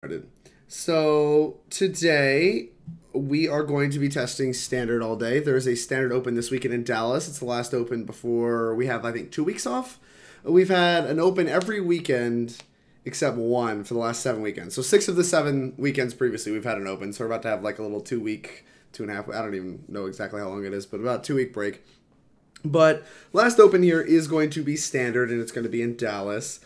Started. So today we are going to be testing standard all day. There's a standard open this weekend in Dallas. It's the last open before we have, I think, 2 weeks off. We've had an open every weekend except one for the last 7 weekends. So 6 of the 7 weekends previously we've had an open. So we're about to have like a little 2-week, 2.5, I don't even know exactly how long it is, but about a 2-week break. But last open here is going to be standard, and it's going to be in Dallas.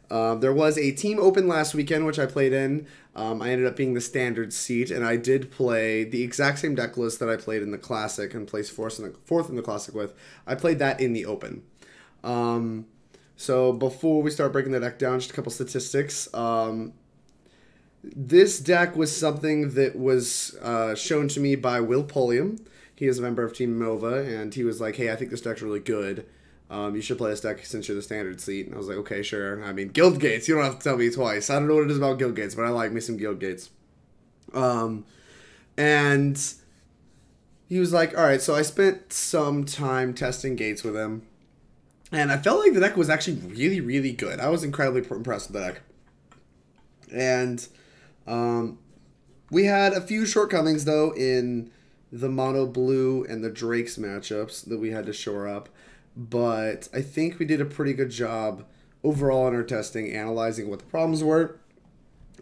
There was a team open last weekend, which I played in. I ended up being the standard seat, and I did play the exact same deck list that I played in the Classic and placed fourth in the Classic with. I played that in the open. So before we start breaking the deck down, just a couple statistics. This deck was something that was shown to me by Will Pulliam. He is a member of Team Nova, and he was like, hey, I think this deck's really good. You should play this deck since you're the standard seat. And I was like, okay, sure. I mean, Guildgates, you don't have to tell me twice. I don't know what it is about Guildgates, but I like me some Guildgates. And he was like, all right, so I spent some time testing Gates with him. And I felt like the deck was actually really, really good. I was incredibly impressed with the deck. And we had a few shortcomings, though, in the mono blue and the Drakes matchups that we had to shore up. But I think we did a pretty good job overall in our testing, analyzing what the problems were,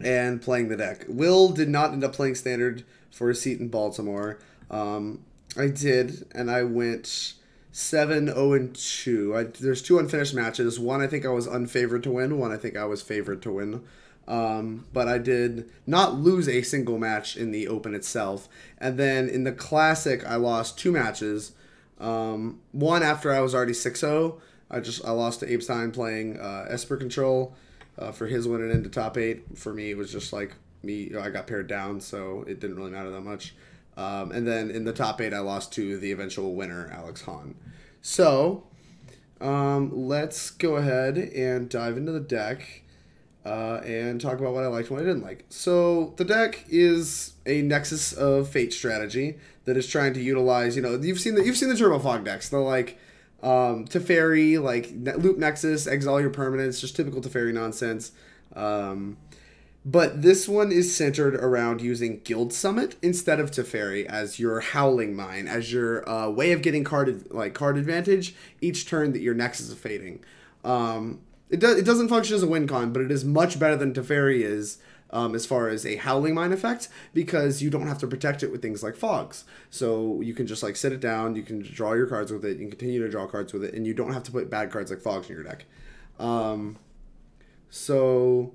and playing the deck. Will did not end up playing standard for a seat in Baltimore. I did, and I went 7-0-2. There's 2 unfinished matches. One I think I was unfavored to win. One I think I was favored to win. But I did not lose a single match in the Open itself. And then in the Classic, I lost 2 matches. One after I was already 6-0. I lost to Abe Stein playing Esper Control for his winning into top 8. For me, it was just like I got paired down, so it didn't really matter that much. And then in the top 8, I lost to the eventual winner, Alex Hahn. So let's go ahead and dive into the deck and talk about what I liked and what I didn't like. So the deck is a Nexus of Fate strategy that is trying to utilize, you've seen the Turbo Fog decks. They're like Teferi, like Loop Nexus, exile your permanents, just typical Teferi nonsense. But this one is centered around using Guild Summit instead of Teferi as your Howling Mine, as your way of getting card advantage each turn that your Nexus of Fating. It doesn't function as a win con, but it is much better than Teferi is as far as a Howling Mine effect, because you don't have to protect it with things like Fogs. So you can just like sit it down, you can draw your cards with it, you can continue to draw cards with it, and you don't have to put bad cards like Fogs in your deck. So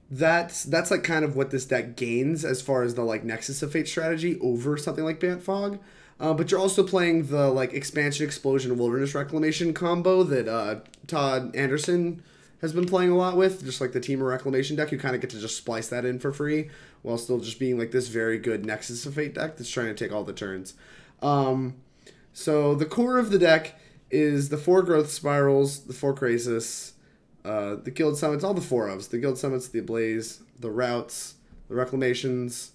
that's like kind of what this deck gains as far as the like Nexus of Fate strategy over something like Bant Fog. But you're also playing the like Expansion Explosion Wilderness Reclamation combo that Todd Anderson has been playing a lot with, just like the Teamer Reclamation deck. You kind of get to just splice that in for free while still just being like this very good Nexus of Fate deck that's trying to take all the turns. So the core of the deck is the 4 Growth Spirals, the 4 Krasis, the Guild Summits, all the 4 ofs. The Guild Summits, the Ablaze, the Routes, the Reclamations,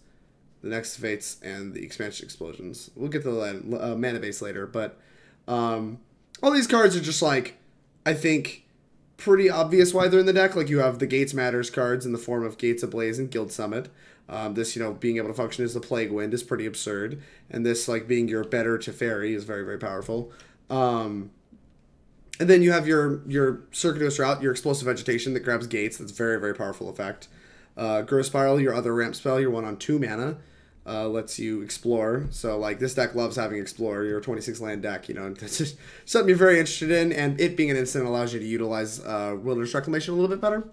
the Nexus of Fates, and the Expansion Explosions. We'll get to the mana base later, but all these cards are just like, I think, pretty obvious why they're in the deck. Like, you have the Gates Matters cards in the form of Gates Ablaze and Guild Summit. This, being able to function as the Plague Wind is pretty absurd. And this, like, being your better Teferi is very, very powerful. And then you have your Circuitous Route, your Explosive Vegetation that grabs Gates. That's very, very powerful effect. Growth Spiral, your other ramp spell, your 1 on 2 mana. Lets you explore. So, like, this deck loves having explore. Your 26 land deck, that's just something you're very interested in, and it being an instant allows you to utilize Wilderness Reclamation a little bit better.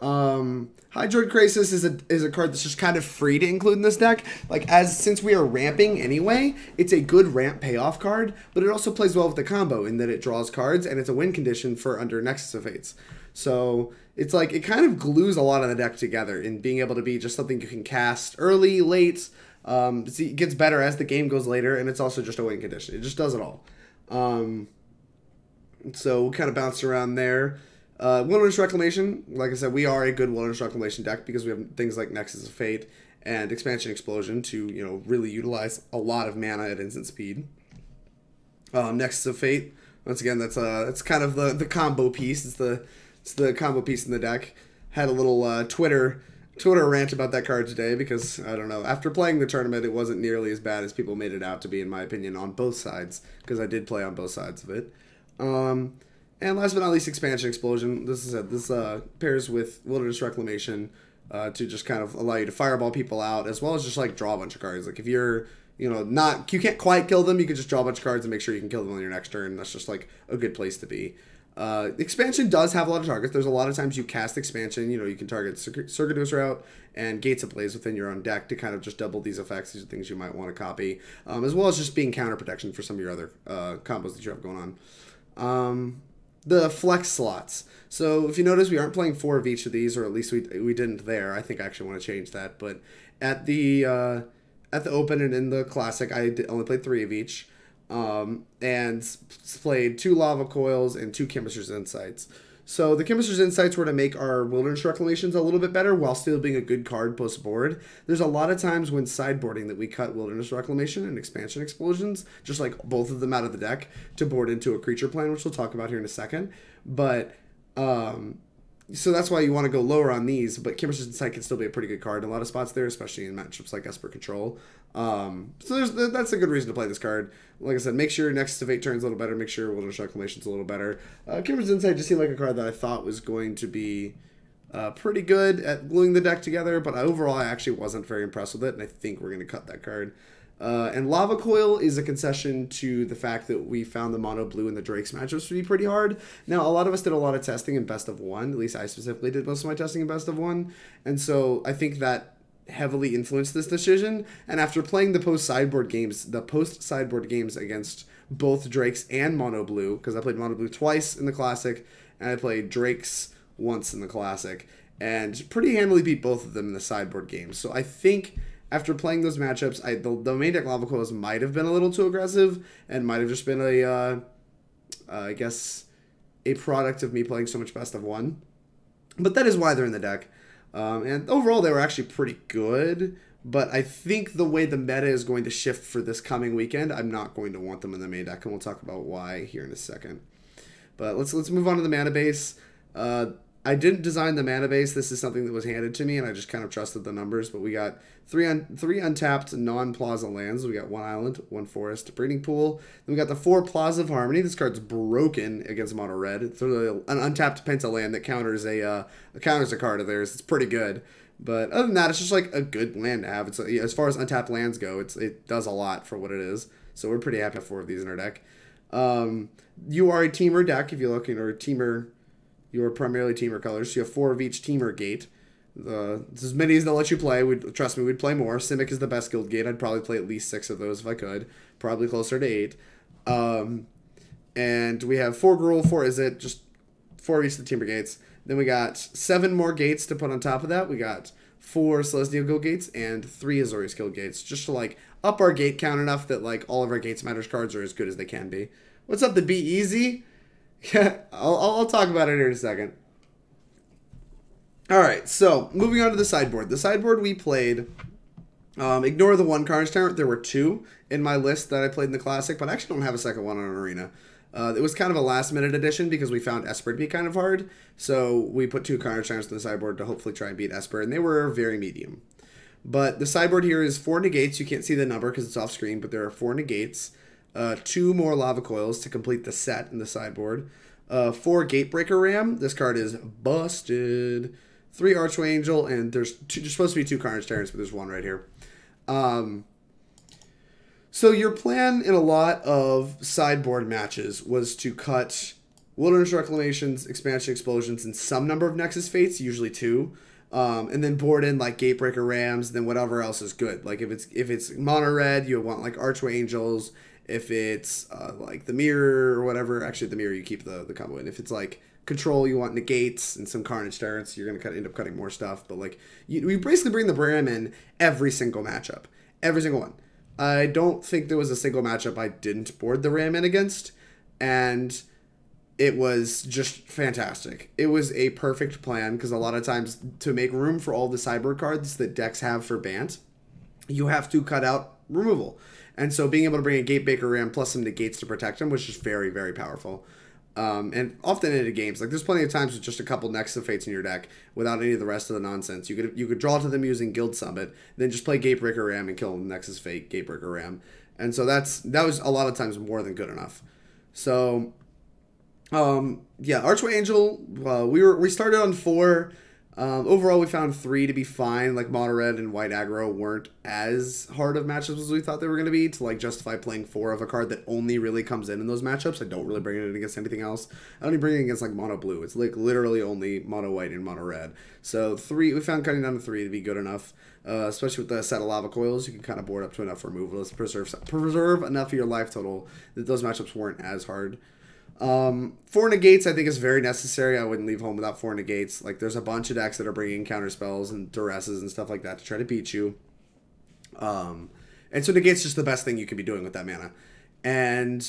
Hydroid Krasis is a card that's just kind of free to include in this deck. Like, since we are ramping anyway, it's a good ramp payoff card, but it also plays well with the combo in that it draws cards, and it's a win condition for under Nexus of Fates. So it's like, it kind of glues a lot of the deck together in being able to be just something you can cast early, late. It gets better as the game goes later, and it's also just a win condition. It just does it all. So we'll kind of bounce around there. Wilderness Reclamation, like I said, we are a good Wilderness Reclamation deck because we have things like Nexus of Fate and Expansion Explosion to, really utilize a lot of mana at instant speed. Nexus of Fate, once again, that's kind of the combo piece. It's the combo piece in the deck. had a little Twitter rant about that card today because, I don't know, after playing the tournament, it wasn't nearly as bad as people made it out to be, in my opinion, on both sides, because I did play on both sides of it. And last but not least, Expansion Explosion. This pairs with Wilderness Reclamation to just kind of allow you to fireball people out, as well as just like draw a bunch of cards. Like if you're, you can't quite kill them, you can just draw a bunch of cards and make sure you can kill them on your next turn. That's just like a good place to be. Expansion does have a lot of targets. There's a lot of times you cast Expansion, you can target Circuitous Route and Gates Ablaze within your own deck to kind of just double these effects. These are things you might want to copy, as well as just being counter protection for some of your other combos that you have going on. The flex slots. So if you notice, we aren't playing 4 of each of these, or at least we didn't there. I think I actually want to change that. But at the Open and in the Classic, I only played 3 of each. And played 2 Lava Coils and 2 Chemist's Insights. So the Chemist's Insights were to make our Wilderness Reclamations a little bit better while still being a good card post-board. There's a lot of times when sideboarding that we cut Wilderness Reclamation and Expansion Explosions, just like both of them out of the deck, to board into a creature plan, which we'll talk about here in a second. But, so that's why you want to go lower on these, but Chemist's Insight can still be a pretty good card in a lot of spots there, especially in matchups like Esper Control. So that's a good reason to play this card. Like I said, make sure Nexus of Fate turns a little better, make sure Wilderness Reclamation's a little better. Chemist's Insight just seemed like a card that I thought was going to be pretty good at gluing the deck together, but overall I actually wasn't very impressed with it, and I think we're going to cut that card. And Lava Coil is a concession to the fact that we found the mono blue and the Drake's matchups to be pretty hard. Now, a lot of us did a lot of testing in best of 1. At least I specifically did most of my testing in best of 1. And so I think that heavily influenced this decision. And after playing the post-sideboard games against both Drakes and mono blue, because I played mono blue twice in the Classic, and I played Drakes once in the Classic, and pretty handily beat both of them in the sideboard games. So I think after playing those matchups, the main deck Lava Coils might have been a little too aggressive, and might have just been I guess, a product of me playing so much best of 1. But that is why they're in the deck. And overall, they were actually pretty good, but I think the way the meta is going to shift for this coming weekend, I'm not going to want them in the main deck, and we'll talk about why here in a second. But let's move on to the mana base. I didn't design the mana base. This is something that was handed to me, and I just kind of trusted the numbers. But we got three untapped non-Plaza lands. We got 1 island, 1 forest, breeding pool. Then we got the 4 Plaza of Harmony. This card's broken against mono red. It's an untapped Penta land that counters a card of theirs. It's pretty good. But other than that, it's just like a good land to have. It's as far as untapped lands go, it does a lot for what it is. So we're pretty happy to have 4 of these in our deck. You are a teamer deck if you're looking, or a teamer. You are primarily teamer colors. So you have 4 of each teamer gate. It's as many as they'll let you play. Trust me, we'd play more. Simic is the best guild gate. I'd probably play at least 6 of those if I could. Probably closer to 8. And we have 4 Gruul, 4 Izzet, just 4 of each of the teamer gates. Then we got 7 more gates to put on top of that. We got 4 Selesnya Guildgates and 3 Azorius Guildgates, just to like up our gate count enough that like all of our Gates Matters cards are as good as they can be. What's up, the Be Easy? Yeah, I'll talk about it here in a second. Alright, so moving on to the sideboard. The sideboard we played, ignore the 1 Carnage Tyrant. There were 2 in my list that I played in the Classic, but I actually don't have a second one on an Arena. It was kind of a last-minute addition because we found Esper to be kind of hard, so we put 2 Carnage Tyrants on the sideboard to hopefully try and beat Esper, and they were very medium. But the sideboard here is 4 Negates. You can't see the number because it's off-screen, but there are 4 Negates. 2 more Lava Coils to complete the set in the sideboard. 4 Gatebreaker Ram. This card is busted. 3 Archway Angel, and there's supposed to be 2 Carnage Tyrants, but there's 1 right here. So your plan in a lot of sideboard matches was to cut Wilderness Reclamations, Expansion Explosions, and some number of Nexus Fates, usually 2. And then board in like Gatebreaker Rams, then whatever else is good. Like if it's mono red, you want like Archway Angels. If it's like the mirror or whatever, actually the mirror you keep the combo in. If it's like control, you want Negates and some Carnage Tyrants, you're gonna end up cutting more stuff. But like we basically bring the Ram in every single matchup, every single one. I don't think there was a single matchup I didn't board the Ram in against, and it was just fantastic. It was a perfect plan because a lot of times to make room for all the sideboard cards that decks have for Bant, you have to cut out removal. And so being able to bring a Gatebreaker Ram plus some Negates to protect him was just very, very powerful. And often into games, like there's plenty of times with just a couple Nexus of Fates in your deck without any of the rest of the nonsense. You could draw to them using Guild Summit, then just play Gatebreaker Ram and kill Nexus Fate, Gatebreaker Ram, and so that was a lot of times more than good enough. So, yeah, Archway Angel, we started on 4. Overall, we found 3 to be fine. Like mono red and white aggro weren't as hard of matchups as we thought they were going to be to like justify playing 4 of a card that only really comes in those matchups. I don't really bring it in against anything else. I only bring it against like mono blue. It's like literally only mono white and mono red. So 3, we found cutting down to 3 to be good enough. Especially with the set of Lava Coils, you can kind of board up to enough removal to preserve enough of your life total that those matchups weren't as hard. 4 Negates I think is very necessary. I wouldn't leave home without 4 Negates. Like there's a bunch of decks that are bringing counter spells and duresses and stuff like that to try to beat you. And so Negate's just the best thing you could be doing with that mana. And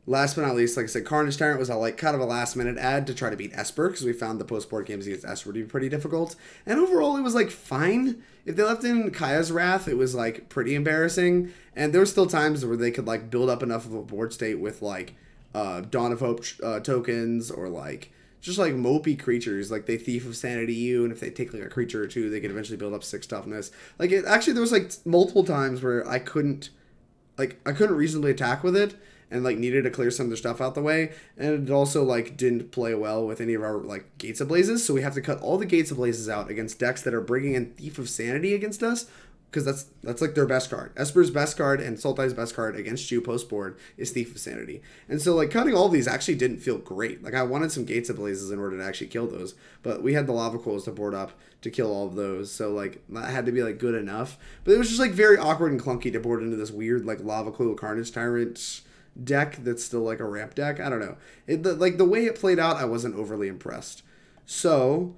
last but not least, like I said, Carnage Tyrant was kind of a last minute add to try to beat Esper, because we found the post board games against Esper to be pretty difficult. And overall it was like fine. If they left in Kaya's Wrath, it was like pretty embarrassing. And there were still times where they could like build up enough of a board state with like Dawn of Hope tokens, or like just like mopey creatures, like they Thief of Sanity you, and if they take like a creature or 2, they can eventually build up 6 toughness. Like it actually, there was like multiple times where I couldn't reasonably attack with it, and like needed to clear some of their stuff out the way, and it also like didn't play well with any of our like Gates Ablazes, so we have to cut all the Gates Ablazes out against decks that are bringing in Thief of Sanity against us, because that's like their best card. Esper's best card and Sultai's best card against you post board is Thief of Sanity. And so like cutting all of these actually didn't feel great. Like I wanted some Gates Ablazes in order to actually kill those, but we had the Lava Coils to board up to kill all of those. So like that had to be like good enough. But it was just like very awkward and clunky to board into this weird like Lava Coil Carnage Tyrant deck that's still like a ramp deck. I don't know. Like the way it played out, I wasn't overly impressed. So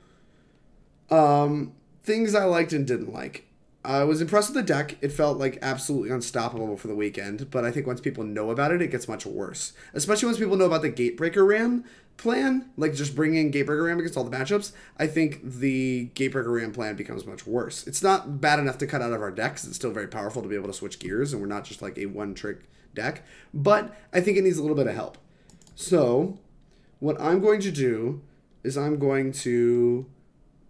things I liked and didn't like. I was impressed with the deck. It felt like absolutely unstoppable for the weekend, but I think once people know about it, it gets much worse. Especially once people know about the Gatebreaker Ram plan, like just bringing Gatebreaker Ram against all the matchups, I think the Gatebreaker Ram plan becomes much worse. It's not bad enough to cut out of our decks. It's still very powerful to be able to switch gears, and we're not just like a one-trick deck, but I think it needs a little bit of help. So what I'm going to do is I'm going to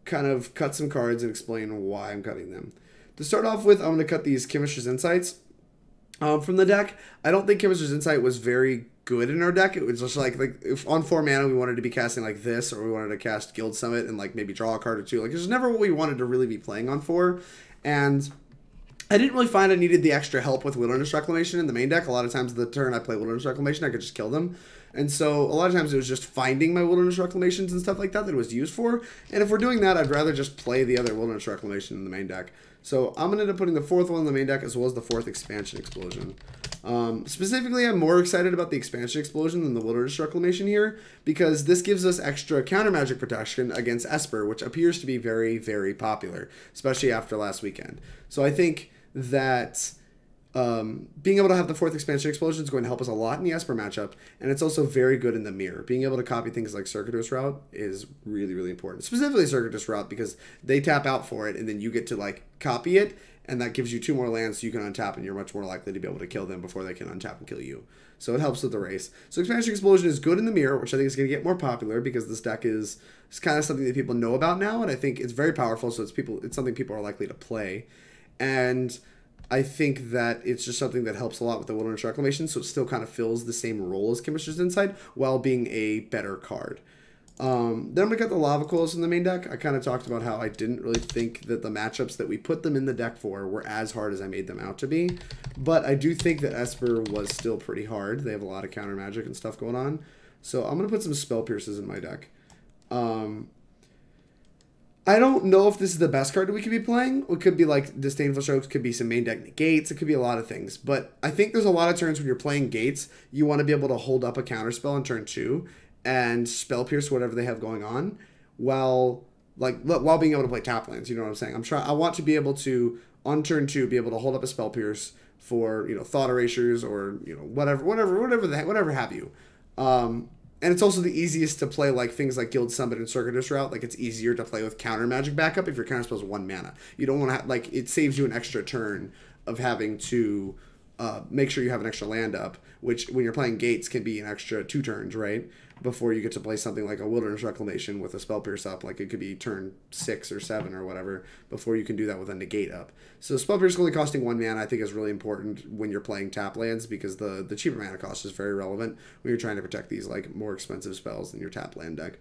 kind of cut some cards and explain why I'm cutting them. To start off with, I'm going to cut these Chemist's Insights from the deck. I don't think Chemist's Insight was very good in our deck. It was just like if on 4 mana we wanted to be casting like this, or we wanted to cast Guild Summit and like maybe draw a card or 2. Like it's never what we wanted to really be playing on 4. And I didn't really find I needed the extra help with Wilderness Reclamation in the main deck. A lot of times the turn I play Wilderness Reclamation, I could just kill them. And so a lot of times it was just finding my Wilderness Reclamations and stuff like that it was used for. And if we're doing that, I'd rather just play the other Wilderness Reclamation in the main deck. So I'm going to end up putting the 4th one in the main deck as well as the 4th Expansion Explosion. Specifically, I'm more excited about the Expansion Explosion than the Wilderness Reclamation here, because this gives us extra counter magic protection against Esper, which appears to be very, very popular, especially after last weekend. So I think that being able to have the 4th Expansion Explosion is going to help us a lot in the Esper matchup, and it's also very good in the mirror. Being able to copy things like Circuitous Route is really, really important. Specifically Circuitous Route, because they tap out for it, and then you get to like copy it, and that gives you 2 more lands so you can untap, and you're much more likely to be able to kill them before they can untap and kill you. So it helps with the race. So Expansion Explosion is good in the mirror, which I think is going to get more popular because this deck is kind of something that people know about now, and I think it's very powerful, so it's something people are likely to play. And I think that it's just something that helps a lot with the Wilderness Reclamation, so it still kind of fills the same role as Chemist's Insight while being a better card. Then I'm going to cut the Lava Coils in the main deck. I kind of talked about how I didn't really think that the matchups that we put them in the deck for were as hard as I made them out to be, but I do think that Esper was still pretty hard. They have a lot of counter magic and stuff going on, so I'm going to put some Spell Pierces in my deck. I don't know if this is the best card that we could be playing. It could be like Disdainful Strokes, could be some main deck Negates, it could be a lot of things. But I think there's a lot of turns when you're playing Gates, you want to be able to hold up a counterspell on turn 2 and Spell Pierce whatever they have going on while being able to play tap lands, you know what I'm saying? I want to be able to, on turn 2, be able to hold up a Spell Pierce for, Thought Erasures or, whatever have you. And it's also the easiest to play like things like Guild Summit and Circuitous Route. Like it's easier to play with counter magic backup if your counter spell is 1 mana. You don't want to it saves you an extra turn of having to make sure you have an extra land up, which when you're playing Gates can be an extra 2 turns, right? Before you get to play something like a Wilderness Reclamation with a Spell Pierce up, like it could be turn 6 or 7 or whatever, before you can do that with a Negate up. So Spell Pierce only costing 1 mana I think is really important when you're playing tap lands, because the cheaper mana cost is very relevant when you're trying to protect these like more expensive spells in your tap land deck.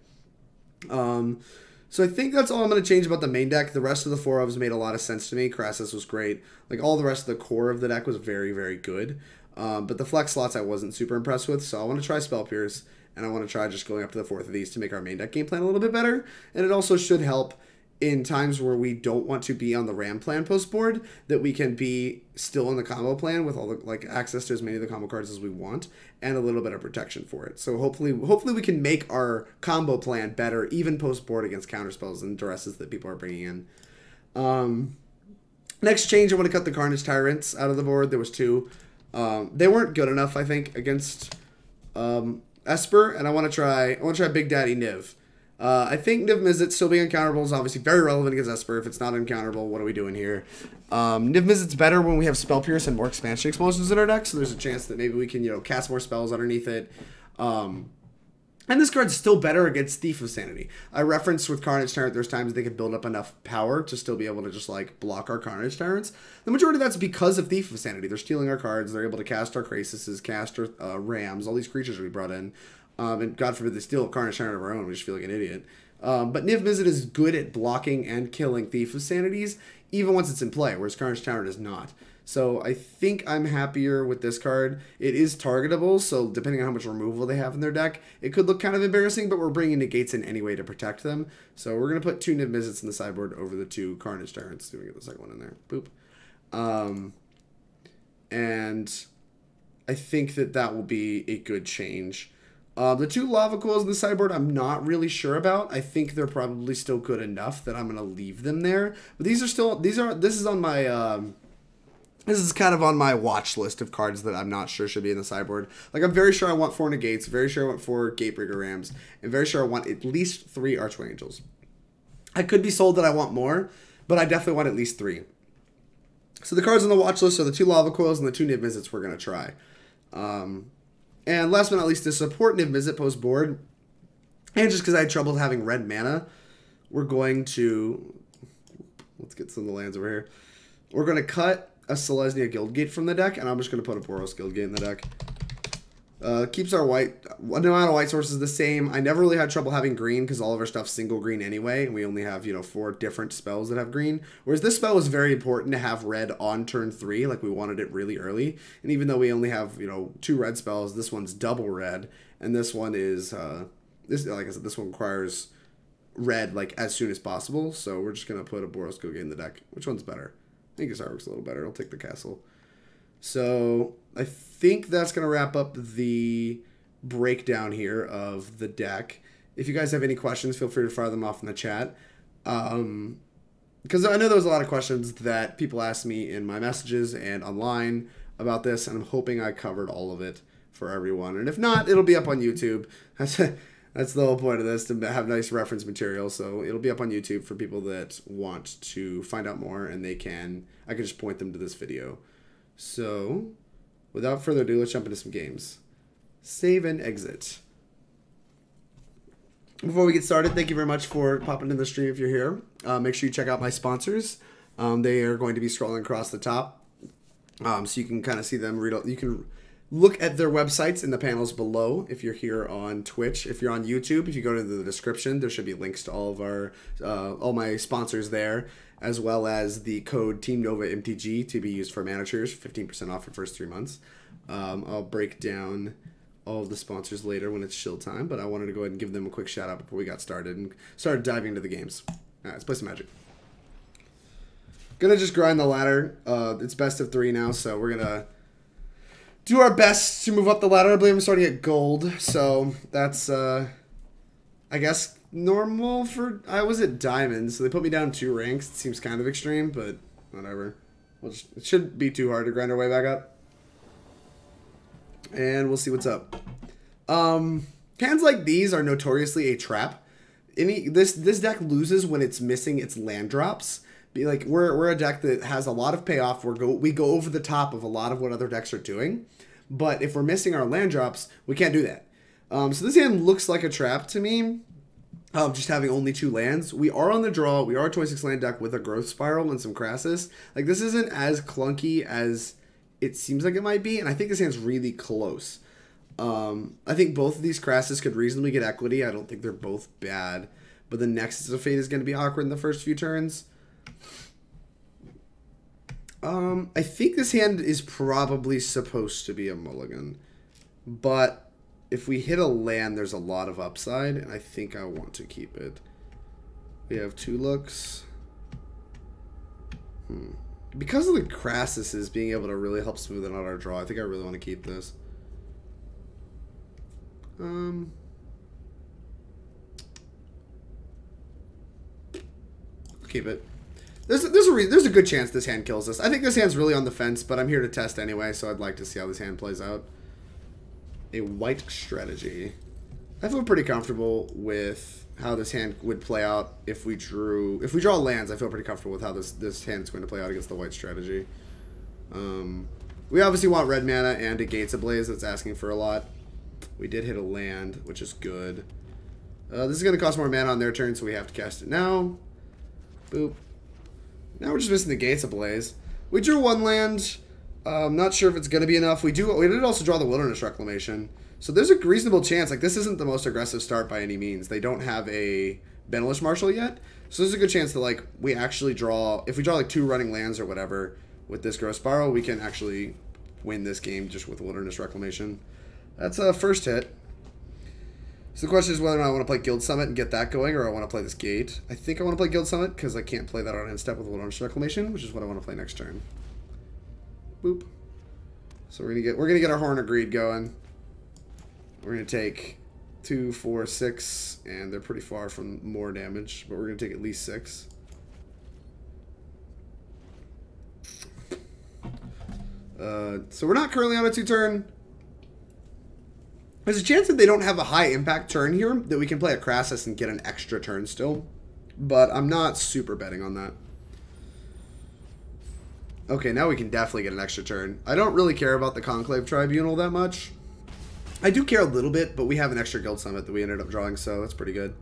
So I think that's all I'm going to change about the main deck. The rest of the 4 ofs made a lot of sense to me. Krasis was great. Like all the rest of the core of the deck was very, very good. But the flex slots I wasn't super impressed with, so I want to try Spell Pierce, and I want to try just going up to the 4th of these to make our main deck game plan a little bit better. And it also should help in times where we don't want to be on the Ram plan post board, that we can be still in the combo plan with all the like access to as many of the combo cards as we want, and a little bit of protection for it. So hopefully we can make our combo plan better, even post board against counterspells and duresses that people are bringing in. Next change, I want to cut the Carnage Tyrants out of the board. There was 2. They weren't good enough, I think, against Esper, and I want to try Big Daddy Niv. I think Niv-Mizzet still being uncounterable is obviously very relevant against Esper. If it's not uncounterable, what are we doing here? Niv-Mizzet's better when we have Spell Pierce and more expansion explosions in our deck, so there's a chance that maybe we can, cast more spells underneath it. And this card's still better against Thief of Sanity. I referenced with Carnage Tyrant, there's times they could build up enough power to still be able to just, like, block our Carnage Tyrants. The majority of that's because of Thief of Sanity. They're stealing our cards, they're able to cast our Krasises, cast our Rams, all these creatures we brought in. And God forbid they steal a Carnage Tyrant of our own, we just feel like an idiot. But Niv-Mizzet is good at blocking and killing Thief of Sanities, even once it's in play, whereas Carnage Tyrant is not. So I think I'm happier with this card. It is targetable, so depending on how much removal they have in their deck, it could look kind of embarrassing, but we're bringing Negates in anyway to protect them. So we're going to put 2 Niv-Mizzets in the sideboard over the 2 Carnage Tyrants. So we get the second one in there. Boop. And I think that will be a good change. The 2 Lava Coils in the sideboard, I'm not really sure about. I think they're probably still good enough that I'm going to leave them there. But this is on my, this is kind of on my watch list of cards that I'm not sure should be in the sideboard. Like, I'm very sure I want 4 Negates, very sure I want 4 Gatebreaker Rams, and very sure I want at least 3 Archway Angels. I could be sold that I want more, but I definitely want at least 3. So the cards on the watch list are the 2 Lava Coils and the 2 Niv-Mizzets we're going to try. And last but not least, to support Niv-Mizzet post board, and just because I had trouble having red mana, we're going to, let's get some of the lands over here. We're going to cut a Selesnya Guildgate from the deck, and I'm just going to put a Boros Guildgate in the deck. Keeps our white, the amount of white sources the same. I never really had trouble having green because all of our stuff's single green anyway, and we only have, 4 different spells that have green. Whereas this spell was very important to have red on turn 3, like we wanted it really early. And even though we only have, 2 red spells, this one's double red, and this one is, like I said, this one requires red, like, as soon as possible. So we're just going to put a Boros Guildgate in the deck. Which one's better? I think Azorius works a little better. I'll take the castle. So I think that's going to wrap up the breakdown here of the deck. If you guys have any questions, feel free to fire them off in the chat. Because I know there was a lot of questions that people asked me in my messages and online about this, and I'm hoping I covered all of it for everyone. And if not, it'll be up on YouTube. That's the whole point of this, to have nice reference material. So it'll be up on YouTube for people that want to find out more, and I can just point them to this video. So, without further ado, let's jump into some games. Save and exit. Before we get started, thank you very much for popping in the stream if you're here. Make sure you check out my sponsors. They are going to be scrolling across the top. So you can kind of see them. You can look at their websites in the panels below if you're here on Twitch. If you're on YouTube, if you go to the description, there should be links to all my sponsors there, as well as the code TeamNovaMTG to be used for managers, 15% off your first 3 months. I'll break down all of the sponsors later when it's shield time, but I wanted to go ahead and give them a quick shout out before we got started and started diving into the games. All right, let's play some Magic. Gonna just grind the ladder. It's best of 3 now, so we're gonna do our best to move up the ladder. I believe I'm starting at gold, so that's I guess normal for, I was at diamond, so they put me down 2 ranks. It seems kind of extreme, but whatever. It shouldn't be too hard to grind our way back up. And we'll see what's up. Hands like these are notoriously a trap. This deck loses when it's missing its land drops, Be like, we're a deck that has a lot of payoff. We go over the top of a lot of what other decks are doing. But if we're missing our land drops, we can't do that. So this hand looks like a trap to me. Just having only 2 lands. We are on the draw. We are a 26 land deck with a Growth Spiral and some Krasis. Like, this isn't as clunky as it seems like it might be, and I think this hand's really close. I think both of these Krasis could reasonably get equity. I don't think they're both bad, but the Nexus of Fate is going to be awkward in the first few turns. I think this hand is probably supposed to be a mulligan, but if we hit a land, there's a lot of upside, and I think I want to keep it. We have 2 looks. Because of the Krasises being able to really help smoothen out our draw, I think I really want to keep this. Keep it. There's a good chance this hand kills us. I think this hand's really on the fence, but I'm here to test anyway, so I'd like to see how this hand plays out. A white strategy. I feel pretty comfortable with how this hand would play out if we draw lands. I feel pretty comfortable with how this hand is going to play out against the white strategy. We obviously want red mana and a Gates Ablaze that's asking for a lot. We did hit a land, which is good. This is going to cost more mana on their turn, so we have to cast it now. Boop. Now we're just missing the Gates Ablaze. We drew 1 land. Not sure if it's going to be enough. We did also draw the Wilderness Reclamation. So there's a reasonable chance. Like, this isn't the most aggressive start by any means. They don't have a Benelish Marshal yet. So there's a good chance that, like, we actually draw... If we draw, like, 2 running lands or whatever with this Growth Spiral, we can actually win this game just with Wilderness Reclamation. That's a first hit. So the question is whether or not I want to play Guild Summit and get that going, or I want to play this Gate. I think I want to play Guild Summit because I can't play that on end step with Wilderness Reclamation, which is what I want to play next turn. Boop. So we're gonna get our Horn of Greed going. We're gonna take 2, 4, 6, and they're pretty far from more damage, but we're gonna take at least 6. So we're not currently on a 2-turn. There's a chance that they don't have a high impact turn here, that we can play a Krasis and get an extra turn still, but I'm not super betting on that. Okay, now we can definitely get an extra turn. I don't really care about the Conclave Tribunal that much. I do care a little bit, but we have an extra Guild Summit that we ended up drawing, so that's pretty good.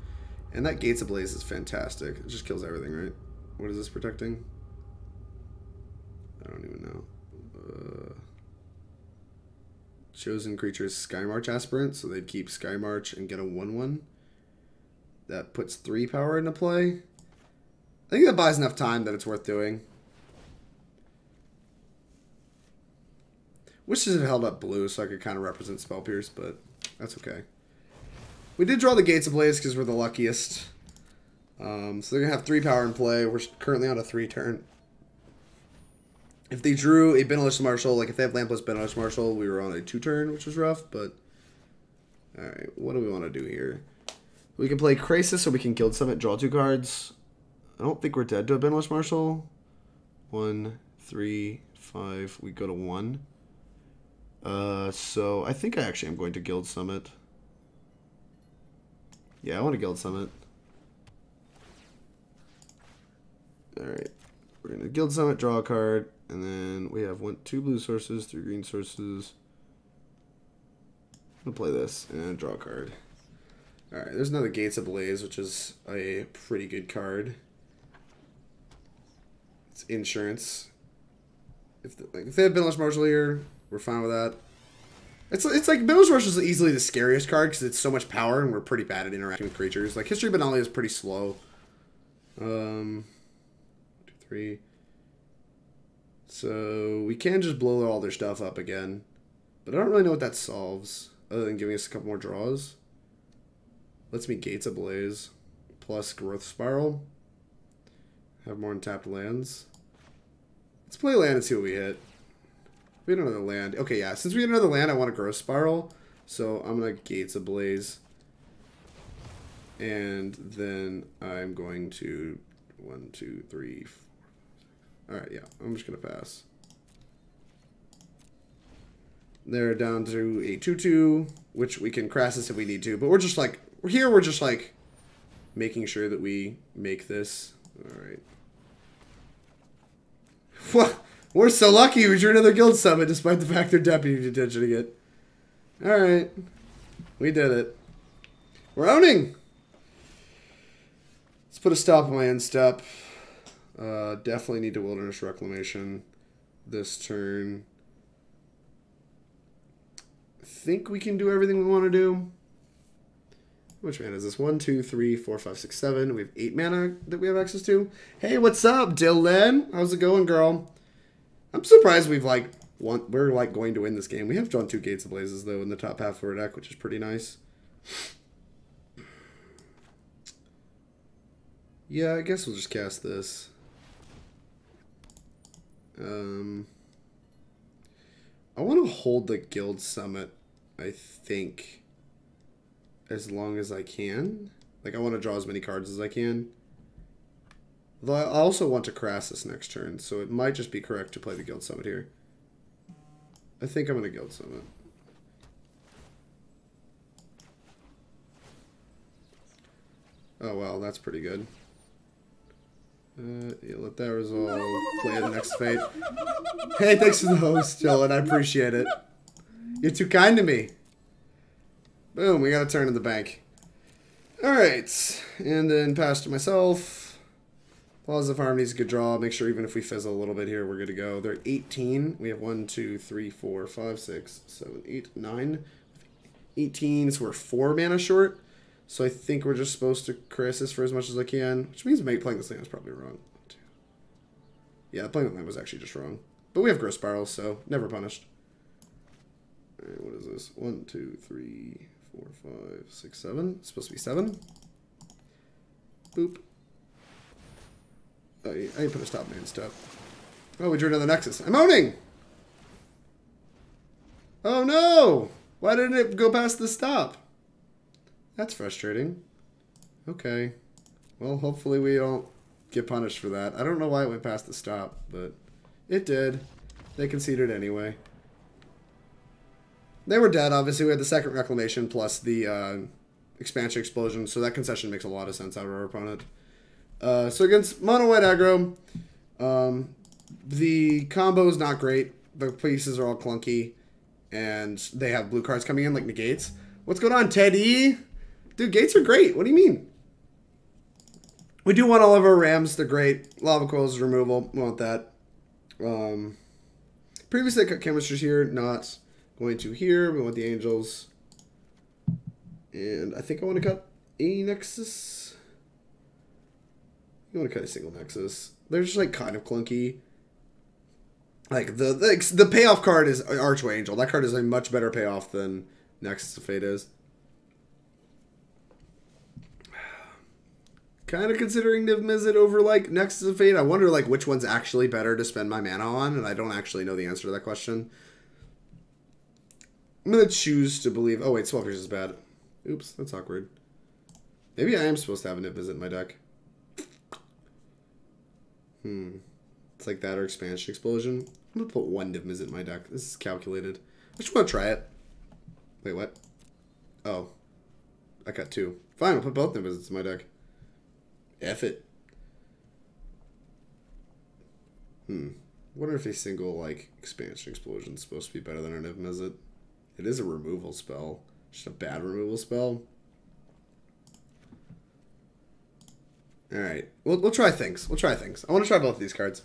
And that Gates Ablaze is fantastic. It just kills everything, right? What is this protecting? I don't even know. Chosen creatures Skymarch Aspirant, so they'd keep Skymarch and get a 1/1. That puts 3 power into play. I think that buys enough time that it's worth doing. Wish this had held up blue so I could kind of represent Spell Pierce, but that's okay. We did draw the Gates Ablaze because we're the luckiest. So they're going to have 3 power in play. We're currently on a 3-turn. If they drew a Benelish Marshal, like if they have land plus Benelish Marshal, we were on a 2-turn, which was rough, but... Alright, what do we want to do here? We can play Krasis so we can Guild Summit, draw 2 cards. I don't think we're dead to a Benelish Marshal. 1, 3, 5, we go to 1. So I think I actually am going to Guild Summit. Yeah, I want to Guild Summit. Alright, we're going to Guild Summit, draw a card. And then we have 2 blue sources, 3 green sources. I'm gonna play this and draw a card. Alright, there's another Gates Ablaze, which is a pretty good card. It's insurance. If they have Benelish Marshal here, we're fine with that. It's like Benelish Marshal is easily the scariest card because it's so much power and we're pretty bad at interacting with creatures. Like History Benalia is pretty slow. 1, 2, 3. So we can just blow all their stuff up again. But I don't really know what that solves, other than giving us a couple more draws. Lets me Gates Ablaze, plus Growth Spiral. Have more untapped lands. Let's play a land and see what we hit. We had another land. Okay, yeah, since we had another land, I want a Growth Spiral. So I'm going to Gates Ablaze. And then I'm going to 1, 2, 3, 4. Alright, yeah, I'm just going to pass. They're down to a 2/2, which we can Krasis if we need to. But we're just like, we're just like making sure that we make this. Alright. We're so lucky we drew another guild summit despite the fact they're deputy detentioning it. Alright. We did it. We're owning! Let's put a stop on my end step. Definitely need to Wilderness Reclamation this turn. I think we can do everything we want to do. Which mana is this? 1, 2, 3, 4, 5, 6, 7. We have 8 mana that we have access to. Hey, what's up, Dylan? How's it going, girl? I'm surprised we're like going to win this game. We have drawn 2 Gates Ablazes though in the top half of our deck, which is pretty nice. Yeah, I guess we'll just cast this. I want to hold the Guild Summit, I think, as long as I can. Like, I want to draw as many cards as I can. Though I also want to Krasis next turn, so it might just be correct to play the Guild Summit here. I think I'm going to Guild Summit. Oh, well, that's pretty good. Yeah, let that resolve. Play the next fate. Hey, thanks for the host, Dylan. I appreciate it. You're too kind to me. Boom, we got a turn in the bank. Alright, and then pass to myself. Plaza of Harmony is a good draw. Make sure even if we fizzle a little bit here, we're good to go. They're 18. We have 1, 2, 3, 4, 5, 6, 7, 8, 9. 18, so we're 4 mana short. So I think we're just supposed to Krasis for as much as I can, which means playing this land is probably wrong. Yeah, playing the land was actually just wrong. But we have Growth Spirals, so never punished. Alright, what is this? 1, 2, 3, 4, 5, 6, 7. It's supposed to be 7. Boop. Oh, I didn't put a stop man step. Oh, we drew another Nexus. I'm owning! Oh no! Why didn't it go past the stop? That's frustrating. Okay. Well, hopefully we don't get punished for that. I don't know why it went past the stop, but it did. They conceded anyway. They were dead, obviously. We had the second Reclamation plus the expansion explosion, so that concession makes a lot of sense out of our opponent. So against mono white aggro, the combo is not great. The pieces are all clunky, and they have blue cards coming in like Negates. What's going on, Teddy? Dude, Gates are great. What do you mean? We do want all of our Rams. They're great. Lava Coil is removal. We want that. Previously I cut chemistries here. Not going to here. We want the Angels. And I think I want to cut a Nexus. You want to cut a single Nexus. They're just like kind of clunky. Like the payoff card is Archway Angel. That card is a much better payoff than Nexus of Fate is. Kind of considering Niv-Mizzet over like Nexus of Fate. I wonder like which one's actually better to spend my mana on, and I don't actually know the answer to that question. I'm gonna choose to believe. Oh wait, Swelkers is bad. Oops, that's awkward. Maybe I am supposed to have a Niv-Mizzet in my deck. It's like that or Expansion Explosion. I'm gonna put 1 Niv-Mizzet in my deck. This is calculated. I just want to try it. Wait, what? Oh, I got 2. Fine, I'll put both Niv-Mizzets in my deck. F it. Wonder if a single like Expansion Explosion is supposed to be better than our Niv-Mizzet. It is a removal spell. Just a bad removal spell. Alright. We'll try things. We'll try things. I want to try both of these cards.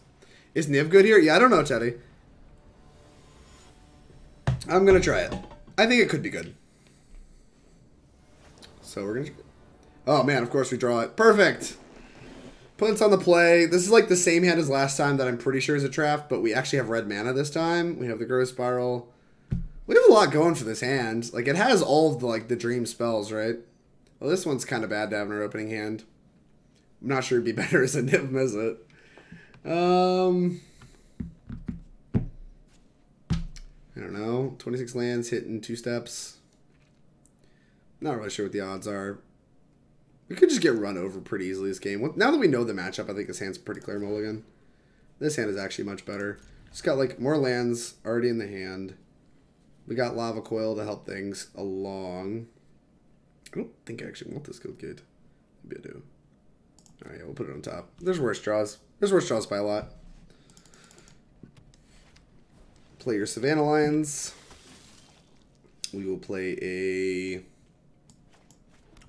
Is Niv good here? Yeah, I don't know, Teddy. I'm going to try it. I think it could be good. So we're going to... Oh, man, of course we draw it. Perfect! Opponent's on the play. This is like the same hand as last time that I'm pretty sure is a trap, but we actually have red mana this time. We have the Growth Spiral. We have a lot going for this hand. Like, it has all of the, like, the dream spells, right? Well, this one's kind of bad to have in our opening hand. I'm not sure it'd be better as a Niv-Mizzet. I don't know. 26 lands hit in 2 steps. Not really sure what the odds are. We could just get run over pretty easily this game. Now that we know the matchup, I think this hand's pretty clear mulligan. This hand is actually much better. Just got like more lands already in the hand. We got Lava Coil to help things along. I don't think I actually want this Guildgate. Maybe I do. Alright, yeah, we'll put it on top. There's worse draws. There's worse draws by a lot. Play your Savannah Lions. We will play a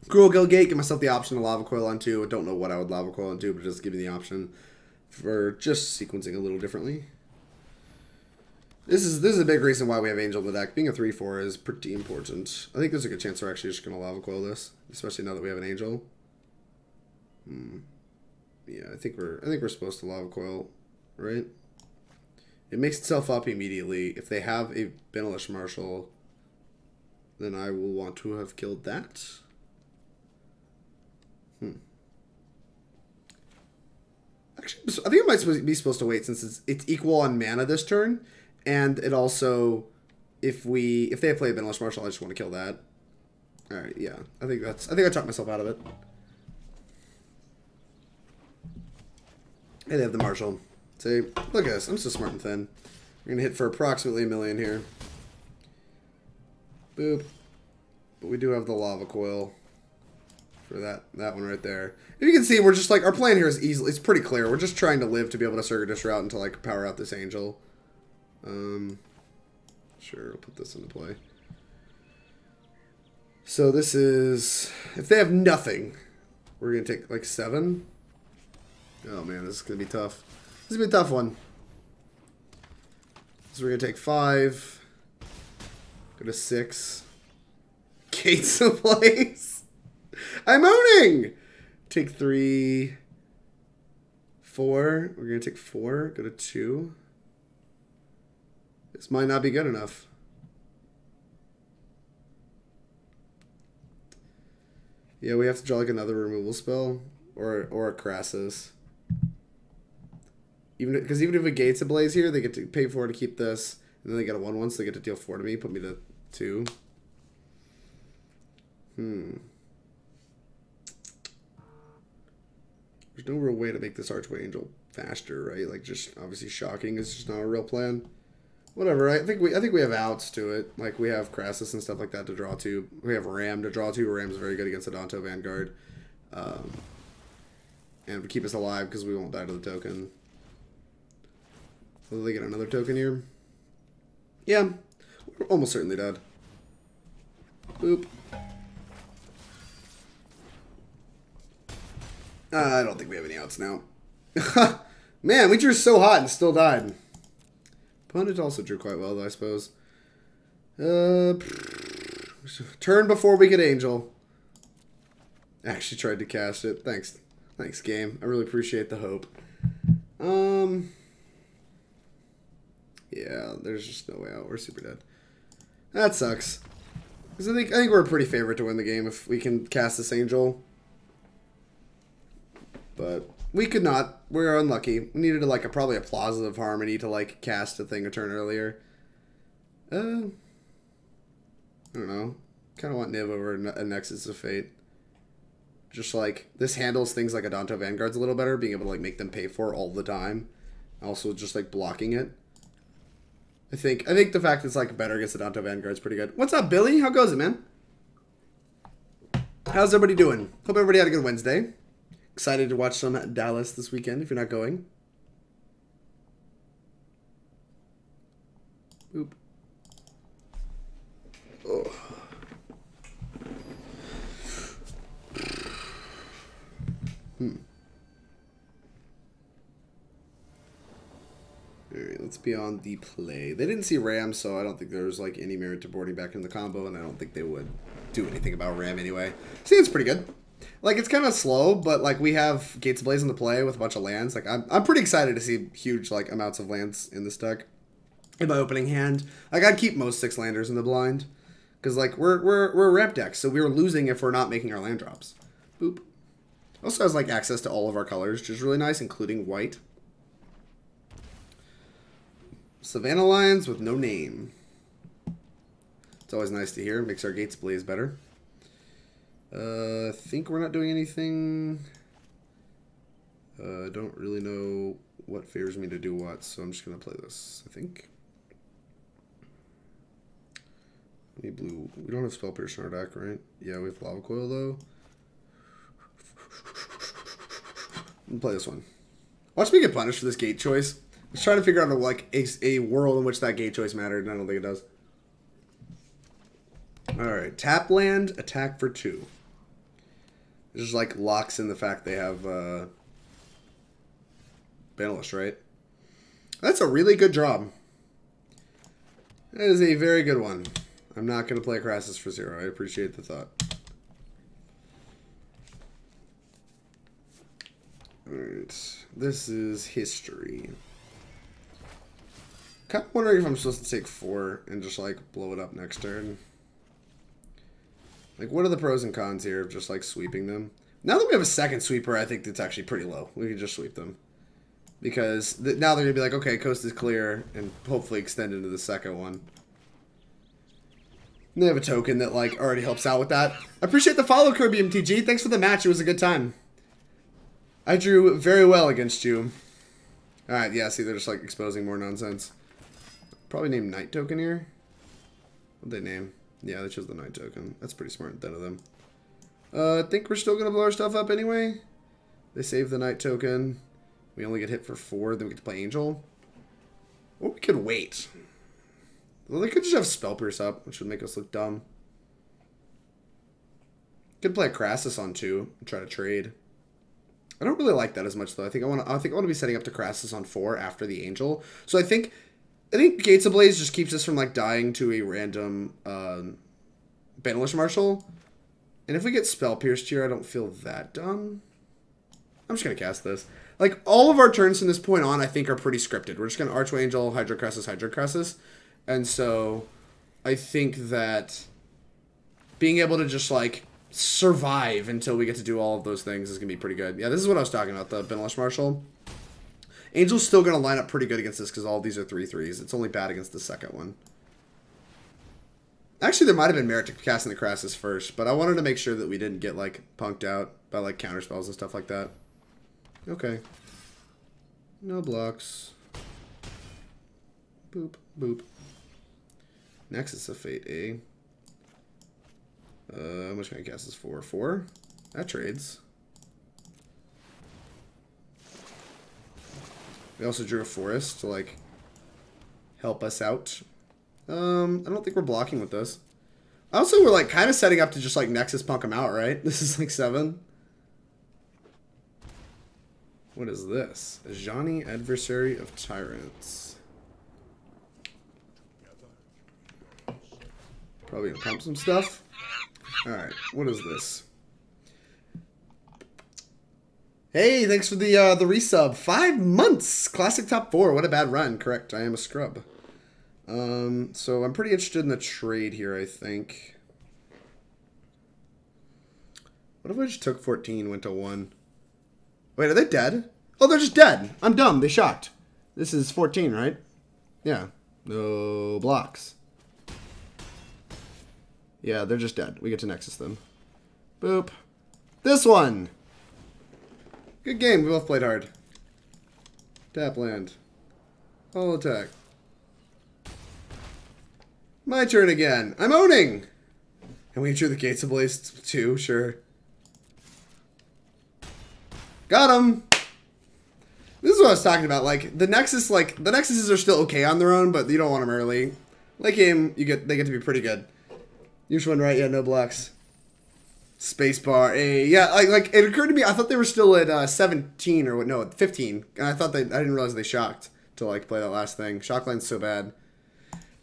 Gruul Guildgate. Give myself the option to Lava Coil on 2. I don't know what I would Lava Coil on 2, but just give me the option for just sequencing a little differently. This is a big reason why we have Angel in the deck. Being a 3/4 is pretty important. I think there's a good chance we're actually just going to Lava Coil this, especially now that we have an Angel. Yeah, I think we're supposed to Lava Coil, right? It makes itself up immediately. If they have a Benelish Marshal, then I will want to have killed that. Actually, I think it might be supposed to wait since it's equal on mana this turn, and it also, if they play a Benelish Marshal, I just want to kill that. All right, yeah, I think I talked myself out of it. Hey, they have the Marshal. See, look at this. I'm so smart and thin. We're gonna hit for approximately 1 million here. Boop. But we do have the Lava Coil for that one right there. If you can see, we're just like, our plan here is easily, it's pretty clear. We're just trying to live to be able to Circuitous Route until I can power out this Angel. Sure, I'll put this into play. So this is, if they have nothing, we're gonna take like 7. Oh man, this is gonna be tough. This is gonna be a tough one. So we're gonna take 5. Go to 6. Gates Ablaze. I'm owning. Take 3. 4. We're gonna take 4. Go to 2. This might not be good enough. Yeah, we have to draw like another removal spell or a Krasis. Because even if a Gates Ablaze here, they get to pay 4 to keep this, and then they get a 1/1, so they get to deal 4 to me, put me to 2. There's no real way to make this Archway Angel faster, right? Like, just obviously shocking is just not a real plan. Whatever. I think we have outs to it. Like, we have Krasis and stuff like that to draw to. We have Ram to draw to. Ram's very good against the Danto Vanguard, and keep us alive because we won't die to the token. Will they get another token here? Yeah, we're almost certainly dead. Boop. I don't think we have any outs now. Man, we drew so hot and still died. Opponent also drew quite well, though, I suppose. Turn before we get Angel. Actually tried to cast it. Thanks. Thanks, game. I really appreciate the hope. Yeah, there's just no way out. We're super dead. That sucks. Because I think we're a pretty favorite to win the game if we can cast this Angel. But we could not. We're unlucky. We needed probably a Plaza of Harmony to like cast a thing a turn earlier. I don't know. Kind of want Niv over a Nexus of Fate. Just like this handles things like a Danto Vanguard's a little better, being able to like make them pay for all the time. Also just like blocking it. I think the fact it's like better against the Danto Vanguard's pretty good. What's up, Billy? How goes it, man? How's everybody doing? Hope everybody had a good Wednesday. Excited to watch some Dallas this weekend if you're not going. Oop. Oh. Alright, let's be on the play. They didn't see Ram, so I don't think there was like any merit to boarding back in the combo, and I don't think they would do anything about Ram anyway. Seems pretty good. Like, it's kind of slow, but like we have Gates Ablaze in the play with a bunch of lands. Like, I'm pretty excited to see huge like amounts of lands in this deck in my opening hand. Like, I'd keep most 6-landers in the blind because like we're a rep deck, so we're losing if we're not making our land drops. Boop. Also has like access to all of our colors, which is really nice, including white. Savannah Lions with no name. It's always nice to hear. Makes our Gates Ablaze better. I think we're not doing anything. I don't really know what favors me to do what, so I'm just going to play this, I think. Any blue. We don't have Spell Pierce in our deck, right? Yeah, we have Lava Coil, though. I'm going to play this one. Watch me get punished for this gate choice. was trying to figure out like a world in which that gate choice mattered, and I don't think it does. Alright, tap land, attack for 2. It just like locks in the fact they have Banalist, right? That's a really good job. That is a very good one. I'm not going to play Krasis for 0. I appreciate the thought. Alright, this is history. Kind of wondering if I'm supposed to take 4 and just like blow it up next turn. Like, what are the pros and cons here of just like sweeping them? Now that we have a second sweeper, I think it's actually pretty low. We can just sweep them. Because now they're going to be like, okay, coast is clear, and hopefully extend into the second one. And they have a token that like already helps out with that. I appreciate the follow, Kirby MTG. Thanks for the match. It was a good time. I drew very well against you. Alright, yeah, see, they're just like exposing more nonsense. Probably name Knight token here. What'd they name? Yeah, they chose the Knight token. That's pretty smart then of them. I think we're still going to blow our stuff up anyway. They save the Knight token. We only get hit for 4, then we get to play Angel. Or we could wait. Well, they could just have Spell Pierce up, which would make us look dumb. Could play a Krasis on 2 and try to trade. I don't really like that as much though. I think I want to be setting up to Krasis on 4 after the Angel. So I think Gates Ablaze just keeps us from like dying to a random Banalish Marshal. And if we get Spell Pierced here, I don't feel that dumb. I'm just gonna cast this. Like all of our turns from this point on, I think are pretty scripted. We're just gonna Archway Angel, Hydroid Krasis. And so I think that being able to just like survive until we get to do all of those things is gonna be pretty good. Yeah, this is what I was talking about, the Banalish Marshal. Angel's still gonna line up pretty good against this because all of these are 3/3s. It's only bad against the second one. Actually, there might have been merit to casting the Krasis first, but I wanted to make sure that we didn't get like punked out by like counterspells and stuff like that. Okay. No blocks. Boop, boop. Nexus of Fate, eh? How much can I cast this for? 4? That trades. We also drew a forest to, like, help us out. I don't think we're blocking with this. Also, we're, like, kind of setting up to just, like, Nexus punk them out, right? This is, like, 7. What is this? Ajani, Adversary of Tyrants. Probably gonna pump some stuff. Alright, what is this? Hey, thanks for the resub. 5 months! Classic top 4. What a bad run. Correct, I am a scrub. So I'm pretty interested in the trade here, I think. What if I just took 14, went to 1? Wait, are they dead? Oh, they're just dead. I'm dumb. They shocked. This is 14, right? Yeah. No blocks. Yeah, they're just dead. We get to Nexus them. Boop. This one! Good game. We both played hard. Tap land. All attack. My turn again. I'm owning! And we drew the Gates Ablaze too, sure. Got him! This is what I was talking about. Like, the Nexus, like, the Nexuses are still okay on their own, but you don't want them early. Late game, they get to be pretty good. Which one, right? Yeah, no blocks. Spacebar. Yeah, like it occurred to me, I thought they were still at 17 or what? No, 15. And I didn't realize they shocked to like play that last thing. Shock line's so bad.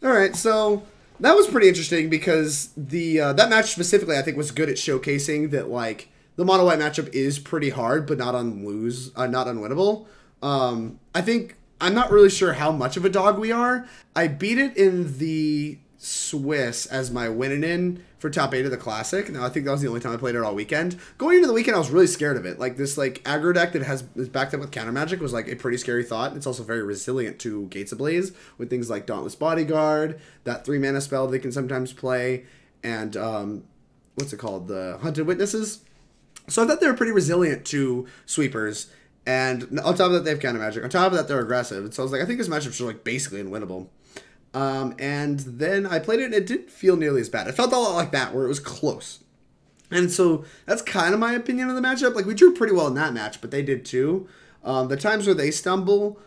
All right, so that was pretty interesting because the that match specifically I think was good at showcasing that like the mono white matchup is pretty hard, but not unwinnable. I think I'm not really sure how much of a dog we are. I beat it in the Swiss as my winning in for top 8 of the Classic. Now, I think that was the only time I played it all weekend. Going into the weekend, I was really scared of it. Like, this, like, aggro deck that is backed up with counter magic was, like, a pretty scary thought. It's also very resilient to Gates Ablaze with things like Dauntless Bodyguard, that 3-mana spell they can sometimes play, and, what's it called? The Hunted Witnesses. So I thought they were pretty resilient to sweepers, and on top of that, they have counter magic. On top of that, they're aggressive. And so I was like, I think this matchup's just, like, basically unwinnable. And then I played it and it didn't feel nearly as bad. It felt a lot like that where it was close. And so that's kind of my opinion of the matchup. Like we drew pretty well in that match, but they did too. The times where they stumble,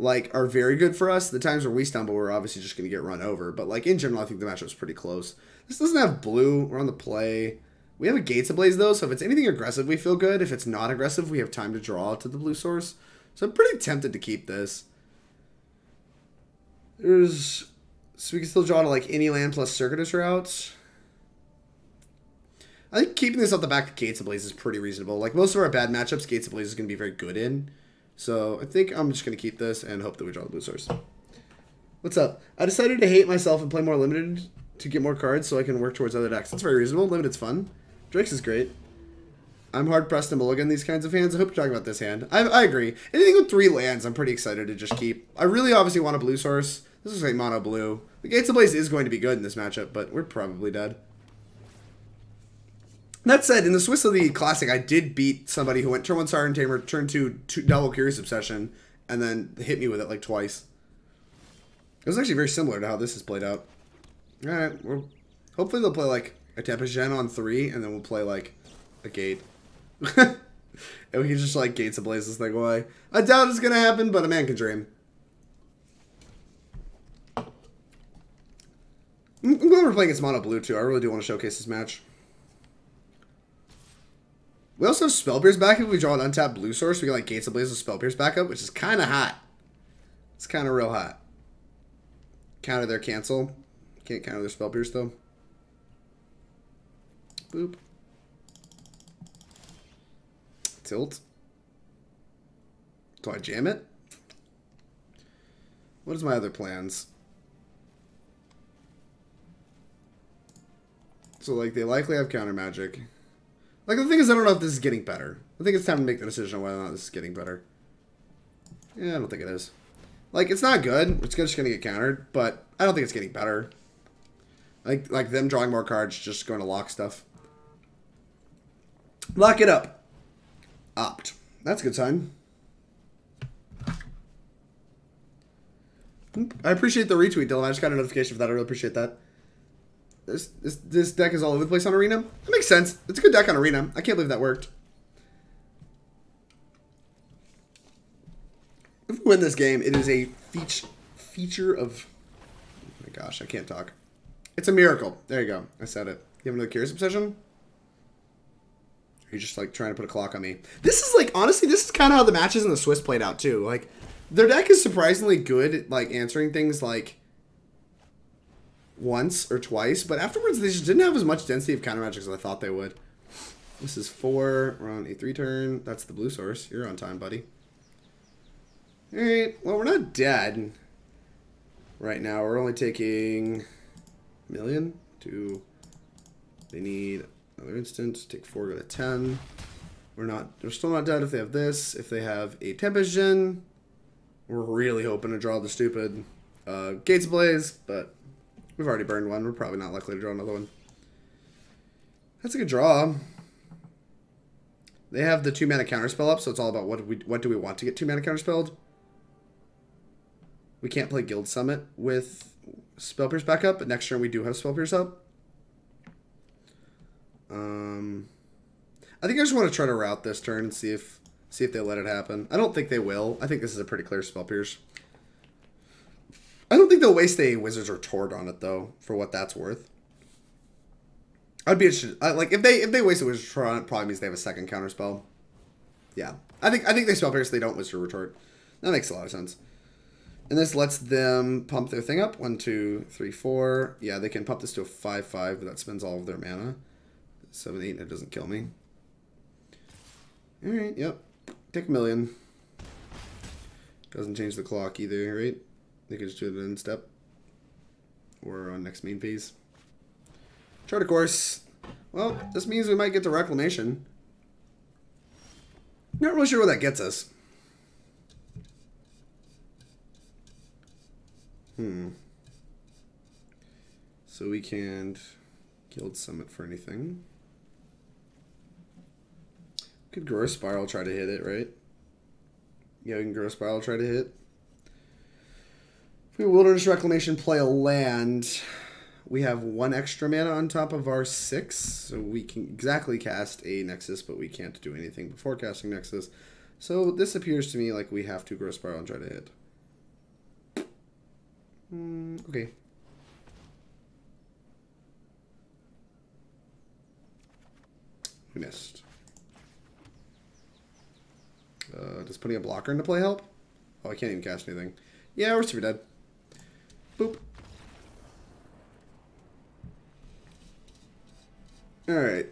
like, are very good for us. The times where we stumble, we're obviously just going to get run over. But, like, in general, I think the matchup's pretty close. This doesn't have blue. We're on the play. We have a Gates Ablaze, though, so if it's anything aggressive, we feel good. If it's not aggressive, we have time to draw to the blue source. So I'm pretty tempted to keep this. So we can still draw to, like, any land plus Circuitous Route. I think keeping this off the back of Gates Ablaze is pretty reasonable. Like, most of our bad matchups, Gates Ablaze is going to be very good in. So I think I'm just going to keep this and hope that we draw the blue source. What's up? I decided to hate myself and play more limited to get more cards so I can work towards other decks. That's very reasonable. Limited's fun. Drake's is great. I'm hard-pressed to mulligan these kinds of hands. I hope you're talking about this hand. I agree. Anything with 3 lands, I'm pretty excited to just keep. I really obviously want a blue source. This is like mono blue. The Gates Ablaze is going to be good in this matchup, but we're probably dead. That said, in the Swiss of the Classic, I did beat somebody who went turn 1 Siren Tamer, turn 2 double Curious Obsession, and then hit me with it like twice. It was actually very similar to how this is played out. Alright, well, hopefully they'll play like a Tempest Gen on 3, and then we'll play like a Gate. And we can just like Gates Ablaze this thing away. I doubt it's gonna happen, but a man can dream. I'm glad we're playing against mono blue too. I really do want to showcase this match. We also have Spell Pierce backup. If we draw an untapped blue source, we get like Gates Ablaze with Spell Pierce backup, which is kind of hot. It's kind of real hot. Counter their cancel. Can't counter their Spell Pierce though. Boop. Tilt. Do I jam it? What is my other plans? So, like, they likely have counter magic. Like, the thing is, I don't know if this is getting better. I think it's time to make the decision on whether or not this is getting better. Yeah, I don't think it is. Like, it's not good. It's just going to get countered, but I don't think it's getting better. Like them drawing more cards, just going to lock stuff. Lock it up. Opt. That's a good sign. I appreciate the retweet, Dylan. I just got a notification for that. I really appreciate that. This deck is all over the place on Arena. That makes sense. It's a good deck on Arena. I can't believe that worked. If we win this game, it is a feature of... Oh my gosh, I can't talk. It's a miracle. There you go. I said it. You have another Curious Obsession? You're just like trying to put a clock on me. This is like, honestly, this is kind of how the matches in the Swiss played out too. Like, their deck is surprisingly good at like answering things like once or twice, but afterwards they just didn't have as much density of counter magic as I thought they would. This is 4. We're on a 3 turn. That's the blue source. You're on time, buddy. Alright, well, we're not dead right now. We're only taking a million. 2. They need another instant. Take 4, go to 10. We're still not dead if they have this. If they have a Tempest Gen, we're really hoping to draw the stupid Gates Ablaze, but we've already burned one. We're probably not likely to draw another one. That's a good draw. They have the 2-mana counterspell up, so it's all about what do we want to get 2-mana counterspelled. We can't play Guild Summit with Spell Pierce back up, but next turn we do have Spell Pierce up. I think I just want to try to route this turn and see if they let it happen. I don't think they will. I think this is a pretty clear Spell Pierce. I don't think they'll waste a Wizard's Retort on it though, for what that's worth. I'd be interested. Like if they waste a Wizard's Retort on it, probably means they have a second counter spell. Yeah, I think they Spell Pierce. They don't Wizard Retort. That makes a lot of sense. And this lets them pump their thing up. 1, 2, 3, 4. Yeah, they can pump this to a 5/5, but that spends all of their mana. 7, 8. It doesn't kill me. All right. Yep. Take a million. Doesn't change the clock either, right? They can just do it in step. Or on next main phase. Chart of course. Well, this means we might get to Reclamation. Not really sure what that gets us. So we can't Guild Summit for anything. Could Growth Spiral try to hit it, right? Yeah, we can Growth Spiral try to hit. If we Wilderness Reclamation play a land, we have 1 extra mana on top of our 6. So we can exactly cast a Nexus, but we can't do anything before casting Nexus. So this appears to me like we have to Growth Spiral and try to hit. Okay. We missed. Does putting a blocker into play help? Oh, I can't even cast anything. Yeah, we're super dead. Boop. Alright.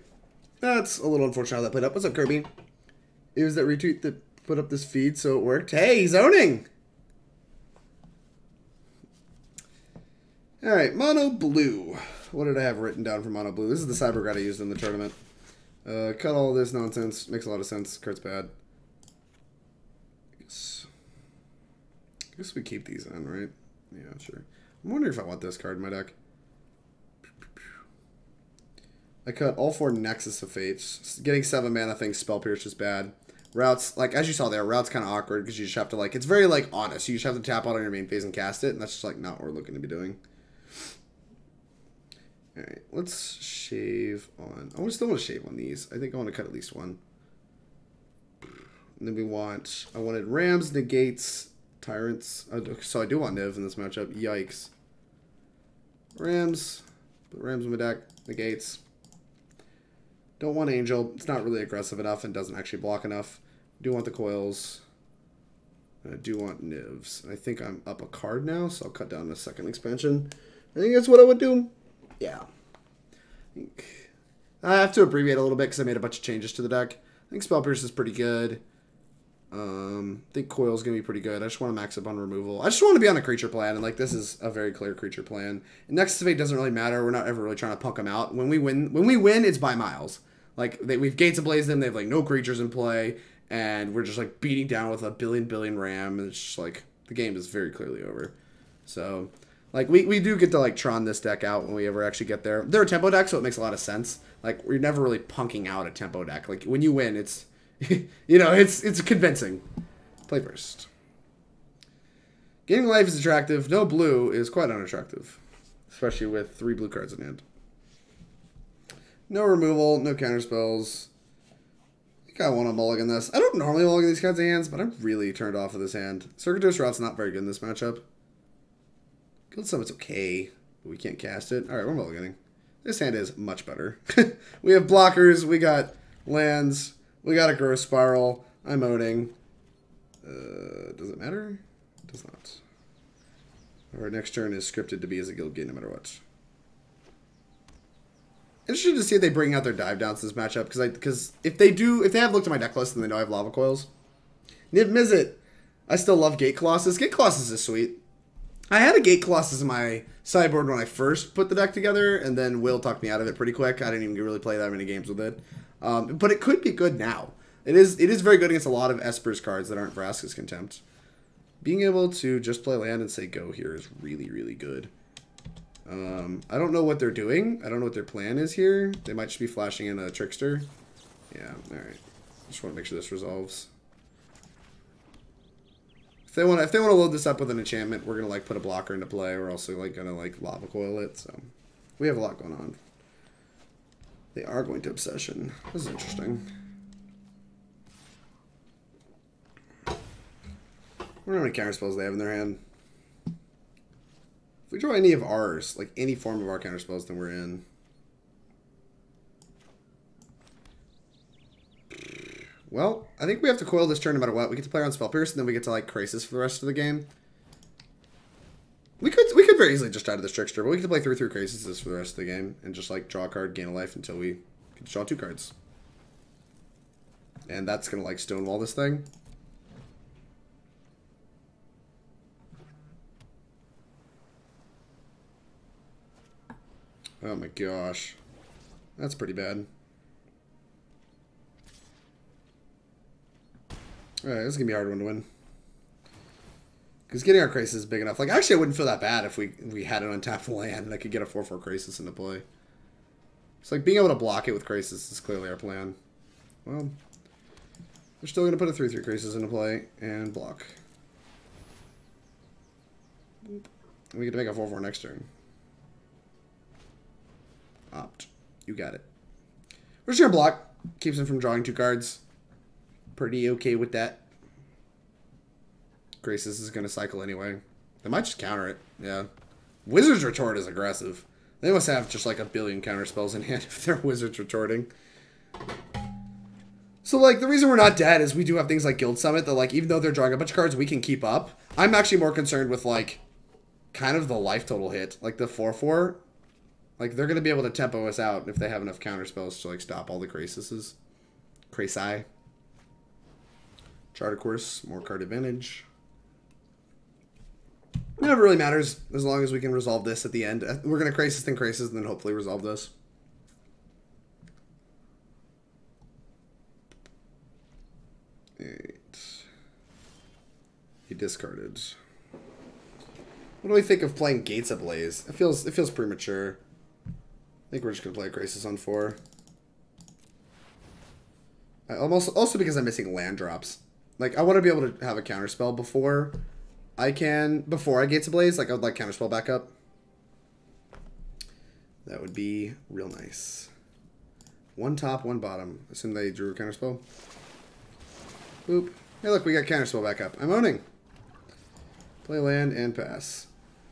That's a little unfortunate how that played up. What's up, Kirby? It was that retweet that put up this feed, so it worked. Hey, zoning! Alright, mono blue. What did I have written down for mono blue? This is the cyber guide I used in the tournament. Cut all this nonsense. Makes a lot of sense. Card's bad. I guess we keep these in, right? Yeah, sure. I'm wondering if I want this card in my deck. I cut all 4 Nexus of Fates. Getting 7 mana things Spell Pierce is bad. Routes, like, as you saw there, Route's kind of awkward because you just have to, like, it's very, like, honest. You just have to tap out on your main phase and cast it, and that's just, like, not what we're looking to be doing. Alright, let's shave on... I still want to shave on these. I think I want to cut at least one. And then I wanted Rams, Negates, Tyrants. So I do want Niv in this matchup. Yikes. Rams. Put Rams in my deck. Negates. Don't want Angel. It's not really aggressive enough and doesn't actually block enough. Do want the coils. I do want Nivs. I think I'm up a card now, so I'll cut down the second expansion. I think that's what I would do. Yeah. I have to abbreviate a little bit because I made a bunch of changes to the deck. I think Spell Pierce is pretty good. I think Coil's going to be pretty good. I just want to max up on removal. I just want to be on a creature plan, and like this is a very clear creature plan. And Nexus of Fate doesn't really matter. We're not ever really trying to punk them out. When we win, it's by miles. Like we've Gates Ablaze them. They have like no creatures in play, and we're just like beating down with a billion Ram, and it's just like the game is very clearly over. So like we do get to like Tron this deck out when we ever actually get there. They're a tempo deck, so it makes a lot of sense. Like we're never really punking out a tempo deck. Like when you win, it's you know, it's convincing. Play first. Gaining life is attractive. No blue is quite unattractive. Especially with 3 blue cards in hand. No removal, no counterspells. I think I want to mulligan this. I don't normally mulligan these kinds of hands, but I'm really turned off of this hand. Circuitous Route's not very good in this matchup. Guild Summit's okay, but we can't cast it. Alright, we're mulliganing. This hand is much better. We have blockers, we got lands, we got a Growth Spiral. I'm owning. Does it matter? It does not. Our next turn is scripted to be Izzet Guildgate no matter what. Interested to see if they bring out their dive downs this matchup because if they have looked at my deck list and they know I have Lava Coils. Niv-Mizzet. I still love Gate Colossus. Gate Colossus is sweet. I had a Gate Colossus in my sideboard when I first put the deck together, and then Will talked me out of it pretty quick. I didn't even really play that many games with it. But it could be good now. It is very good against a lot of Esper's cards that aren't Vraska's Contempt. Being able to just play land and say go here is really, really good. I don't know what they're doing. I don't know what their plan is here. They might just be flashing in a Trickster. Yeah, alright. Just want to make sure this resolves. If they want to load this up with an enchantment, we're gonna like put a blocker into play. We're also like gonna like Lava Coil it. So we have a lot going on. They are going to Obsession. This is interesting. I wonder how many counter spells they have in their hand. If we draw any of ours, like any form of our counter spells, then we're in. Well, I think we have to coil this turn no matter what. We get to play around Spell Pierce, and then we get to like Krasis for the rest of the game. We could very easily just try to this Trickster, but we get to play through Krasis for the rest of the game and just like draw a card, gain a life until we can draw 2 cards. And that's gonna like stonewall this thing. Oh my gosh. That's pretty bad. Alright, this is gonna be a hard one to win. Because getting our Krasis is big enough. Like, actually, I wouldn't feel that bad if we had an untapped land and I could get a 4/4 Krasis into play. It's like being able to block it with Krasis is clearly our plan. Well, we're still going to put a 3/3 Krasis into play and block. And we get to make a 4/4 next turn. Opt. You got it. We're just going to block. Keeps him from drawing 2 cards. Pretty okay with that. Krasis is going to cycle anyway. They might just counter it. Yeah. Wizard's Retort is aggressive. They must have just like a billion counter spells in hand if they're Wizard's Retorting. So, like, the reason we're not dead is we do have things like Guild Summit that, like, even though they're drawing a bunch of cards, we can keep up. I'm actually more concerned with, like, kind of the life total hit. Like, the 4/4. Like, they're going to be able to tempo us out if they have enough counter spells to, like, stop all the Krasises. Krasi. Chart, of course. More card advantage. It never really matters as long as we can resolve this at the end. We're going to Krasis and then hopefully resolve this. He discarded. What do we think of playing Gates Ablaze? It feels premature. I think we're just gonna play Krasis on 4. Also because I'm missing land drops. Like, I want to be able to have a counterspell before I Gates Ablaze. Like, I would like counterspell backup. That would be real nice. One top, one bottom. Assume they drew a counterspell. Boop. Hey, look, we got counterspell backup. I'm owning. Play land and pass.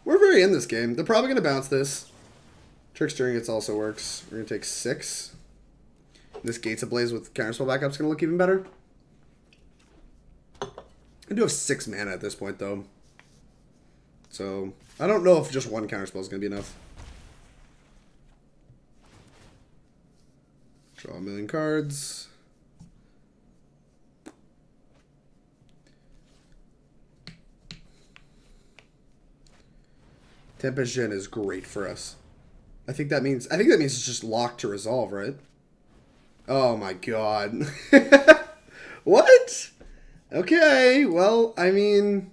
We're very in this game. They're probably going to bounce this. Trickstering it also works. We're going to take 6. This Gates Ablaze with counterspell backup is going to look even better. I do have 6 mana at this point, though. So, I don't know if just one counterspell is going to be enough. Draw a million cards. Tempest Gen is great for us. I think that means it's just locked to resolve, right? Oh my god. What? Okay, well, I mean,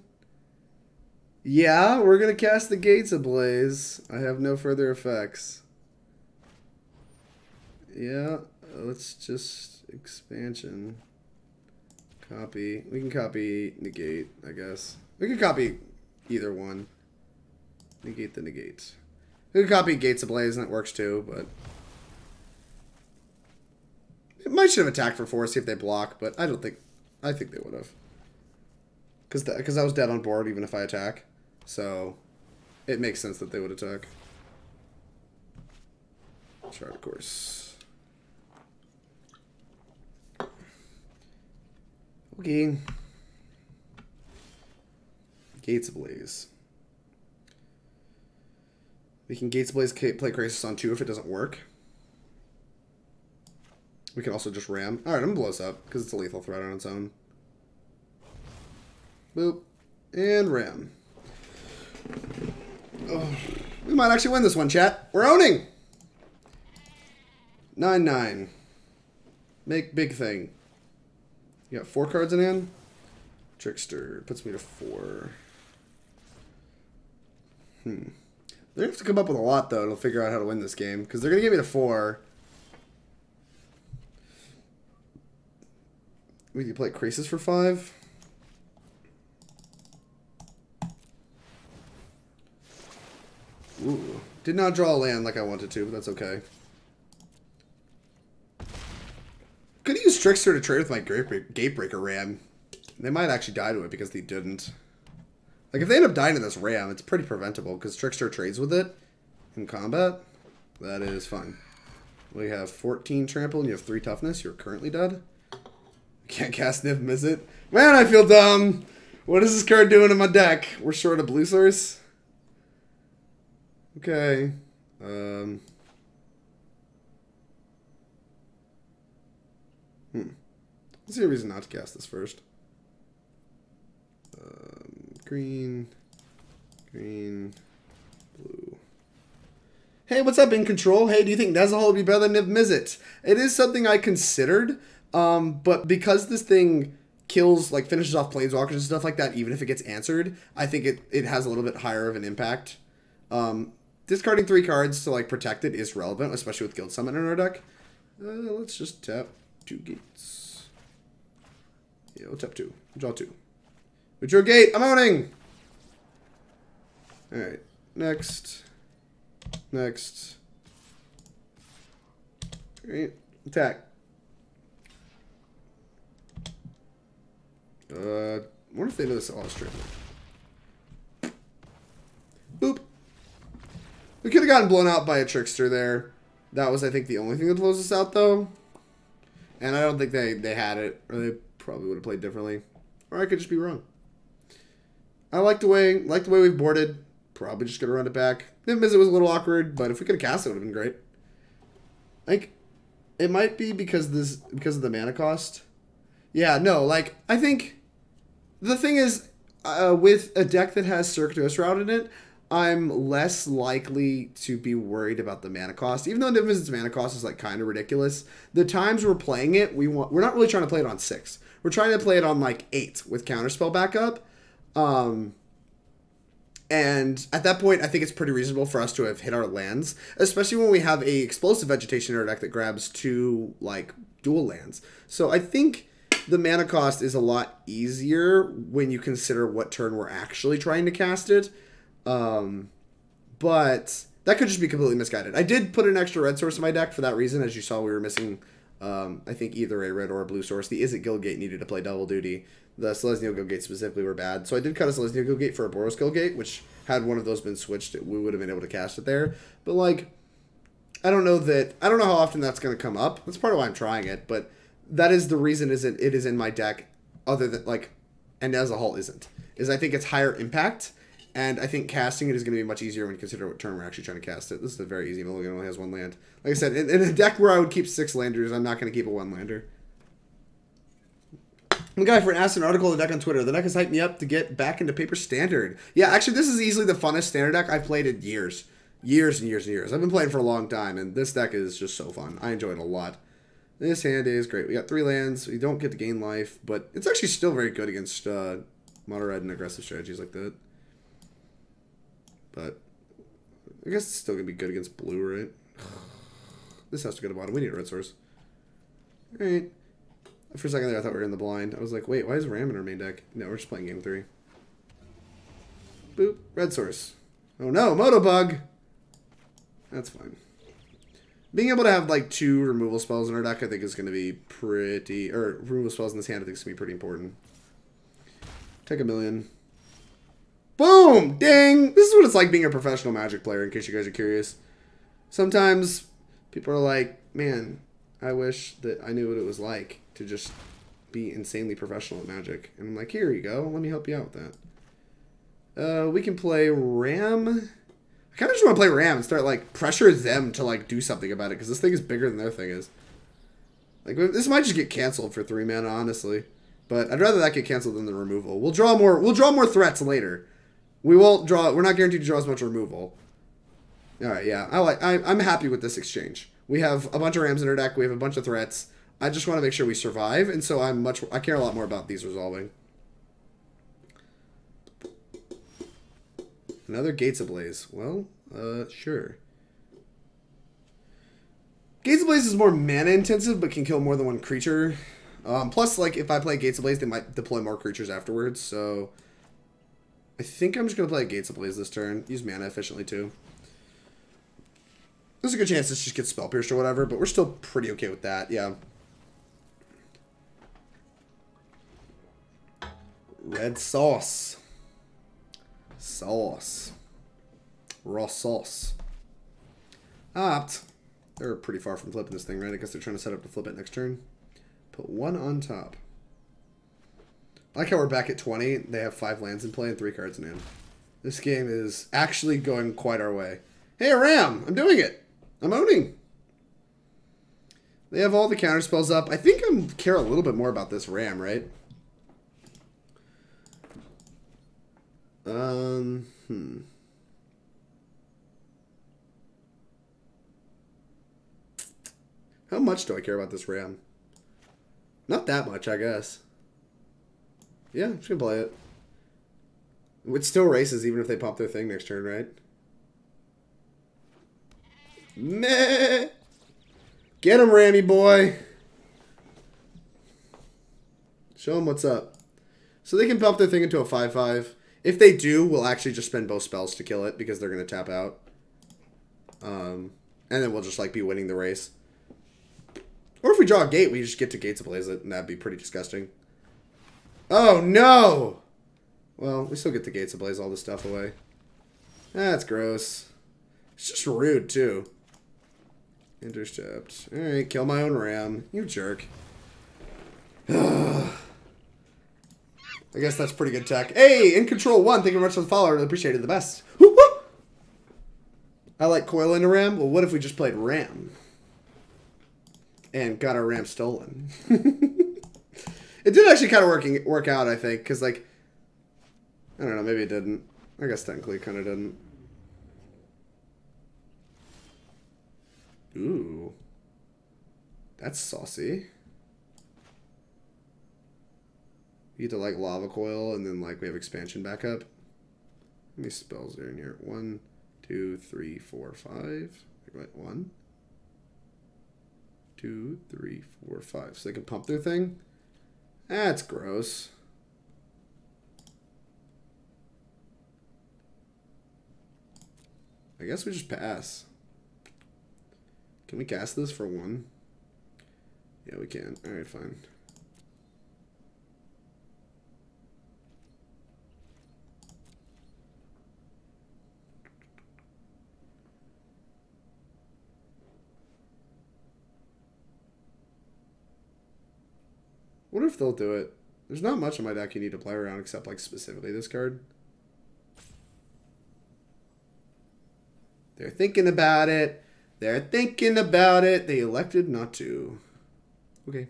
yeah, we're gonna cast the Gates Ablaze. I have no further effects. Yeah, let's just expansion. Copy. We can copy negate, I guess. We can copy either one. Negate the negate. We can copy Gates Ablaze and that works too, but it might should have attacked for 4, see if they block, but I think they would have. Because I was dead on board even if I attack. So it makes sense that they would attack. Chart, of course. Okay. Gates Ablaze. We can Gates Ablaze play Krasis on 2 if it doesn't work. We can also just ram. Alright, I'm gonna blow this up because it's a lethal threat on its own. Boop. And ram. Oh, we might actually win this one, chat. We're owning! 9-9. Make big thing. You got 4 cards in hand? Trickster. Puts me to 4. They're going to have to come up with a lot, though, to figure out how to win this game. Because they're going to get me to 4. We can play Krasis for 5. Ooh. Did not draw a land like I wanted to, but that's okay. Could have used Trickster to trade with my Gatebreaker Ram. They might actually die to it because they didn't. Like, if they end up dying to this Ram, it's pretty preventable because Trickster trades with it in combat. That is fun. We have 14 trample and you have 3 toughness. You're currently dead. Can't cast Niv-Mizzet. Man, I feel dumb. What is this card doing in my deck? We're short a blue source. Okay. Let's see a reason not to cast this first. Green, blue. Hey, what's up, In Control? Hey, do you think Nezahal would be better than Niv-Mizzet? It is something I considered, but because this thing kills, like, finishes off planeswalkers and stuff like that, even if it gets answered, I think it has a little bit higher of an impact. Discarding 3 cards to, like, protect it is relevant, especially with Guild Summit in our deck. Let's just tap 2 gates. Yeah, we'll tap 2. Draw 2. We drew a gate. I'm owning. Alright. Next. Next. Alright. Attack. What if they do this all straight? We could have gotten blown out by a Trickster there. That was, I think, the only thing that blows us out, though. And I don't think they had it, or they probably would have played differently. Or I could just be wrong. I like the way we've boarded. Probably just gonna run it back. Niv-Mizzet was a little awkward, but if we could have cast it, it would have been great. Like, it might be because of the mana cost. Yeah, no, like, I think the thing is, with a deck that has Circuitous Route in it, I'm less likely to be worried about the mana cost. Even though Niv-Mizzet's mana cost is like kind of ridiculous, the times we're playing it, we're not really trying to play it on 6. We're trying to play it on like 8 with counterspell backup. And at that point, I think it's pretty reasonable for us to have hit our lands, especially when we have a explosive vegetation in our deck that grabs 2 like dual lands. So I think the mana cost is a lot easier when you consider what turn we're actually trying to cast it. But that could just be completely misguided. I did put an extra red source in my deck for that reason. As you saw, we were missing, I think, either a red or a blue source. The Izzet Guildgate needed to play double duty. The Selesnya Guildgate specifically were bad. So I did cut a Selesnya Guildgate for a Boros Guildgate, which had one of those been switched, we would have been able to cast it there. But, like, I don't know how often that's going to come up. That's part of why I'm trying it. But that is the reason it is in my deck, other than, like, and as a whole isn't. Is I think it's higher impact. And I think casting it is going to be much easier when you consider what turn we're actually trying to cast it. This is a very easy mulligan. It only has 1 land. Like I said, in a deck where I would keep 6 landers, I'm not going to keep a 1-lander. The guy for an article on the deck on Twitter. The deck has hyped me up to get back into Paper Standard. Yeah, actually, this is easily the funnest Standard deck I've played in years. Years and years and years. I've been playing for a long time, and this deck is just so fun. I enjoy it a lot. This hand is great. We got 3 lands. We don't get to gain life, but it's actually still very good against mono red and aggressive strategies like that. But I guess it's still going to be good against blue, right? This has to go to bottom. We need a red source. Alright. For a second there, I thought we were in the blind. I was like, wait, why is Ram in our main deck? No, we're just playing game 3. Boop. Red source. Oh no, Motobug! That's fine. Being able to have, like, 2 removal spells in our deck, I think is going to be pretty... Or, removal spells in this hand, I think is going to be pretty important. Take a million. Boom! Ding! This is what it's like being a professional Magic player, in case you guys are curious. Sometimes people are like, man, I wish that I knew what it was like to just be insanely professional at Magic. And I'm like, here you go. Let me help you out with that. We can play Ram. I kind of just want to play Ram and start, like, pressure them to, like, do something about it, because this thing is bigger than their thing is. Like, this might just get canceled for 3 mana, honestly. But I'd rather that get canceled than the removal. We'll draw more threats later. We won't draw. We're not guaranteed to draw as much removal. All right, yeah. I'm happy with this exchange. We have a bunch of Rams in our deck. We have a bunch of threats. I just want to make sure we survive, and so I care a lot more about these resolving. Another Gates Ablaze. Well, sure. Gates Ablaze is more mana intensive, but can kill more than 1 creature. Plus, like, if I play Gates Ablaze, they might deploy more creatures afterwards, so I think I'm just going to play Gates Ablaze this turn. Use mana efficiently, too. There's a good chance this just gets Spell Pierced or whatever, but we're still pretty okay with that, yeah. Red sauce. Sauce. Raw sauce. Opt. They're pretty far from flipping this thing, right? I guess they're trying to set up to flip it next turn. Put 1 on top. I like how we're back at 20. They have 5 lands in play and 3 cards in hand. This game is actually going quite our way. Hey, Ram! I'm doing it! I'm owning! They have all the counter spells up. I think I care a little bit more about this Ram, right? How much do I care about this Ram? Not that much, I guess. Yeah, I'm just gonna play it. It still races even if they pop their thing next turn, right? Meh! Get him, Rammy boy! Show them what's up. So they can pop their thing into a 5/5. If they do, we'll actually just spend both spells to kill it because they're gonna tap out. And then we'll just like be winning the race. Or if we draw a gate, we just get to Gates Ablaze it, and that'd be pretty disgusting. Oh, no! Well, we still get the Gates Ablaze all this stuff away. That's gross. It's just rude, too. Intercept. Alright, kill my own ram. You jerk. I guess that's pretty good tech. Hey, in control 1, thank you very much for the follow. I really appreciate it. The best. Whoop, whoop. I like coil into ram. Well, what if we just played ram? And got our ram stolen. It did actually kind of work out, I think. Because, like, I don't know. Maybe it didn't. I guess technically it kind of didn't. Ooh. That's saucy. You get to, like, Lava Coil, and then, like, we have expansion backup. How many spells are in here? 1, 2, 3, 4, 5. Wait, 1, 2, 3, 4, 5. So they can pump their thing? That's gross. I guess we just pass. Can we cast this for 1? Yeah, we can. Alright, fine. What if they'll do it? There's not much in my deck you need to play around except, like, specifically this card. They're thinking about it. They're thinking about it. They elected not to. Okay.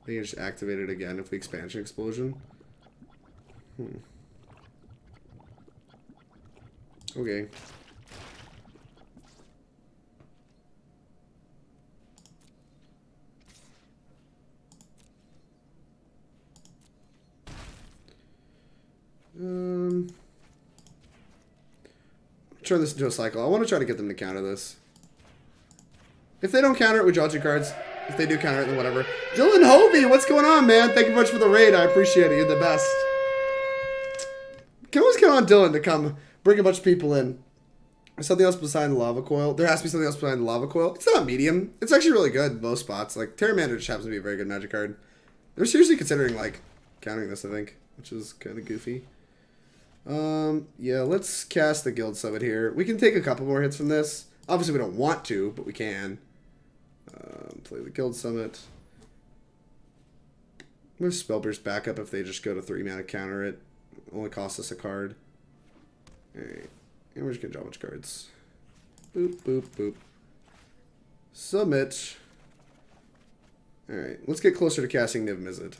They can just activate it again if we expansion explosion. Okay. Turn this into a cycle. I want to try to get them to counter this. If they don't counter it, we draw 2 cards. If they do counter it, then whatever. Dylan Hovey, what's going on, man? Thank you much for the raid. I appreciate it. You're the best. Can always count on Dylan to come bring a bunch of people in. There's something else beside the Lava Coil. There has to be something else behind the Lava Coil. It's not medium. It's actually really good in most spots. Like, Terramander just happens to be a very good magic card. They're seriously considering, like, countering this, I think, which is kind of goofy. Yeah, let's cast the Guild Summit here. We can take a couple more hits from this. Obviously, we don't want to, but we can. Play the Guild Summit. Move Spellburst back up if they just go to 3 mana counter it. Only costs us a card. Alright. And we're just gonna draw a bunch of cards. Boop, boop, boop. Submit. Alright, let's get closer to casting Niv-Mizzet.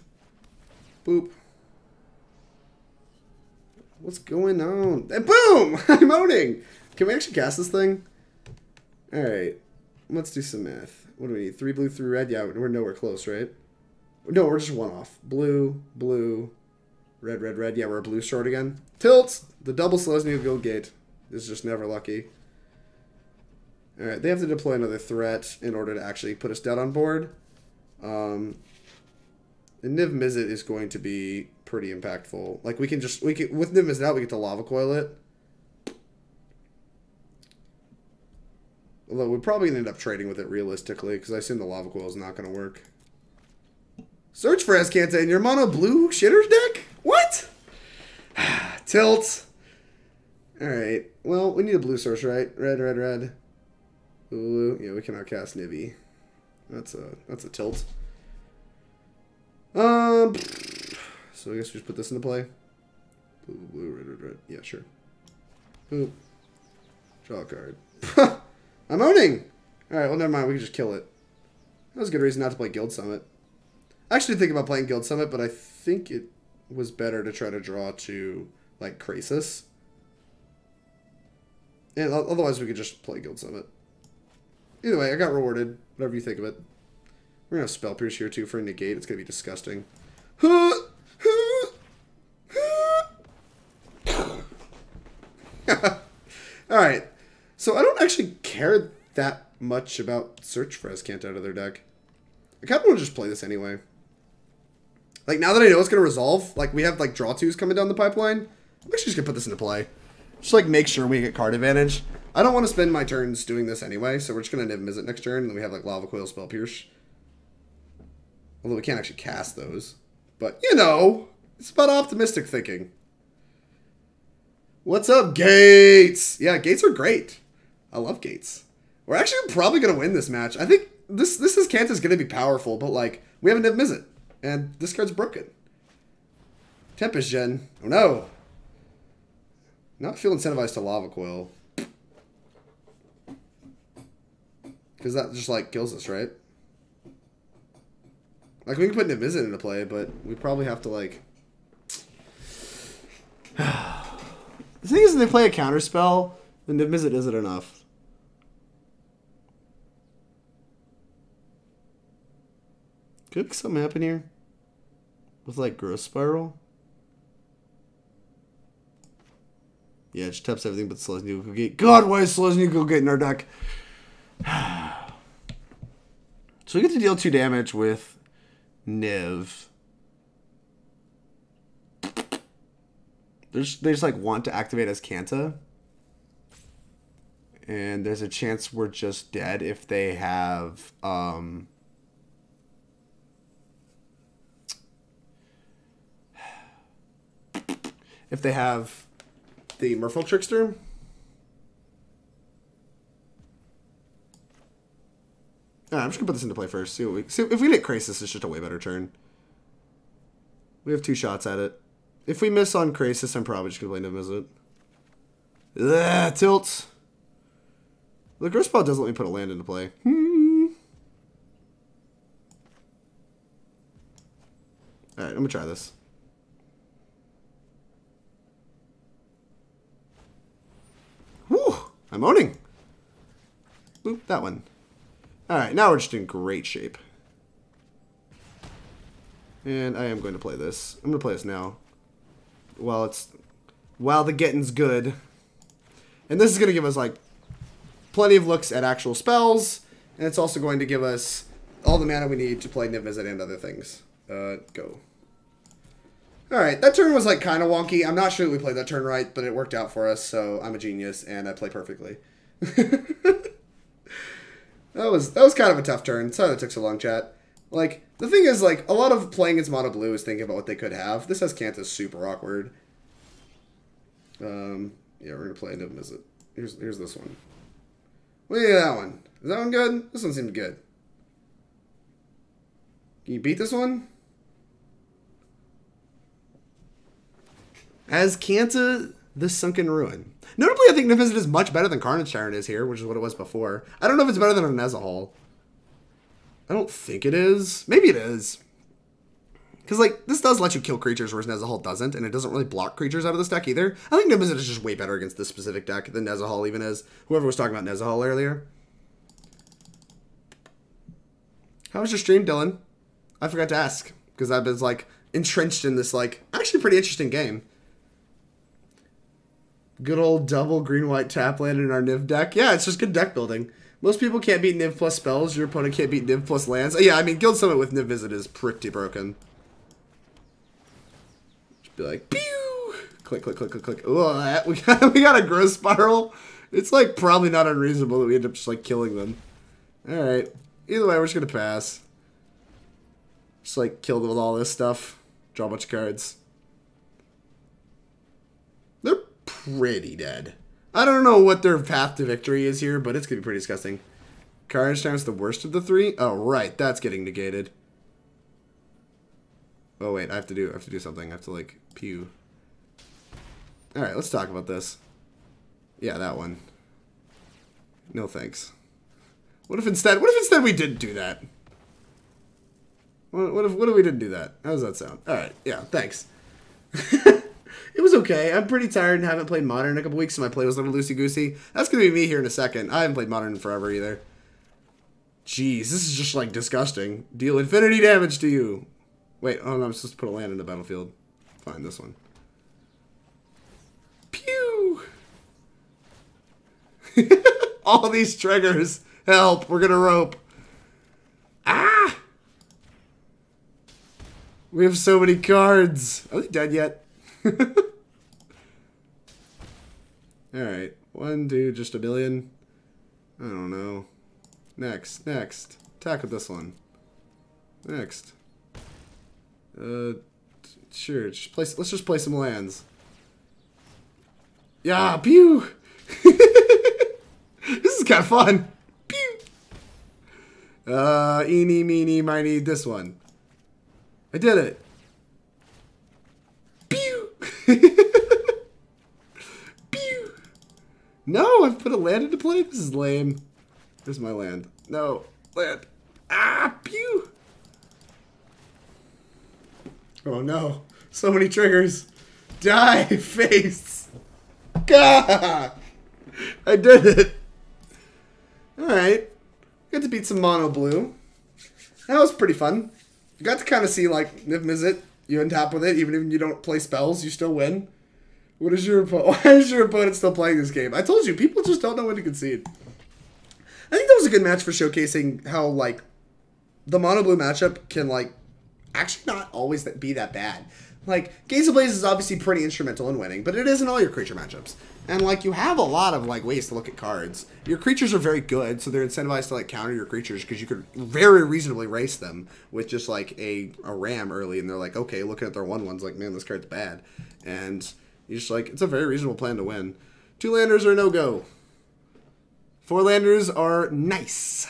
Boop. What's going on? And boom! I'm owning! Can we actually cast this thing? Alright. Let's do some math. What do we need? 3 blue, 3 red? Yeah, we're nowhere close, right? No, we're just 1 off. Blue, blue, red, red, red. Yeah, we're a blue short again. Tilt! The double Selesnya Guildgate is just never lucky. Alright, they have to deploy another threat in order to actually put us dead on board. And Niv-Mizzet is going to be pretty impactful. Like, we can with Niv-Mizzet out, we get to Lava Coil it. Although we're probably going to end up trading with it realistically, because I assume the Lava Coil is not going to work. Search for Escanta in your mono blue shitters deck? What? Tilt. Alright. Well, we need a blue source, right? Red, red, red. Blue. Yeah, we cannot cast Nivi. That's a tilt. So I guess we just put this into play. Blue, blue, red, red, red. Yeah, sure. Boop. Draw a card. I'm owning! Alright, well, never mind. We can just kill it. That was a good reason not to play Guild Summit. I actually think about playing Guild Summit, but I think it was better to try to draw to, like, Krasis. And otherwise, we could just play Guild Summit. Either way, I got rewarded. Whatever you think of it. We're going to have Spell Pierce here, too, for a Negate. It's going to be disgusting. Alright. So I don't actually care that much about Search for Escanta out of their deck. I kind of want to just play this anyway. Like, now that I know it's going to resolve, like, we have, like, draw 2s coming down the pipeline, I'm actually just going to put this into play. Just, like, make sure we get card advantage. I don't want to spend my turns doing this anyway, so we're just going to Niv-Mizzet next turn, and then we have, like, Lava Coil, Spell Pierce. Although we can't actually cast those. But, you know, It's about optimistic thinking. What's up, Gates? Yeah, Gates are great. I love Gates. We're actually probably going to win this match. I think this Kanta's going to be powerful, but, like, we have a Niv-Mizzet, and this card's broken. Tempest Gen. Oh, no. Not feel incentivized to Lava Coil. Because that just, like, kills us, right? Like, we can put Niv-Mizzet into play, but we probably have to, like... The thing is, if they play a counterspell, then Niv-Mizzet isn't enough. Could something happen here? With, like, Growth Spiral? Yeah, it just taps everything but Selesnya Guildgate. God, why is Selesnya Guildgate in our deck? So we get to deal 2 damage with Niv. They just like want to activate as Kanta. And there's a chance we're just dead if they have the Merfolk Trickster. Alright, I'm just gonna put this into play first. See if we get Krasis, it's just a way better turn. We have 2 shots at it. If we miss on Krasis, I'm probably just gonna play Niv-Mizzet. Ugh, tilt. The Growth Spell doesn't let me put a land into play. Alright, I'm gonna try this. Whew! I'm owning. Boop, that one. Alright, now we're just in great shape. And I am going to play this. I'm going to play this now. While the getting's good. And this is going to give us, like, plenty of looks at actual spells. And it's also going to give us all the mana we need to play Niv-Mizzet and other things. Go. Alright, that turn was, like, kind of wonky. I'm not sure that we played that turn right, but it worked out for us, so I'm a genius, and I play perfectly. That was kind of a tough turn. Sorry that took so long, chat. Like, the thing is, like, a lot of playing against mono blue is thinking about what they could have. This has Kanta super awkward. Yeah, we're gonna play Niv-Mizzet. Here's this one. Look at that one. Is that one good? This one seemed good. Can you beat this one? As Kanta, the Sunken Ruin. Notably, I think Niv-Mizzet is much better than Carnage Tyrant is here, which is what it was before. I don't know if it's better than a Nezahal. I don't think it is. Maybe it is. Because, like, this does let you kill creatures, whereas Nezahal doesn't, and it doesn't really block creatures out of this deck either. I think Niv-Mizzet is just way better against this specific deck than Nezahal even is. Whoever was talking about Nezahal earlier. How was your stream, Dylan? I forgot to ask, because I've been, like, entrenched in this, like, actually pretty interesting game. Good old double green-white tap land in our Niv deck. Yeah, it's just good deck building. Most people can't beat Niv plus spells. Your opponent can't beat Niv plus lands. Yeah, I mean, Guild Summit with Niv-Mizzet is pretty broken. Just be like, pew! Click, click, click, click, click. Ooh, we got a Growth Spiral. It's, like, probably not unreasonable that we end up just, like, killing them. Alright. Either way, we're just gonna pass. Just, like, kill them with all this stuff. Draw a bunch of cards. They're pretty dead. I don't know what their path to victory is here, but it's gonna be pretty disgusting. Carnage Tyrant's the worst of the 3? Oh, right, that's getting negated. Oh wait, I have to do something. I have to, like, pew. Alright, let's talk about this. Yeah, that one. No thanks. What if instead we didn't do that? What if we didn't do that? How does that sound? Alright, yeah, thanks. It was okay. I'm pretty tired and haven't played Modern in a couple weeks, so my play was a little loosey-goosey. That's going to be me here in a second. I haven't played Modern in forever either. Jeez, this is just, like, disgusting. Deal infinity damage to you. Wait, oh no, I'm supposed to put a land in the battlefield. Fine, this one. Pew! All these triggers. Help, we're going to rope. Ah! We have so many cards. Are they dead yet? Alright. 1, 2, just a billion. I don't know. Next. Attack with this one. Next. Sure, let's just play some lands. Yeah, pew! This is kind of fun. Pew! Eeny, meeny, miny, this one. I did it. Pew! Pew! No, I've put a land into play? This is lame. Where's my land? No, land. Ah, pew! Oh no, so many triggers. Die, face! Gah! I did it. Alright. Got to beat some mono blue. That was pretty fun. You got to kind of see, like, Niv-Mizzet. You untap with it, even if you don't play spells, you still win. What is your opponent? Why is your opponent still playing this game? I told you, people just don't know when to concede. I think that was a good match for showcasing how, like, the mono blue matchup can, like, actually not always be that bad. Like, Gates Ablaze is obviously pretty instrumental in winning, but it isn't all your creature matchups. And, like, you have a lot of, like, ways to look at cards. Your creatures are very good, so they're incentivized to, like, counter your creatures, because you could very reasonably race them with just, like, a ram early, and they're like, okay, looking at their 1/1s, like, man, this card's bad. And you're just like, it's a very reasonable plan to win. 2 landers are no-go. 4 landers are nice.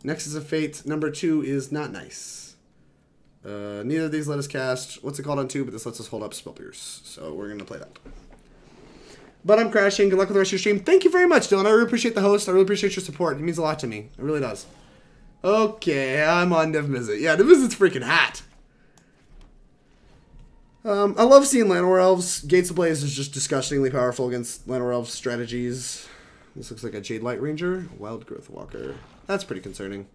Nexus of Fate, number 2 is not nice. Neither of these let us cast, what's it called on 2, but this lets us hold up Spell Pierce. So we're going to play that. But I'm crashing. Good luck with the rest of your stream. Thank you very much, Dylan. I really appreciate the host. I really appreciate your support. It means a lot to me. It really does. Okay, I'm on Niv-Mizzet. Yeah, Niv-Mizzet's freaking hot. I love seeing Llanowar Elves. Gates Ablaze is just disgustingly powerful against Llanowar Elves strategies. This looks like a Jade Light Ranger. Wild Growth Walker. That's pretty concerning.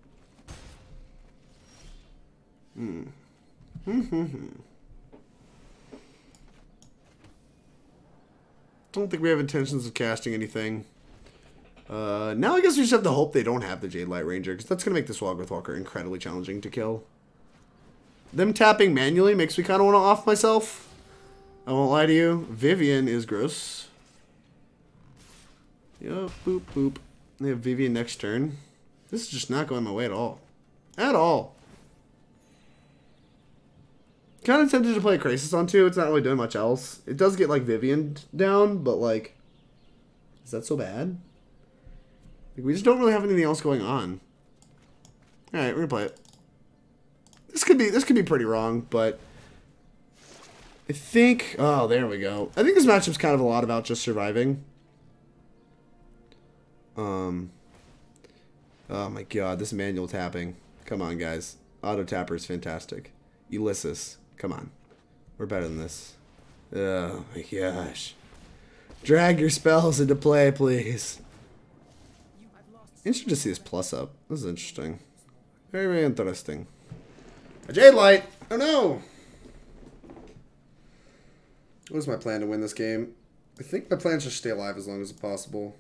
Don't think we have intentions of casting anything. Now I guess we just have to hope they don't have the Jade Light Ranger, because that's going to make this Wild Growth Walker incredibly challenging to kill. Them tapping manually makes me kind of want to off myself. I won't lie to you. Vivian is gross. Yup, boop, boop. They have Vivian next turn. This is just not going my way at all. At all. Kind of tempted to play Krasis on 2. It's not really doing much else. It does get, like, Vivian down, but, like, is that so bad? Like, we just don't really have anything else going on. Alright, we're gonna play it. This could be pretty wrong, but I think, oh, there we go. I think this matchup's kind of a lot about just surviving. Oh my god, this manual tapping. Come on, guys. Auto tapper is fantastic. Ulysses. Come on. We're better than this. Oh my gosh. Drag your spells into play, please. Interesting to see this plus up. This is interesting. Very, very interesting. A Jade Light! Oh no! What is my plan to win this game? I think my plan is just stay alive as long as possible.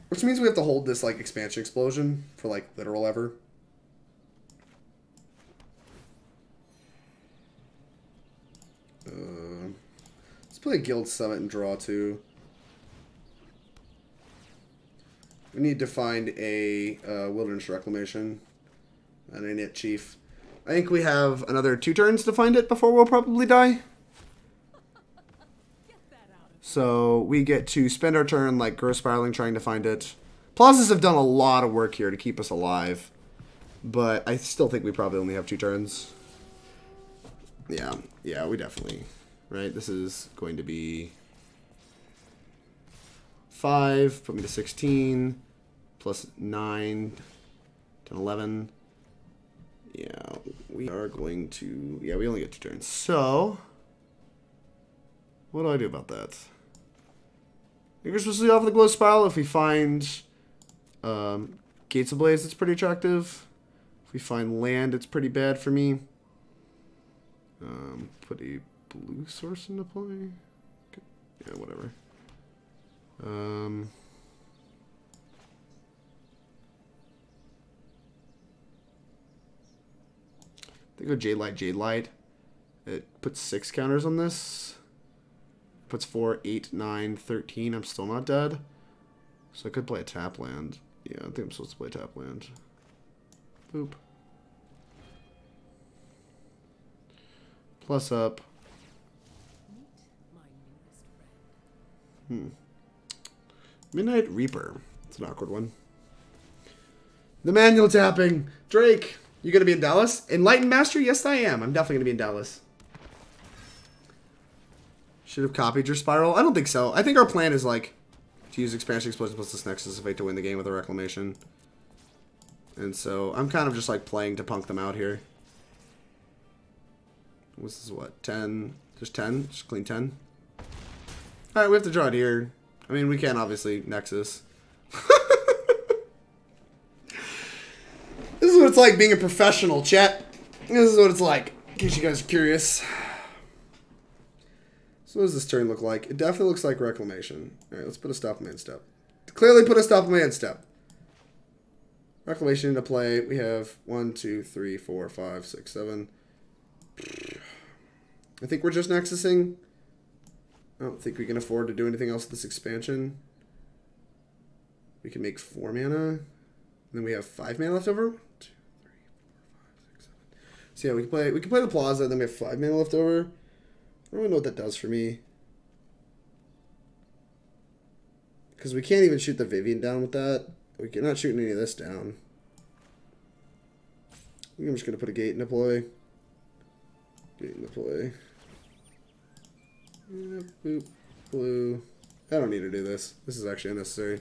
Which means we have to hold this, like, expansion explosion for, like, literal ever. Let's play a Guild Summit and draw 2. We need to find a Wilderness Reclamation and a Knit Chief. I think we have another 2 turns to find it before we'll probably die. So we get to spend our turn, like, growth spiraling, trying to find it. Plazas have done a lot of work here to keep us alive. But I still think we probably only have 2 turns. Yeah, we definitely... Right, this is going to be 5, put me to 16, plus 9, 10, 11. Yeah, we are going to... Yeah, we only get 2 turns. So, what do I do about that? I think we're supposed to lead off with the Glow Spiral. If we find Gates Ablaze, it's pretty attractive. If we find land, it's pretty bad for me. Put a blue source into play. Yeah, whatever. They go Jade Light, Jade Light. It puts 6 counters on this. Puts 4, 8, 9, 13. I'm still not dead. So I could play a tap land. Yeah, I think I'm supposed to play tap land. Boop. Plus up. Midnight Reaper. It's an awkward one. The manual tapping. Drake, you gonna be in Dallas? Enlightened Master? Yes, I am. I'm definitely gonna be in Dallas. Should have copied your spiral. I don't think so. I think our plan is like to use Expansion Explosion plus this Nexus of Fate to win the game with a Reclamation. And so I'm kind of just like playing to punk them out here. This is what? 10? Just 10? Just clean 10? Alright, we have to draw it here. I mean, we can obviously Nexus. This is what it's like being a professional, chat. This is what it's like, in case you guys are curious. So what does this turn look like? It definitely looks like Reclamation. Alright, let's put a stop on my end step. Clearly put a stop on my end step. Reclamation into play. We have 1, 2, 3, 4, 5, 6, 7. I think we're just Nexusing. I don't think we can afford to do anything else with this expansion. We can make 4 mana. And then we have 5 mana left over. 1, 2, 3, 4, 5, 6, 7. So yeah, we can play the Plaza, and then we have 5 mana left over. I don't really know what that does for me. Because we can't even shoot the Vivian down with that. We're not shooting any of this down. I think I'm just going to put a gate into play. Gate into play. Boop. Blue. I don't need to do this. This is actually unnecessary.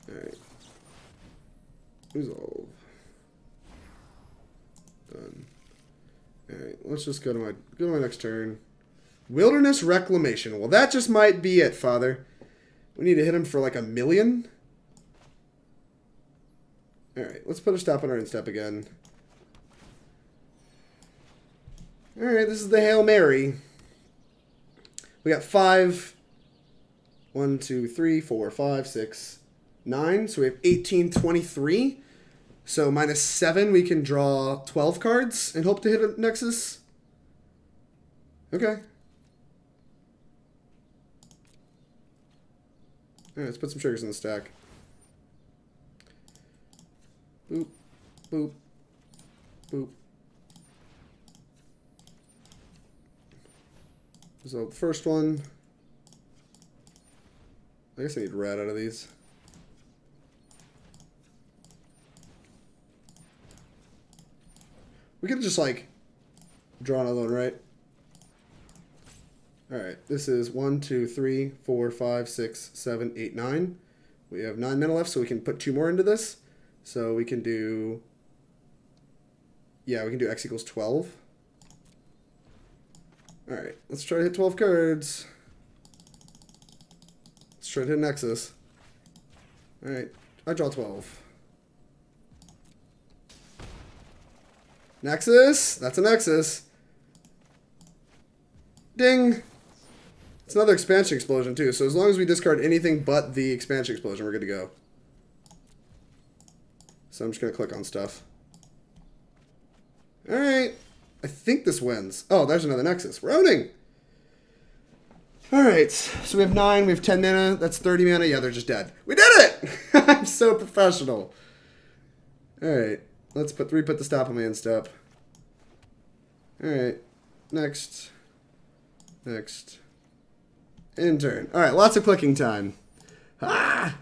Alright. Resolve. Done. Alright, let's just go to my next turn. Wilderness Reclamation. Well, that just might be it, Father. We need to hit him for like 1 million. Alright, let's put a stop on our instep again. Alright, this is the Hail Mary. We got 5. 1, 2, 3, 4, 5, 6, 9. So we have 18, 23. So -7, we can draw 12 cards and hope to hit a Nexus. Okay. Alright, let's put some triggers in the stack. Boop. Boop. Boop. So the first one. I guess I need red out of these. We could just like draw another one, right? Alright, this is 1, 2, 3, 4, 5, 6, 7, 8, 9. We have 9 mana left, so we can put 2 more into this. So we can do... Yeah, we can do X equals 12. Alright, let's try to hit 12 cards. Let's try to hit Nexus. Alright, I draw 12. Nexus! That's a Nexus. Ding! It's another expansion explosion too, so as long as we discard anything but the expansion explosion, we're good to go. So I'm just going to click on stuff. Alright. I think this wins. Oh, there's another Nexus. We're owning! Alright, so we have 9, we have 10 mana, that's 30 mana. Yeah, they're just dead. We did it! I'm so professional. Alright, let's put the stop on my end step. Alright, next. Next. End turn. Alright, lots of clicking time. Ah!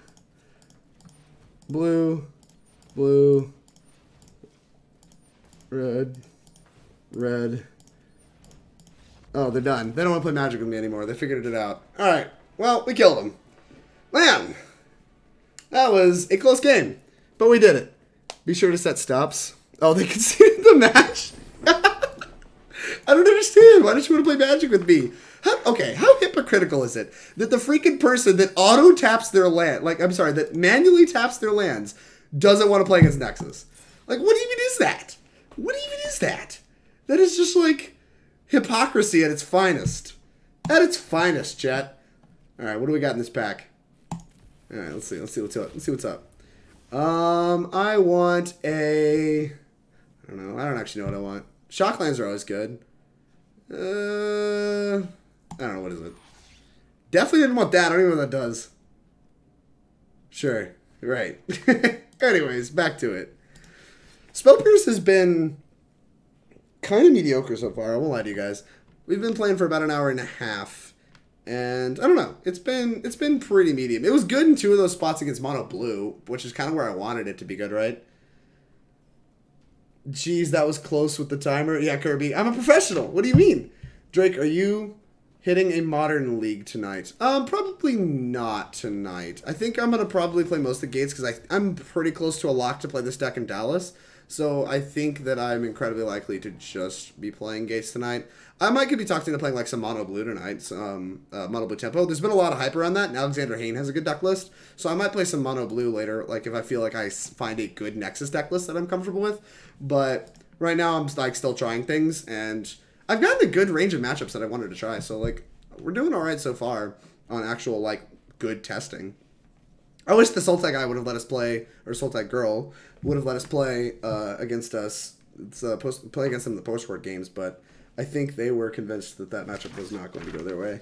Blue. Blue. Red. Red. Oh, they're done. They don't want to play Magic with me anymore. They figured it out. Alright. Well, we killed them. Man! That was a close game. But we did it. Be sure to set stops. Oh, they conceded the match? I don't understand. Why don't you want to play Magic with me? Okay, how hypocritical is it that the freaking person that auto-taps their land, like, I'm sorry, that manually taps their lands, doesn't want to play against Nexus? Like, what even is that? What even is that? That is just, like, hypocrisy at its finest. At its finest, chat. Alright, what do we got in this pack? Alright, let's see what's up. Let's see what's up. I want a... I don't know. I don't actually know what I want. Shocklands are always good. I don't know, what is it? Definitely didn't want that. I don't even know what that does. Sure. Right. Anyways, back to it. Spell Pierce has been kind of mediocre so far. I won't lie to you guys. We've been playing for about an hour and a half, and I don't know. It's been pretty medium. It was good in 2 of those spots against Mono Blue, which is kind of where I wanted it to be good, right? Jeez, that was close with the timer. Yeah, Kirby, I'm a professional. What do you mean? Drake, are you hitting a Modern League tonight? Probably not tonight. I think I'm going to probably play most of the Gates because I'm pretty close to a lock to play this deck in Dallas. So I think that I'm incredibly likely to just be playing Gates tonight. I might could be talking to playing like some Mono Blue tonight, some Mono Blue Tempo. There's been a lot of hype around that, and Alexander Hayne has a good deck list. So I might play some Mono Blue later, like if I feel like I find a good Nexus deck list that I'm comfortable with. But right now I'm like still trying things, and I've gotten a good range of matchups that I wanted to try. So like we're doing all right so far on actual like good testing. I wish the Sultai guy would have let us play, or Sultai girl would have let us play against us. It's play against them in the post-court games, but I think they were convinced that that matchup was not going to go their way.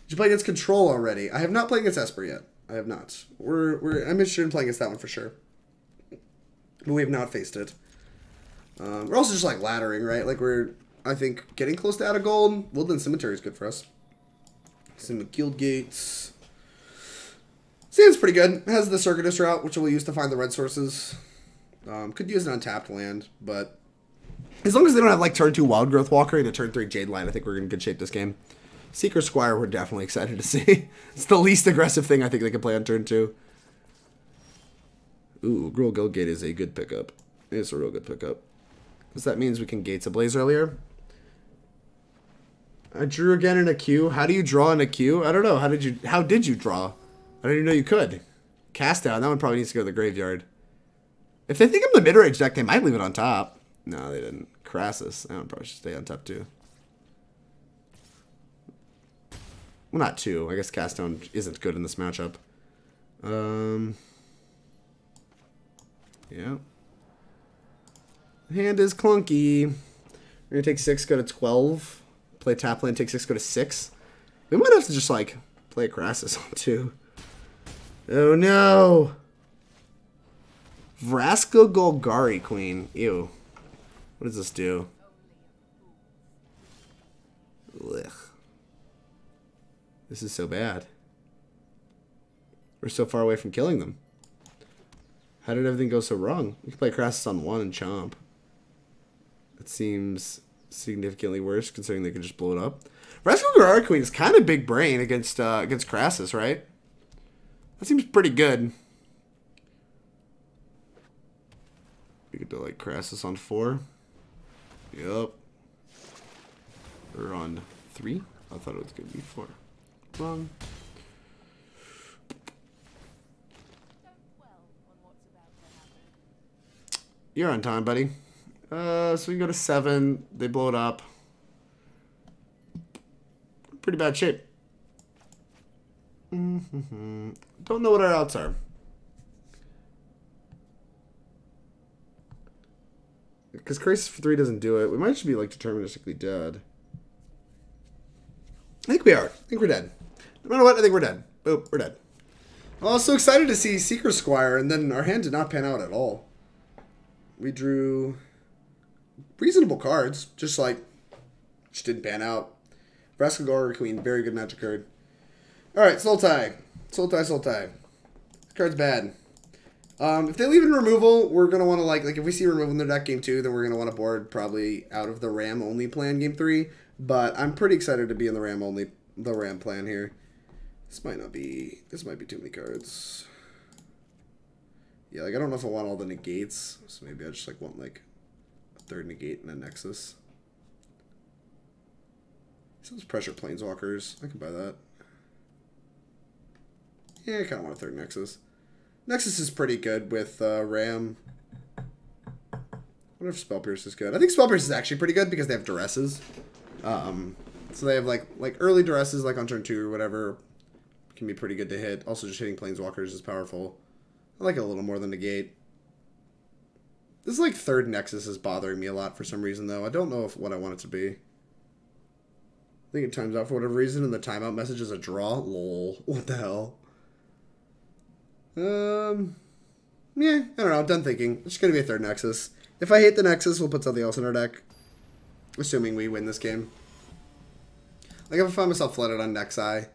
Did you play against Control already? I have not played against Esper yet. I have not. I'm interested in playing against that one for sure, but we have not faced it. We're also just like laddering, right? Like I think getting close to out of gold. Wilderness Cemetery is good for us. Simic Guildgate. Seems pretty good. It has the Circuitous Route, which we'll use to find the red sources. Could use an untapped land, but as long as they don't have like turn 2 Wild Growth Walker and a turn 3 Jade Line, I think we're in good shape this game. Seeker Squire, we're definitely excited to see. It's the least aggressive thing I think they can play on turn 2. Ooh, Gruul Guildgate is a good pickup. It's a real good pickup. Because that means we can Gates Ablaze earlier. I drew again in a queue. How do you draw in a queue? I don't know. How did you draw? I didn't even know you could. Cast down. That one probably needs to go to the graveyard. If they think I'm the mid-range deck, they might leave it on top. No, they didn't. Krasis. That one probably should stay on top too. Well, not 2. I guess cast down isn't good in this matchup. Yeah. Hand is clunky. We're going to take 6, go to 12. Play tap land, take 6, go to 6. We might have to just, like, play a Krasis on 2. Oh, no. Vraska Golgari Queen. Ew. What does this do? Ugh. This is so bad. We're so far away from killing them. How did everything go so wrong? We can play Krasis on 1 and chomp. That seems significantly worse, considering they can just blow it up. Vraska Golgari Queen is kind of big brain against Krasis, right? That seems pretty good. We could do like Krasis on 4. Yup. Or on 3. I thought it was going to be 4. Wrong. You're on time, buddy. So we can go to 7. They blow it up. Pretty bad shape. Don't know what our outs are. Because Krasis for 3 doesn't do it. We might just be like deterministically dead. I think we are. I think we're dead. No matter what, I think we're dead. Boop, we're dead. I was so excited to see Seeker Squire, and then our hand did not pan out at all. We drew reasonable cards, just didn't pan out. Vraska Golgari Queen, very good magic card. Alright, Sultai. Sultai. This card's bad. If they leave it in removal, we're going to want to, like if we see removal in their deck game 2, then we're going to want to board probably out of the Ram only plan game 3. But I'm pretty excited to be in the Ram plan here. This might be too many cards. Yeah, like I don't know if I want all the negates, so maybe I just like want like a 3rd negate and a Nexus. Those pressure planeswalkers, I can buy that. Yeah, I kind of want a 3rd Nexus. Nexus is pretty good with Ram. I wonder if Spell Pierce is good. I think Spell Pierce is actually pretty good because they have duresses. So they have like early duresses like on turn 2 or whatever. Can be pretty good to hit. Also just hitting planeswalkers is powerful. I like it a little more than Negate. This like 3rd Nexus is bothering me a lot for some reason though. I don't know what I want it to be. I think it times out for whatever reason and the timeout message is a draw. Lol. What the hell? Yeah, I don't know. I'm done thinking. It's just going to be a 3rd Nexus. If I hate the Nexus, we'll put something else in our deck. Assuming we win this game. Like, if I find myself flooded on Nexi,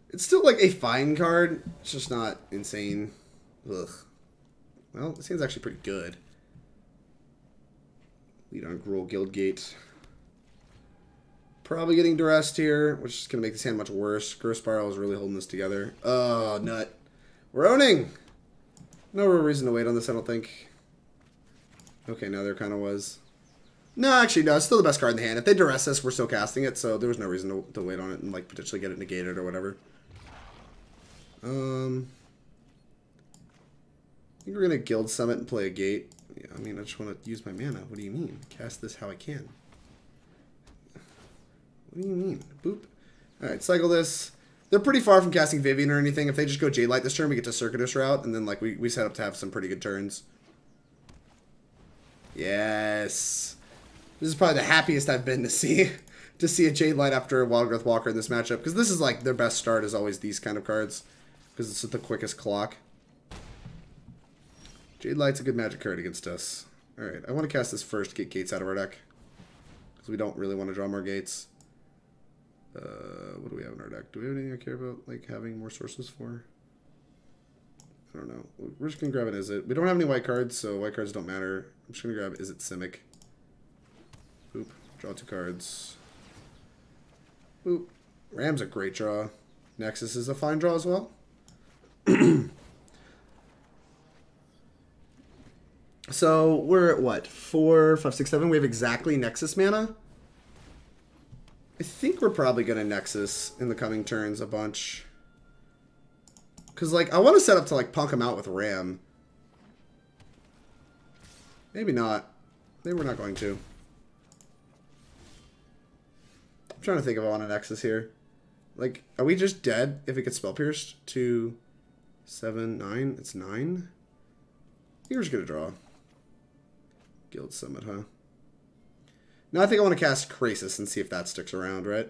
it's still, like, a fine card. It's just not insane. Ugh. Well, this hand's actually pretty good. Lead on Gruul Guildgate. Probably getting duressed here, which is going to make this hand much worse. Growth Spiral is really holding this together. Oh, nut. We're owning! No real reason to wait on this, I don't think. Okay, now there kind of was. No, actually, no. It's still the best card in the hand. If they duress us, we're still casting it, so there was no reason to wait on it and, like, potentially get it negated or whatever. I think we're going to Guild Summit and play a Gate. Yeah, I mean, I just want to use my mana. What do you mean? Cast this how I can. What do you mean? Boop. Alright, cycle this. They're pretty far from casting Vivian or anything. If they just go Jade Light this turn, we get to Circuitous Route, and then, like, we set up to have some pretty good turns. Yes. This is probably the happiest I've been to see a Jade Light after a Wildgrowth Walker in this matchup, because this is, like, their best start is always these kind of cards, because it's the quickest clock. Jade Light's a good magic card against us. Alright, I want to cast this first to get Gates out of our deck, because we don't really want to draw more Gates. What do we have in our deck? Do we have anything I care about, like, having more sources for? I don't know. We're just going to grab an Izzet. We don't have any white cards, so white cards don't matter. I'm just going to grab Izzet Simic. Boop. Draw 2 cards. Boop. Ram's a great draw. Nexus is a fine draw as well. So, we're at what? 4, 5, 6, 7. We have exactly Nexus mana. I think we're probably going to Nexus in the coming turns a bunch. Because, like, I want to set up to, like, punk him out with Ram. Maybe not. Maybe we're not going to. I'm trying to think if I want a Nexus here. Like, are we just dead if it gets Spell Pierced? 2, 7, 9. It's 9. I think we're just going to draw. Guild Summit, huh? Now I think I want to cast Krasis and see if that sticks around, right?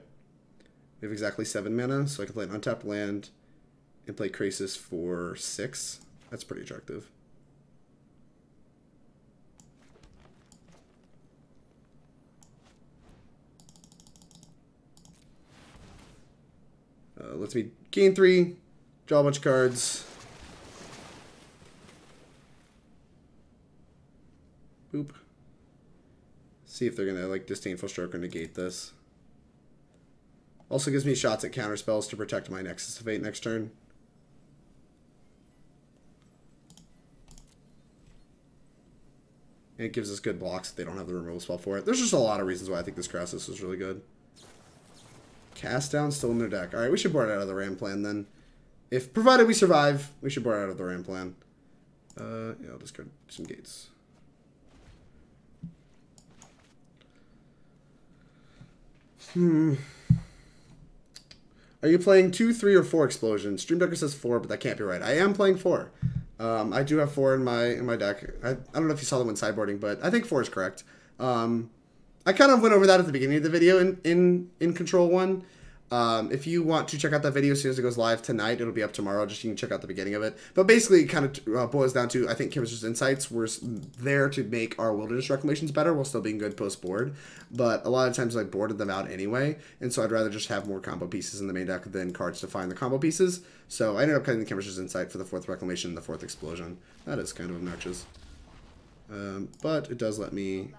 We have exactly 7 mana, so I can play an untapped land and play Krasis for 6. That's pretty attractive. Lets me gain 3, draw a bunch of cards. Boop. See if they're going to, like, Disdainful Stroke or negate this. Also gives me shots at counter spells to protect my Nexus of Fate next turn. And it gives us good blocks if they don't have the removal spell for it. There's just a lot of reasons why I think this Krasis is really good. Cast down still in their deck. Alright, we should board out of the Ram plan then. If provided we survive, we should board out of the Ram plan. Yeah, I'll discard some Gates. Are you playing 2, 3, or 4 explosions? Stream Decker says 4, but that can't be right. I am playing 4. I do have 4 in my deck. I don't know if you saw them when sideboarding, but I think 4 is correct. I kind of went over that at the beginning of the video in Control 1. If you want to check out that video as soon as it goes live tonight, it'll be up tomorrow. Just you can check out the beginning of it. But basically, it kind of boils down to, I think Chemist's Insights were there to make our Wilderness Reclamations better while still being good post-board. But a lot of times I boarded them out anyway, and so I'd rather just have more combo pieces in the main deck than cards to find the combo pieces. So I ended up cutting the Chemist's Insight for the 4th Reclamation and the 4th Explosion. That is kind of obnoxious. But it does let me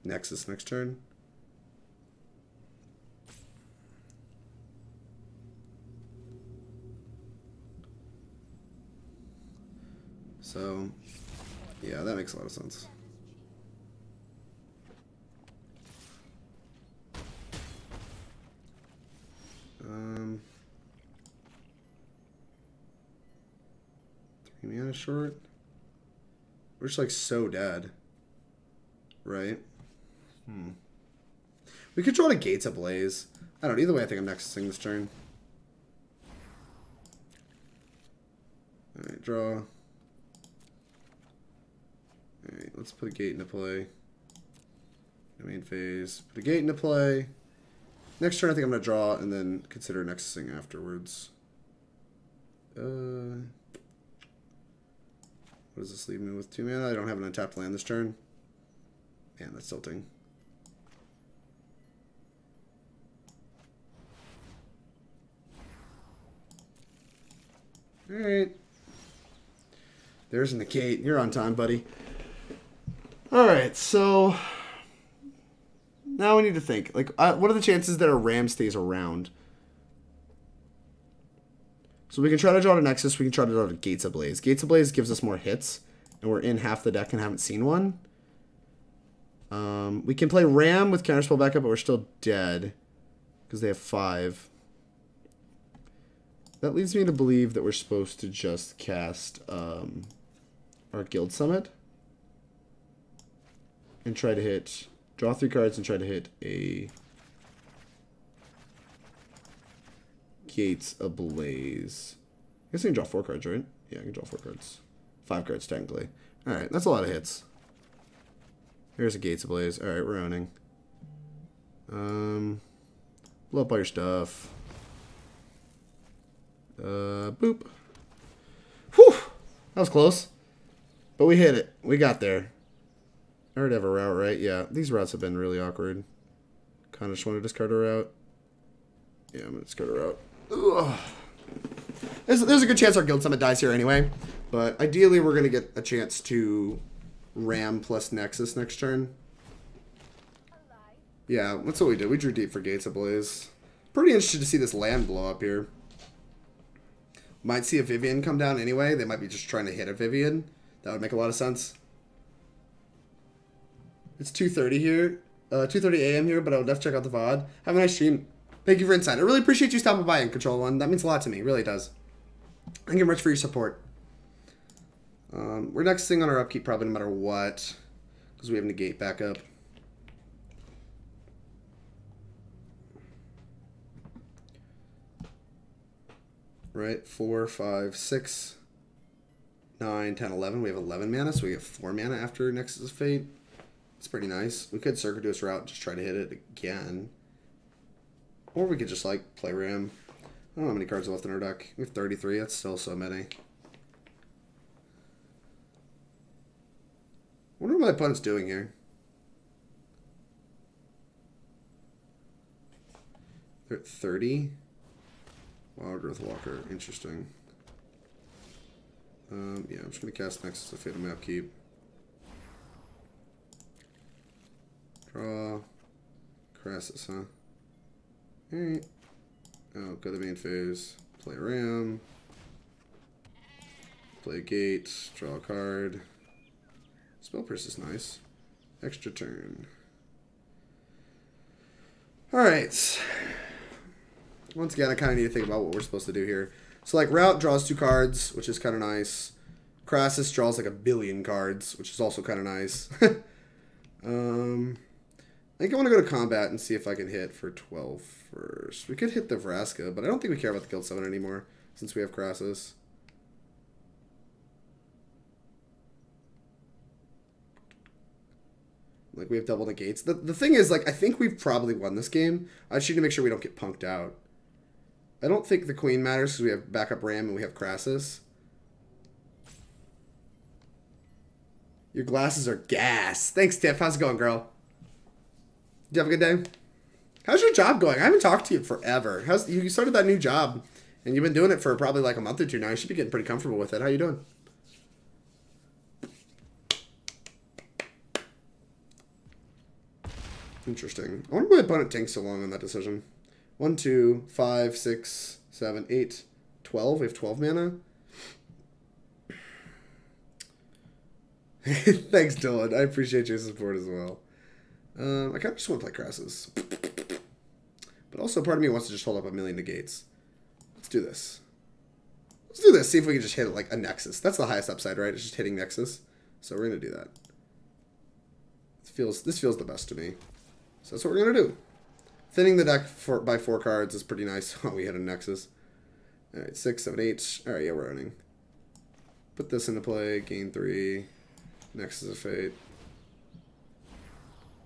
Nexus next turn. So, yeah, that makes a lot of sense. Three mana short. We're just like so dead, right? We could draw to Gates Ablaze. I don't know. Either way, I think I'm Nexusing this turn. All right, draw. Alright, let's put a gate into play. The main phase. Put a gate into play. Next turn I think I'm going to draw and then consider Nexusing afterwards. What does this leave me with? 2 mana? I don't have an untapped land this turn. Man, that's tilting. Alright. There's a Negate. You're on time, buddy. Alright, so... now we need to think. Like, what are the chances that a Ram stays around? So we can try to draw to Nexus. We can try to draw to Gates Ablaze. Gates Ablaze gives us more hits. And we're in half the deck and haven't seen one. We can play Ram with Counterspell backup, but we're still dead. Because they have 5. That leads me to believe that we're supposed to just cast our Guild Summit. And try to hit... draw 3 cards and try to hit a... Gates Ablaze. I guess I can draw 4 cards, right? Yeah, I can draw 4 cards. 5 cards, technically. Alright, that's a lot of hits. Here's a Gates Ablaze. Alright, we're owning. Blow up all your stuff. Boop. Whew! That was close. But we hit it. We got there. I already have a route, right? Yeah, these routes have been really awkward. Kind of just want to discard a route. Yeah, I'm going to discard a route. Ugh. There's a good chance our Guild Summit dies here anyway. But ideally, we're going to get a chance to Ram plus Nexus next turn. Yeah, that's what we did. We drew deep for Gates Ablaze. Pretty interested to see this land blow up here. Might see a Vivian come down anyway. They might be just trying to hit a Vivian. That would make a lot of sense. It's 2:30 here. 2:30 a.m. here, but I would definitely check out the VOD. Have a nice stream. Thank you for insight. I really appreciate you stopping by and Control One. That means a lot to me. It really does. Thank you very much for your support. We're nexusing on our upkeep probably no matter what. Because we have Negate backup. Right, 4, 5, 6, 9, 10, 11. We have 11 mana, so we get 4 mana after Nexus of Fate. It's pretty nice. We could Circuitous Route and just try to hit it again. Or we could just, like, play Ram. I don't know how many cards are left in our deck. We have 33. That's still so many. I wonder what my opponent's doing here. They're at 30. Wild Growth Walker. Interesting. Yeah, I'm just going to cast Nexus of Fate on my upkeep. Draw. Krasis, huh? Alright. Oh, go to the main phase. Play Ram. Play a Gate. Draw a card. Spell Pierce is nice. Extra turn. Alright. Once again, I kind of need to think about what we're supposed to do here. So, like, Route draws 2 cards, which is kind of nice. Krasis draws, like, 1 billion cards, which is also kind of nice. I think I want to go to combat and see if I can hit for 12 first. We could hit the Vraska, but I don't think we care about the Guild Summon anymore, since we have Krasis. Like, we have double negates. The thing is, like, I think we've probably won this game. I just need to make sure we don't get punked out. I don't think the Queen matters because we have backup Ram and we have Krasis. Your glasses are gas. Thanks, Tiff. How's it going, girl? Did you have a good day? How's your job going? I haven't talked to you forever. You started that new job, and you've been doing it for probably like a month or 2 now. You should be getting pretty comfortable with it. How you doing? Interesting. I wonder why my opponent tanks so long on that decision. 1, 2, 5, 6, 7, 8, 12. We have 12 mana. Thanks, Dylan. I appreciate your support as well. I kind of just want to play Krasis. But also part of me wants to just hold up 1 million negates. Let's do this. Let's do this. See if we can just hit it like a Nexus. That's the highest upside, right? It's just hitting Nexus. So we're going to do that. This feels the best to me. So that's what we're going to do. Thinning the deck by 4 cards is pretty nice. Oh, we hit a Nexus. Alright, 6, 7, 8. Alright, yeah, we're running. Put this into play. Gain 3. Nexus of Fate.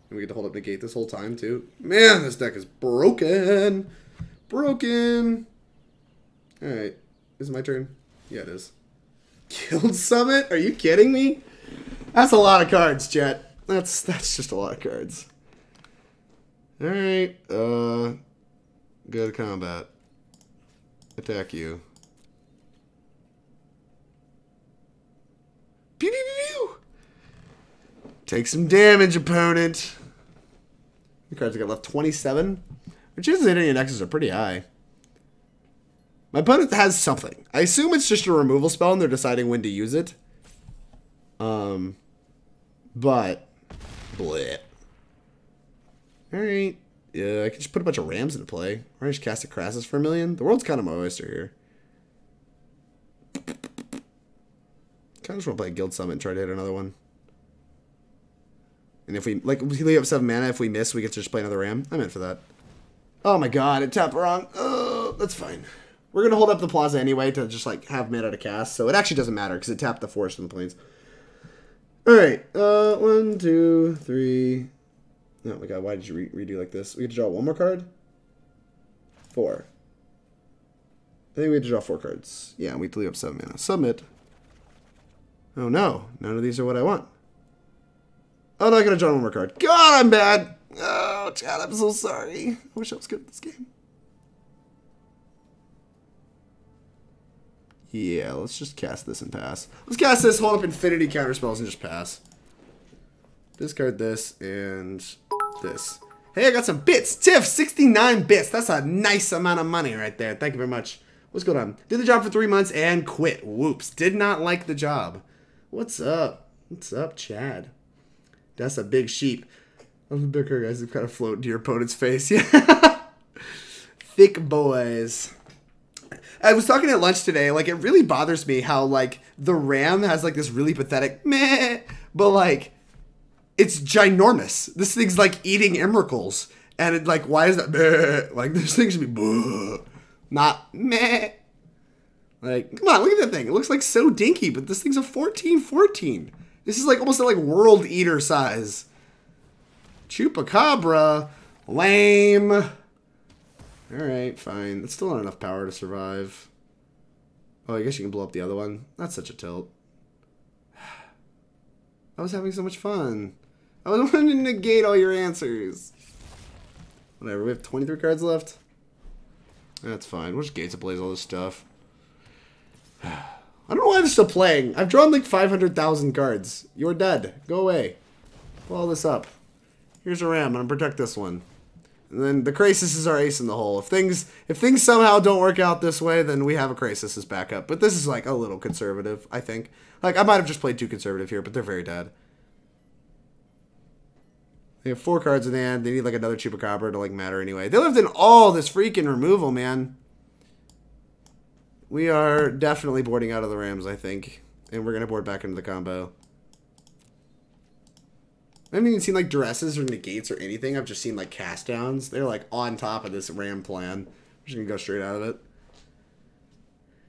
And we get to hold up Negate this whole time, too. Man, this deck is broken. Broken. Alright. Is it my turn? Yeah, it is. Guild Summit? Are you kidding me? That's a lot of cards, chat. That's just a lot of cards. Alright, go to combat. Attack you. Pew, pew, pew, pew. Take some damage, opponent. The cards I got left 27. Our chances of hitting a Nexus are pretty high. My opponent has something. I assume it's just a removal spell and they're deciding when to use it. But bleh. Alright. Yeah, I can just put a bunch of Rams into play. Or I just cast a Krasis for 1 million. The world's kind of my oyster here. Kind of just want to play a Guild Summit and try to hit another one. And if we, like, we leave up 7 mana. If we miss, we get to just play another Ram. I'm in for that. Oh my god, it tapped wrong. Oh, that's fine. We're going to hold up the Plaza anyway to just, like, have mana to cast. So it actually doesn't matter because it tapped the Forest and the Plains. Alright, 1, 2, 3. Oh my god, why did you redo like this? We get to draw 1 more card? 4. I think we have to draw 4 cards. Yeah, and we have to leave up 7 mana. Submit. Oh no, none of these are what I want. Oh no, I gotta draw 1 more card. God, I'm bad! Oh, Chad, I'm so sorry. I wish I was good at this game. Yeah, let's just cast this and pass. Let's cast this, hold up infinity counterspells, and just pass. Discard this and this. Hey, I got some bits. Tiff, 69 bits. That's a nice amount of money right there. Thank you very much. What's going on? Did the job for 3 months and quit. Whoops. Did not like the job. What's up? What's up, Chad? That's a big sheep. I'm the bigger guys who kind of float into your opponent's face. Yeah. Thick boys. I was talking at lunch today, like, it really bothers me how, like, the Ram has, like, this really pathetic meh, but, like, it's ginormous. This thing's, like, eating Emrakuls, and, it, like, why is that meh? Like, this thing should be buh, not meh. Like, come on, look at that thing. It looks, like, so dinky, but this thing's a 14-14. This is, like, almost, like, World Eater size. Chupacabra. Lame. Alright, fine. That's still not enough power to survive. Oh, I guess you can blow up the other one. That's such a tilt. I was having so much fun. I was wanting to negate all your answers. Whatever, we have 23 cards left. That's fine. We'll just Gates Ablaze all this stuff. I don't know why I'm still playing. I've drawn like 500,000 cards. You're dead. Go away. Pull all this up. Here's a Ram. I'm going to protect this one. And then the Krasis is our ace in the hole. If things somehow don't work out this way, then we have a Krasis as backup. But this is like a little conservative, I think. Like, I might have just played too conservative here, but they're very dead. They have 4 cards in the hand. They need like another Chupacabra to like matter anyway. They lived in all this freaking removal, man. We are definitely boarding out of the Rams, I think. And we're going to board back into the combo. I haven't even seen like duresses or negates or anything. I've just seen like cast downs. They're like on top of this Ram plan. I'm just gonna go straight out of it.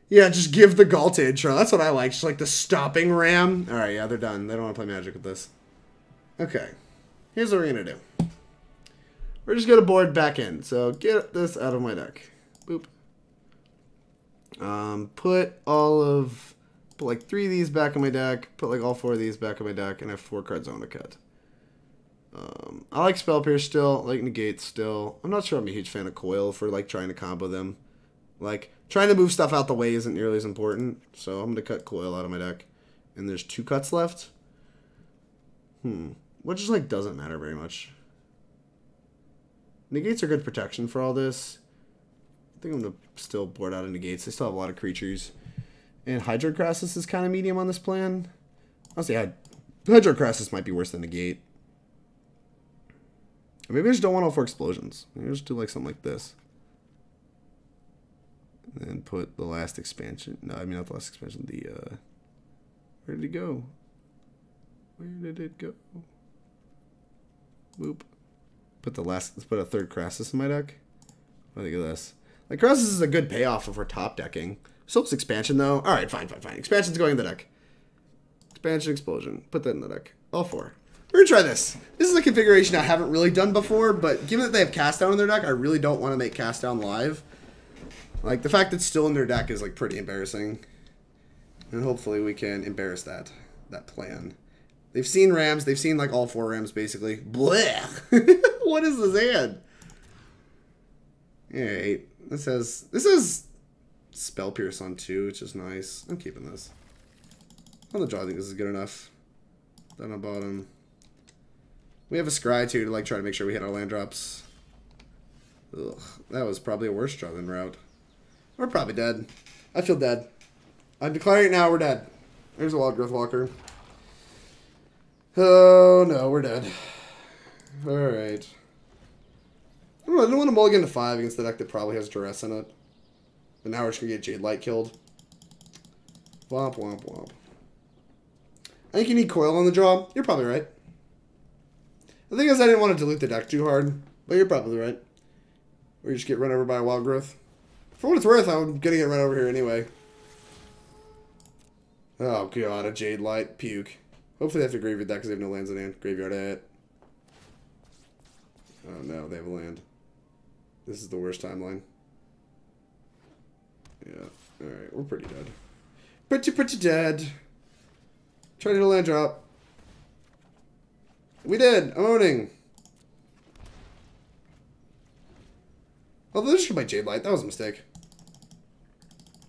Yeah, just give the Gault intro. That's what I like. Just like the stopping Ram. Alright, yeah, they're done. They don't want to play Magic with this. Okay. Here's what we're gonna do. We're just gonna board back in. So get this out of my deck. Boop. Put like 3 of these back in my deck. Put like all 4 of these back in my deck. And I have 4 cards I want to cut. I like Spell Pierce still, I like Negate still. I'm not sure I'm a huge fan of Coil for like trying to combo them. Like, trying to move stuff out the way isn't nearly as important. So I'm going to cut Coil out of my deck. And there's 2 cuts left. Which just like doesn't matter very much. Negates are good protection for all this. I think I'm going to still board out of Negates. They still have a lot of creatures. And Hydroid Krasis is kind of medium on this plan. Honestly, Hydroid Krasis might be worse than Negate. Maybe I just don't want all 4 explosions. Maybe I'll just do like something like this. And then put the last expansion. No, I mean not the last expansion. The, where did it go? Where did it go? Boop. Let's put a 3rd Krasis in my deck. What do you think of this? Like, Krasis is a good payoff if we're top decking. So it's expansion though. Alright, fine. Expansion's going in the deck. Expansion, explosion. Put that in the deck. All 4. We're gonna try this. This is a configuration I haven't really done before, but given that they have Cast Down in their deck, I really don't want to make Cast Down live. Like, the fact that it's still in their deck is, like, pretty embarrassing. And hopefully we can embarrass that plan. They've seen Rams. They've seen like all 4 Rams basically. Blech. What is this hand? Alright. This is Spell Pierce on 2, which is nice. I'm keeping this. On the draw, I think this is good enough. Then on bottom. We have a Scry too to like try to make sure we hit our land drops. Ugh, that was probably a worse draw than Route. We're probably dead. I feel dead. I'm declaring it now, we're dead. There's a Wild Growth Walker. Oh no, we're dead. Alright. I don't want to mulligan to 5 against the deck that probably has Duress in it. But now we're just going to get Jade Light killed. Womp, womp, womp. I think you need Coil on the draw. You're probably right. The thing is, I didn't want to dilute the deck too hard. But you're probably right. Or you just get run over by a Wild Growth. For what it's worth, I'm going to get run over here anyway. Oh god, a Jade Light. Puke. Hopefully they have to graveyard that because they have no lands in hand. Graveyard it. Oh no, they have a land. This is the worst timeline. Yeah. Alright, we're pretty dead. Pretty dead. Try to hit a land drop. We did! I'm owning. Oh, they're just gonna play Jade Light. That was a mistake.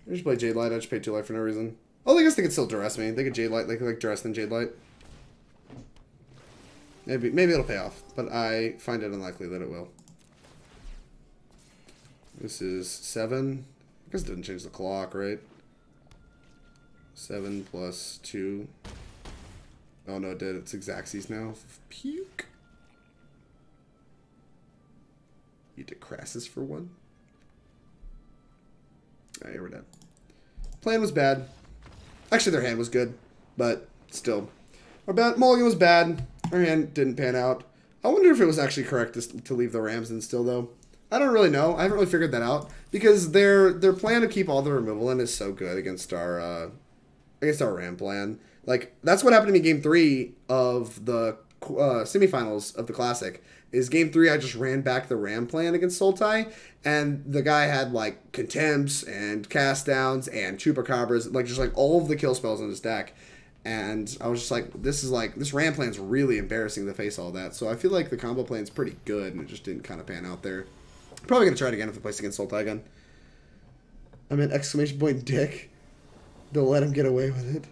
They just play Jade Light. I just paid 2 life for no reason. Oh, I guess they could still duress me. They could Jade Light. They could like duress then Jade Light. Maybe it'll pay off, but I find it unlikely that it will. This is 7. I guess it didn't change the clock, right? 7 plus 2. Oh no, it did. It's Xaxes now. Puke. Hydroid Krasis for 1. Alright, here we're dead. Plan was bad. Actually, their hand was good, but still. Our mulligan was bad. Our hand didn't pan out. I wonder if it was actually correct to leave the Rams in still, though. I don't really know. I haven't really figured that out because their plan to keep all the removal in is so good against our Ram plan. Like that's what happened to me Game 3 of the semifinals of the Classic. Is Game 3 I just ran back the Ram plan against Sultai, and the guy had like Contempts and Cast Downs and Chupacabras, like just like all of the kill spells in his deck. And I was just like, this Ram plan's really embarrassing to face all that. So I feel like the combo plan's pretty good, and it just didn't kind of pan out there. Probably going to try it again if I place against Sultai again. I meant exclamation point dick. Don't let him get away with it.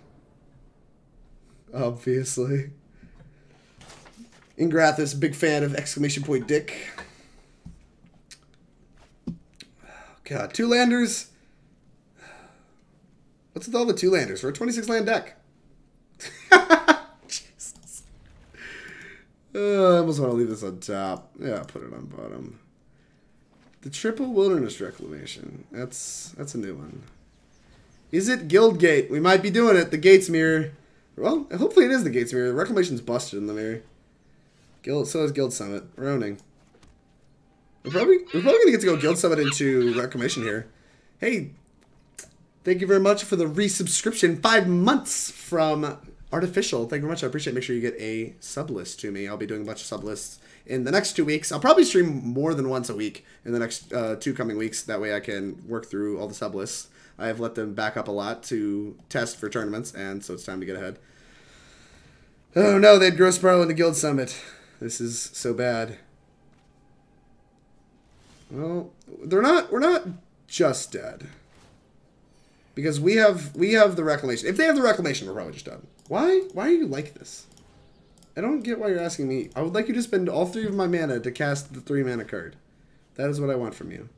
Obviously. Ingrathus, big fan of exclamation point dick. God, 2 landers. What's with all the 2 landers? We're a 26 land deck. Jesus. I almost want to leave this on top. Yeah, put it on bottom. The triple Wilderness Reclamation. That's a new one. Izzet Guildgate. We might be doing it. The Gates mirror. Well, hopefully it is the Gates mirror. The Reclamation's busted in the mirror. So is Guild Summit. We're owning. We're probably gonna get to go Guild Summit into Reclamation here. Hey, thank you very much for the resubscription. 5 months from Artificial. Thank you very much. I appreciate it. Make sure you get a sub list to me. I'll be doing a bunch of sub lists in the next 2 weeks. I'll probably stream more than once a week in the next 2 coming weeks. That way I can work through all the sub lists. I have let them back up a lot to test for tournaments, and so it's time to get ahead. Oh no, they had Gross Spiral into Guild Summit. This is so bad. Well, we're not just dead. Because we have the Reclamation. If they have the Reclamation, we're probably just done. Why are you like this? I don't get why you're asking me. I would like you to spend all 3 of my mana to cast the 3 mana card. That is what I want from you.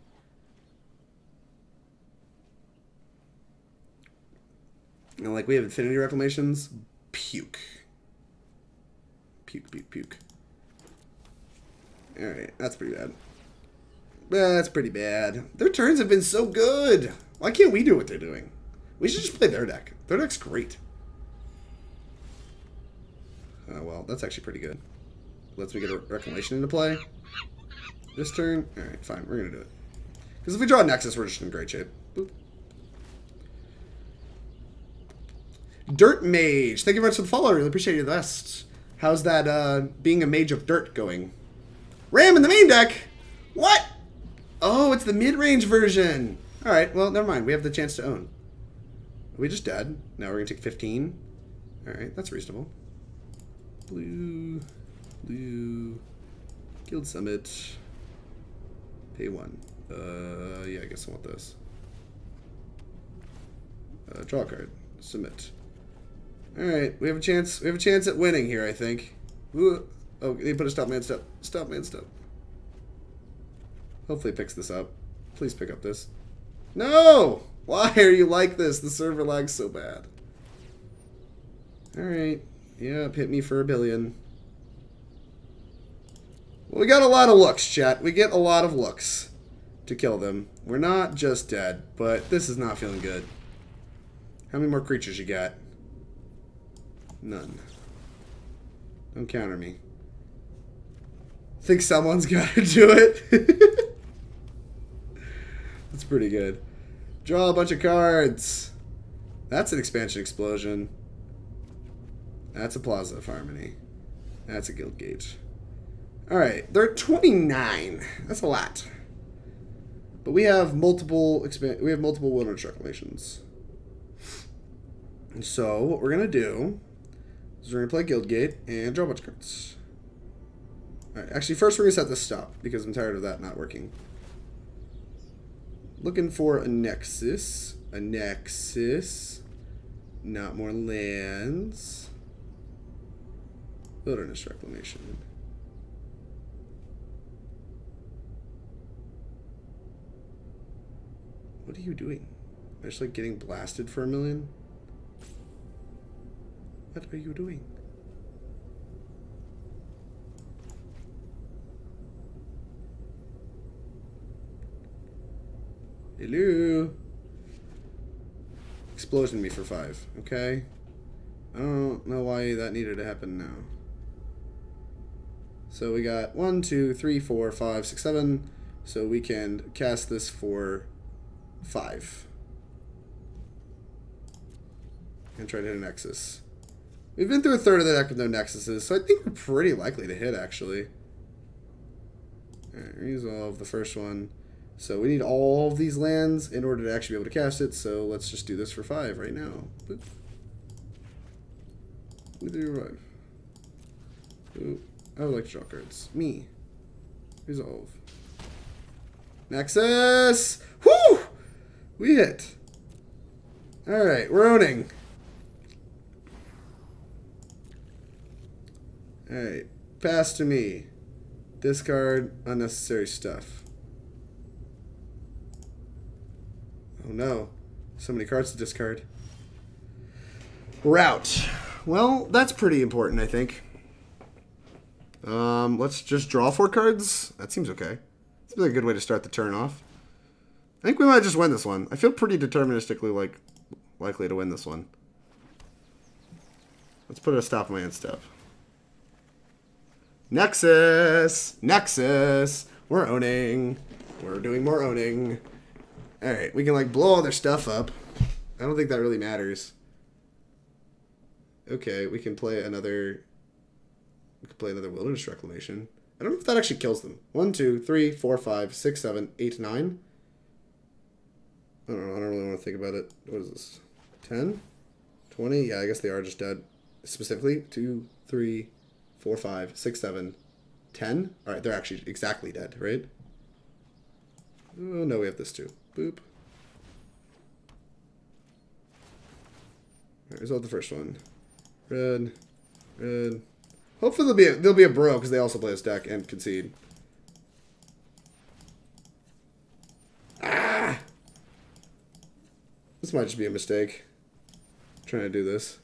And like we have Infinity Reclamations. Puke. Puke, puke, puke. Alright, that's pretty bad. That's pretty bad. Their turns have been so good. Why can't we do what they're doing? We should just play their deck. Their deck's great. Oh, well, that's actually pretty good. Lets me get a Reclamation into play. This turn? Alright, fine. We're going to do it. Because if we draw a Nexus, we're just in great shape. Boop. Dirt Mage. Thank you very much for the follow. I really appreciate you the best. How's that being a Mage of Dirt going? Ram in the main deck? What? Oh, it's the mid-range version. Alright, well, never mind. We have the chance to own. Are we just dead? Now we're going to take 15. Alright, that's reasonable. Blue. Guild Summit. Pay 1. Yeah, I guess I want this. Draw a card. Submit. Alright, we have a chance. We have a chance at winning here, I think. Ooh. Oh, they put a stop man step. Stop man step. Hopefully it picks this up. Please pick up this. No! Why are you like this? The server lags so bad. Alright. Yeah, hit me for $1 billion. Well, we got a lot of looks, chat. We get a lot of looks to kill them. We're not just dead, but this is not feeling good. How many more creatures you got? None. Don't counter me. Think someone's got to do it. That's pretty good. Draw a bunch of cards. That's an expansion explosion. That's a Plaza of Harmony. That's a Guildgate. Alright, they're at 29. That's a lot. But we have multiple Wilderness Reclamations. And so what we're gonna do is we're gonna play Guildgate and draw a bunch of cards. Alright, actually first we're gonna set this stop because I'm tired of that not working. Looking for a Nexus. A Nexus. Not more lands. Wilderness Reclamation. What are you doing? I'm just like getting blasted for $1 million? What are you doing? Hello? Explosion me for 5, okay? I don't know why that needed to happen now. So we got 1, 2, 3, 4, 5, 6, 7. So we can cast this for 5. And try to hit a Nexus. We've been through a third of the deck with no Nexuses, so I think we're pretty likely to hit, actually. Alright, resolve the first one. So we need all of these lands in order to actually be able to cast it, so let's just do this for 5 right now. Boop. With your 5. Ooh, I would like to draw cards. Me. Resolve. Nexus! Whew! We hit. Alright, we're owning. Alright, pass to me. Discard unnecessary stuff. Oh no, so many cards to discard. Route. Well, that's pretty important, I think. Let's just draw 4 cards. That seems okay. Seems like a good way to start the turn off. I think we might just win this one. I feel pretty deterministically likely to win this one. Let's put a stop my end step. Nexus! Nexus! We're owning. We're doing more owning. Alright, we can like blow all their stuff up. I don't think that really matters. Okay, we can play another... We can play another Wilderness Reclamation. I don't know if that actually kills them. 1, 2, 3, 4, 5, 6, 7, 8, 9. I don't know. I don't really want to think about it. What is this? 10? 20? Yeah, I guess they are just dead. Specifically, 2, 3, 4, 5, 6, 7, 10. Alright, they're actually exactly dead, right? Oh, no, we have this too. Boop. Alright, resolve the first one. Red. Red. Hopefully there'll be a bro, because they also play this deck and concede. Ah! This might just be a mistake. I'm trying to do this.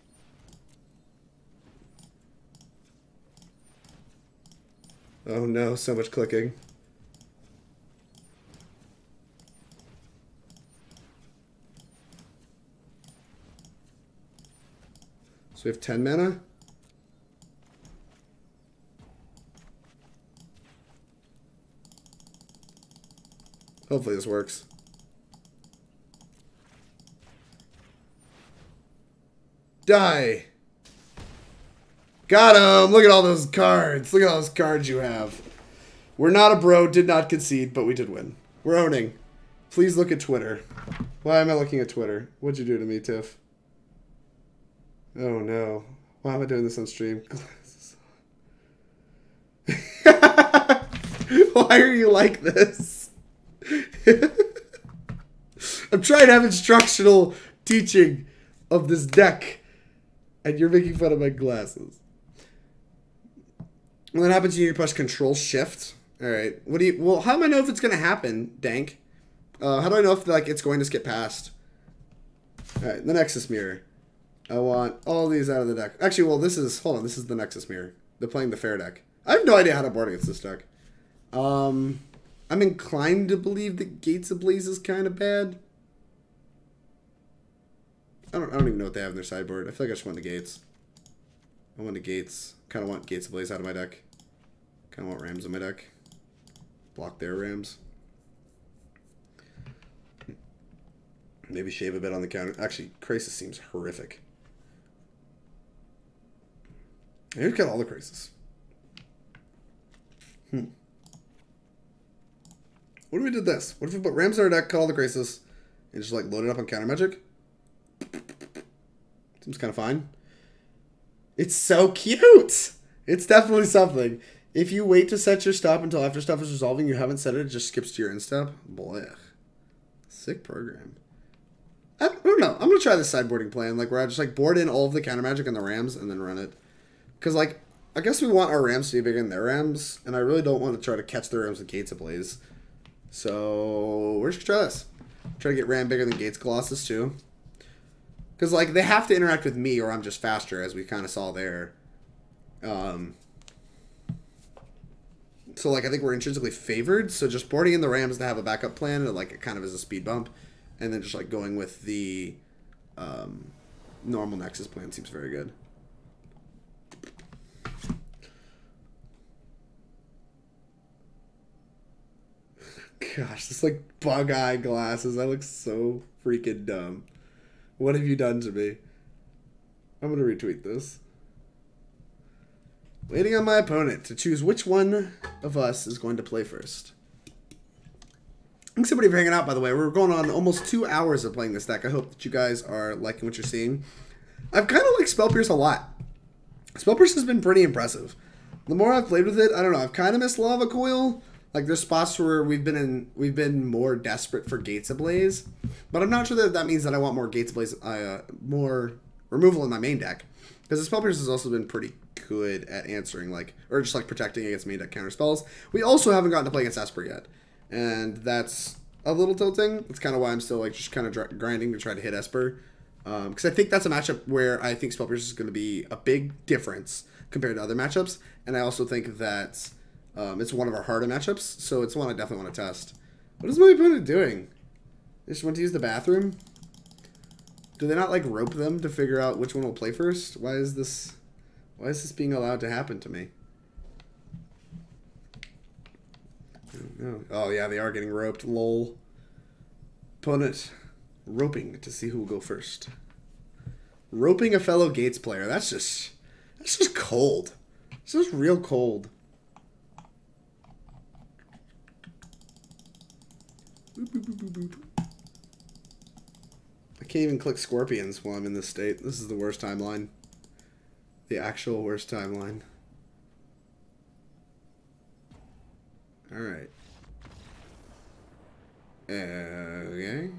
Oh no, so much clicking. So we have 10 mana. Hopefully this works. Die! Got him! Look at all those cards. Look at all those cards you have. We're not a bro, did not concede, but we did win. We're owning. Please look at Twitter. Why am I looking at Twitter? What'd you do to me, Tiff? Oh no. Why am I doing this on stream? Why are you like this? I'm trying to have instructional teaching of this deck, and you're making fun of my glasses. When that happens, you need to press Control Shift. All right. What do you? Well, how do I know if it's gonna happen, Dank? How do I know if like it's going to skip past? All right, the Nexus Mirror. I want all these out of the deck. Actually, well, this is hold on. This is the Nexus Mirror. They're playing the fair deck. I have no idea how to board against this deck. I'm inclined to believe that Gates Ablaze is kind of bad. I don't even know what they have in their sideboard. I feel like I just want the Gates. I want the Gates. Kind of want Gates Ablaze out of my deck. Kind of want Rams in my deck. Block their Rams. Maybe shave a bit on the counter. Actually, Krasis seems horrific. Here's got all the Krasis. What if we did this? What if we put Rams in our deck, cut all the Krasis, and just like load it up on counter magic? Seems kind of fine. It's so cute! It's definitely something. If you wait to set your stop until after stuff is resolving, you haven't set it, it just skips to your end step. Blech. Sick program. I don't know. I'm going to try this sideboarding plan, like where I just like board in all of the counter magic and the Rams and then run it. Because like, I guess we want our Rams to be bigger than their Rams, and I really don't want to try to catch their Rams with Gates Ablaze. So, we're just going to try this. Try to get Ram bigger than Gates Colossus too. Because like, they have to interact with me or I'm just faster, as we kind of saw there. So like, I think we're intrinsically favored, so just boarding in the Rams to have a backup plan, like it kind of is a speed bump. And then just like going with the normal Nexus plan seems very good. Gosh, this like bug-eye glasses. I look so freaking dumb. What have you done to me? I'm going to retweet this. Waiting on my opponent to choose which one of us is going to play first. Thanks everybody for hanging out, by the way. We're going on almost 2 hours of playing this deck. I hope that you guys are liking what you're seeing. I've kind of liked Spell Pierce a lot. Spell Pierce has been pretty impressive. The more I've played with it, I don't know. I've kind of missed Lava Coil. Like there's spots where we've been more desperate for Gates Ablaze, but I'm not sure that that means that I want more Gates Ablaze, more removal in my main deck, because the Spell Pierce has also been pretty good at answering like, or just like protecting against main deck counter spells. We also haven't gotten to play against Esper yet. And that's a little tilting. That's kind of why I'm still like just kind of grinding to try to hit Esper. Because I think that's a matchup where I think Spell Pierce is going to be a big difference compared to other matchups. And I also think that it's one of our harder matchups. So it's one I definitely want to test. What is my opponent doing? They just went to use the bathroom? Do they not like rope them to figure out which one will play first? Why is this being allowed to happen to me? Oh, yeah, they are getting roped. Lol. Opponent roping to see who will go first. Roping a fellow Gates player. That's just cold. It's just real cold. Boop, boop, boop, boop, boop. I can't even click Scorpions while I'm in this state. This is the worst timeline. The actual worst timeline. Alright. Okay.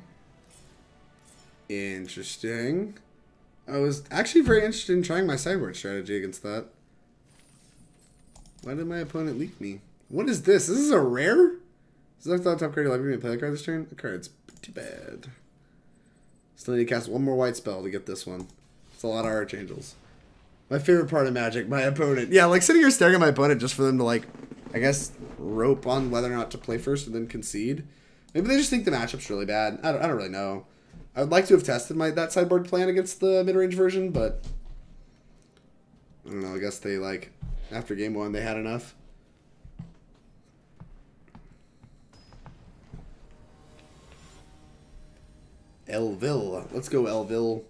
Interesting. I was actually very interested in trying my sideboard strategy against that. Why did my opponent leak me? What is this? This is a rare? Is that the top card you'll ever be play that card this turn? The card's pretty bad. Still need to cast one more white spell to get this one. It's a lot of Archangels. My favorite part of Magic, my opponent. Yeah, like sitting here staring at my opponent just for them to like, I guess, rope on whether or not to play first and then concede. Maybe they just think the matchup's really bad. I don't really know. I would like to have tested that sideboard plan against the mid-range version, but I don't know. I guess they like after game one they had enough. Elville. Let's go, Elville.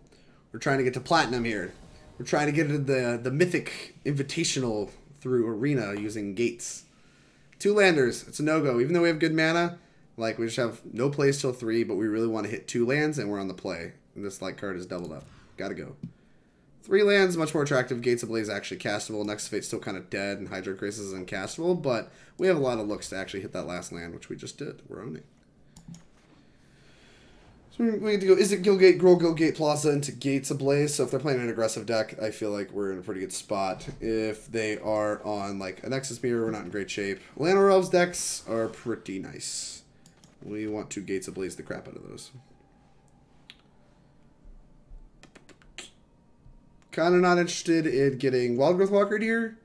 We're trying to get to Platinum here. We're trying to get into the Mythic Invitational through Arena using Gates. 2 landers. It's a no-go. Even though we have good mana, like we just have no plays till 3, but we really want to hit 2 lands, and we're on the play. And this like card is doubled up. Gotta go. 3 lands, much more attractive. Gates Ablaze actually castable. Nexus of Fate still kind of dead, and Hydroid Krasis is uncastable, but we have a lot of looks to actually hit that last land, which we just did. We're owning. So we need to go Izzet Guildgate, Gruul Guildgate, Plaza into Gates Ablaze. So if they're playing an aggressive deck, I feel like we're in a pretty good spot. If they are on like a Nexus mirror, we're not in great shape. Llanowar Elves decks are pretty nice. We want to Gates Ablaze the crap out of those. Kind of not interested in getting Wildgrowth Walker here,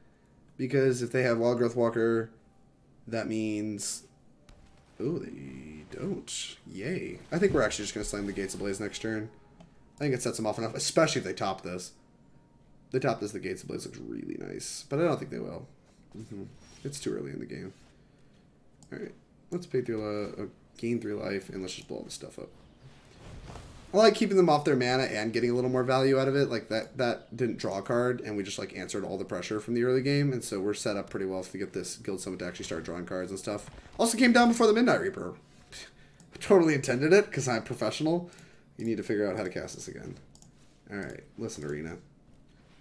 because if they have Wildgrowth Walker, that means... Oh, they don't. Yay. I think we're actually just going to slam the Gates Ablaze next turn. I think it sets them off enough, especially if they top this. If they top this, the Gates Ablaze looks really nice, but I don't think they will. It's too early in the game. Alright, let's pay through gain 3 life, and let's just blow all this stuff up. I like keeping them off their mana and getting a little more value out of it. Like that didn't draw a card, and we just like answered all the pressure from the early game, and so we're set up pretty well to get this Guild Summit to actually start drawing cards and stuff. Also came down before the Midnight Reaper. I totally intended it because I'm professional. You need to figure out how to cast this again. Alright, listen, Arena.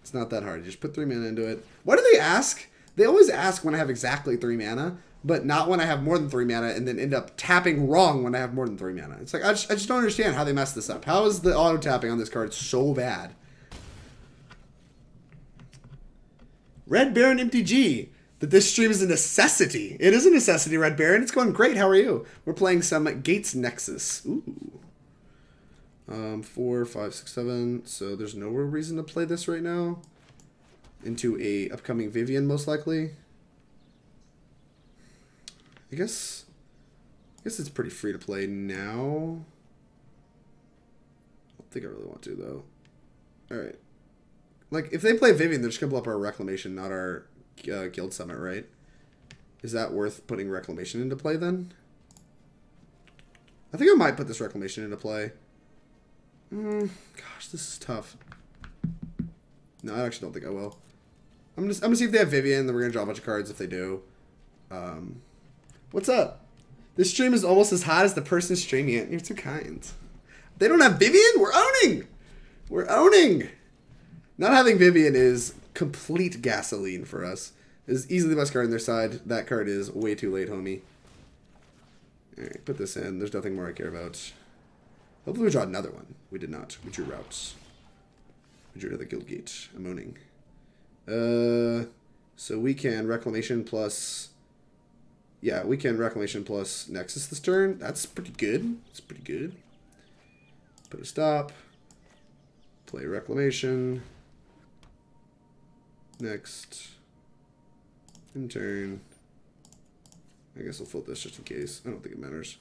It's not that hard. You just put 3 mana into it. Why do they ask? They always ask when I have exactly 3 mana, but not when I have more than 3 mana, and then end up tapping wrong when I have more than 3 mana. It's like, I just don't understand how they messed this up. How is the auto-tapping on this card so bad? Red Baron MTG. That this stream is a necessity. It is a necessity, Red Baron. It's going great. How are you? We're playing some Gates Nexus. Ooh. 4, 5, 6, 7. So there's no real reason to play this right now. Into a upcoming Vivian, most likely. I guess it's pretty free to play now. I don't think I really want to, though. Alright. Like, if they play Vivian, they're just going to blow up our Reclamation, not our Guild Summit, right? Is that worth putting Reclamation into play, then? I think I might put this Reclamation into play. Gosh, this is tough. No, I actually don't think I will. I'm gonna see if they have Vivian, then we're going to draw a bunch of cards if they do. What's up? This stream is almost as hot as the person streaming it. You're too kind. They don't have Vivian? We're owning! We're owning! Not having Vivian is complete gasoline for us. It is easily the best card on their side. That card is way too late, homie. Alright, put this in. There's nothing more I care about. Hopefully we draw another one. We did not. We drew routes. We drew another Guildgate. I'm owning. So we can Reclamation plus... Yeah, we can Reclamation plus Nexus this turn. That's pretty good. That's pretty good. Put a stop. Play Reclamation. Next. In turn. I guess I'll flip this just in case. I don't think it matters.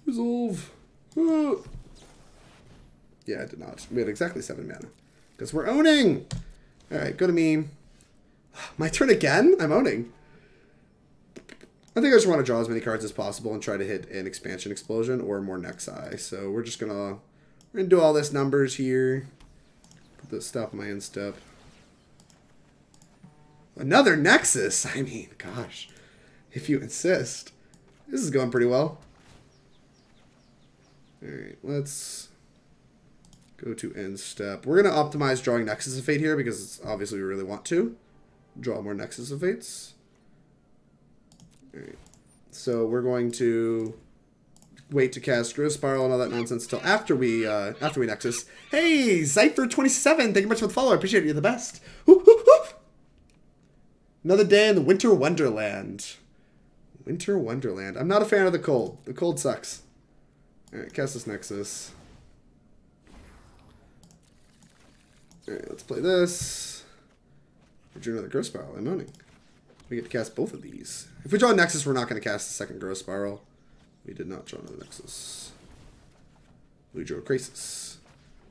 Resolve. Ah. Yeah, I did not. We had exactly 7 mana. Because we're owning! Alright, go to me. My turn again? I'm owning. I think I just want to draw as many cards as possible and try to hit an Expansion Explosion or more Nexi. So we're just gonna do all this numbers here. Put this stuff in my end step. Another Nexus! I mean, gosh. If you insist. This is going pretty well. Alright, let's go to end step. We're going to optimize drawing Nexus of Fate here because obviously we really want to. Draw more Nexus of Fates. Alright. So we're going to wait to cast Growth Spiral and all that nonsense until after we Nexus. Hey, Zypher27, thank you much for the follow. I appreciate it. You're the best. Whoop, whoop, whoop. Another day in the Winter Wonderland. Winter Wonderland. I'm not a fan of the cold. The cold sucks. Alright, cast this Nexus. Alright, let's play this. We drew another Growth Spiral. I'm owning. We get to cast both of these. If we draw a Nexus, we're not going to cast the second Growth Spiral. We did not draw another Nexus. We drew a Krasis.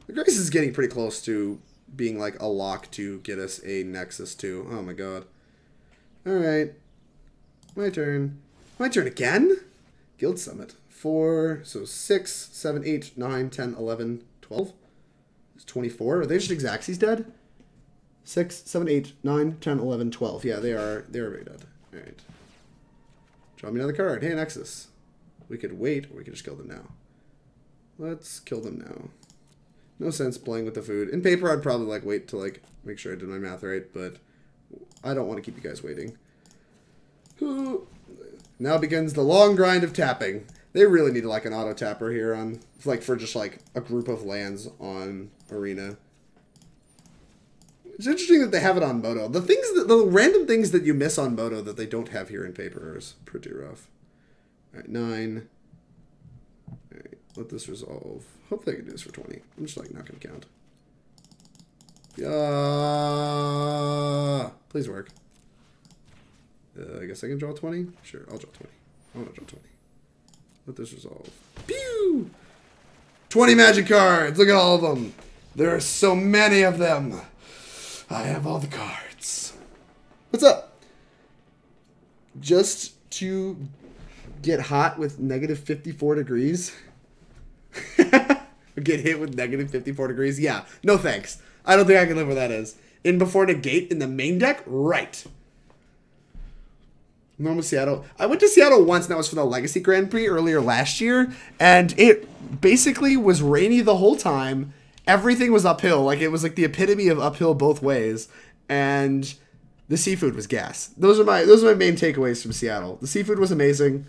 The Krasis is getting pretty close to being like a lock to get us a Nexus too. Oh my god. Alright. My turn. My turn again? Guild Summit. 4, so 6, 7, 8, 9, 10, 11, 12. It's 24. Are they just Xaxes dead? 6, 7, 8, 9, 10, 11, 12. Yeah, they are very dead. Alright. Draw me another card. Hey, Nexus. We could wait, or we could just kill them now. Let's kill them now. No sense playing with the food. In paper, I'd probably like wait to like make sure I did my math right, but I don't want to keep you guys waiting. Now begins the long grind of tapping. They really need like an auto tapper here on like for just like a group of lands on Arena. It's interesting that they have it on Moto. The random things that you miss on Moto that they don't have here in paper is pretty rough. All right, 9. All right, let this resolve. Hopefully I can do this for 20. I'm just like not gonna count. Yeah, please work. I guess I can draw 20. Sure, I'll draw 20. I want to draw 20. Let this resolve. Pew! 20 magic cards. Look at all of them. There are so many of them. I have all the cards. What's up? Just to get hot with negative 54 degrees? Get hit with negative 54 degrees? Yeah. No thanks. I don't think I can live where that is. In before Negate in the main deck? Right. Normal Seattle. I went to Seattle once, and that was for the Legacy Grand Prix earlier last year, and it basically was rainy the whole time. Everything was uphill. Like, it was like the epitome of uphill both ways, and the seafood was gas. Those are my main takeaways from Seattle. The seafood was amazing.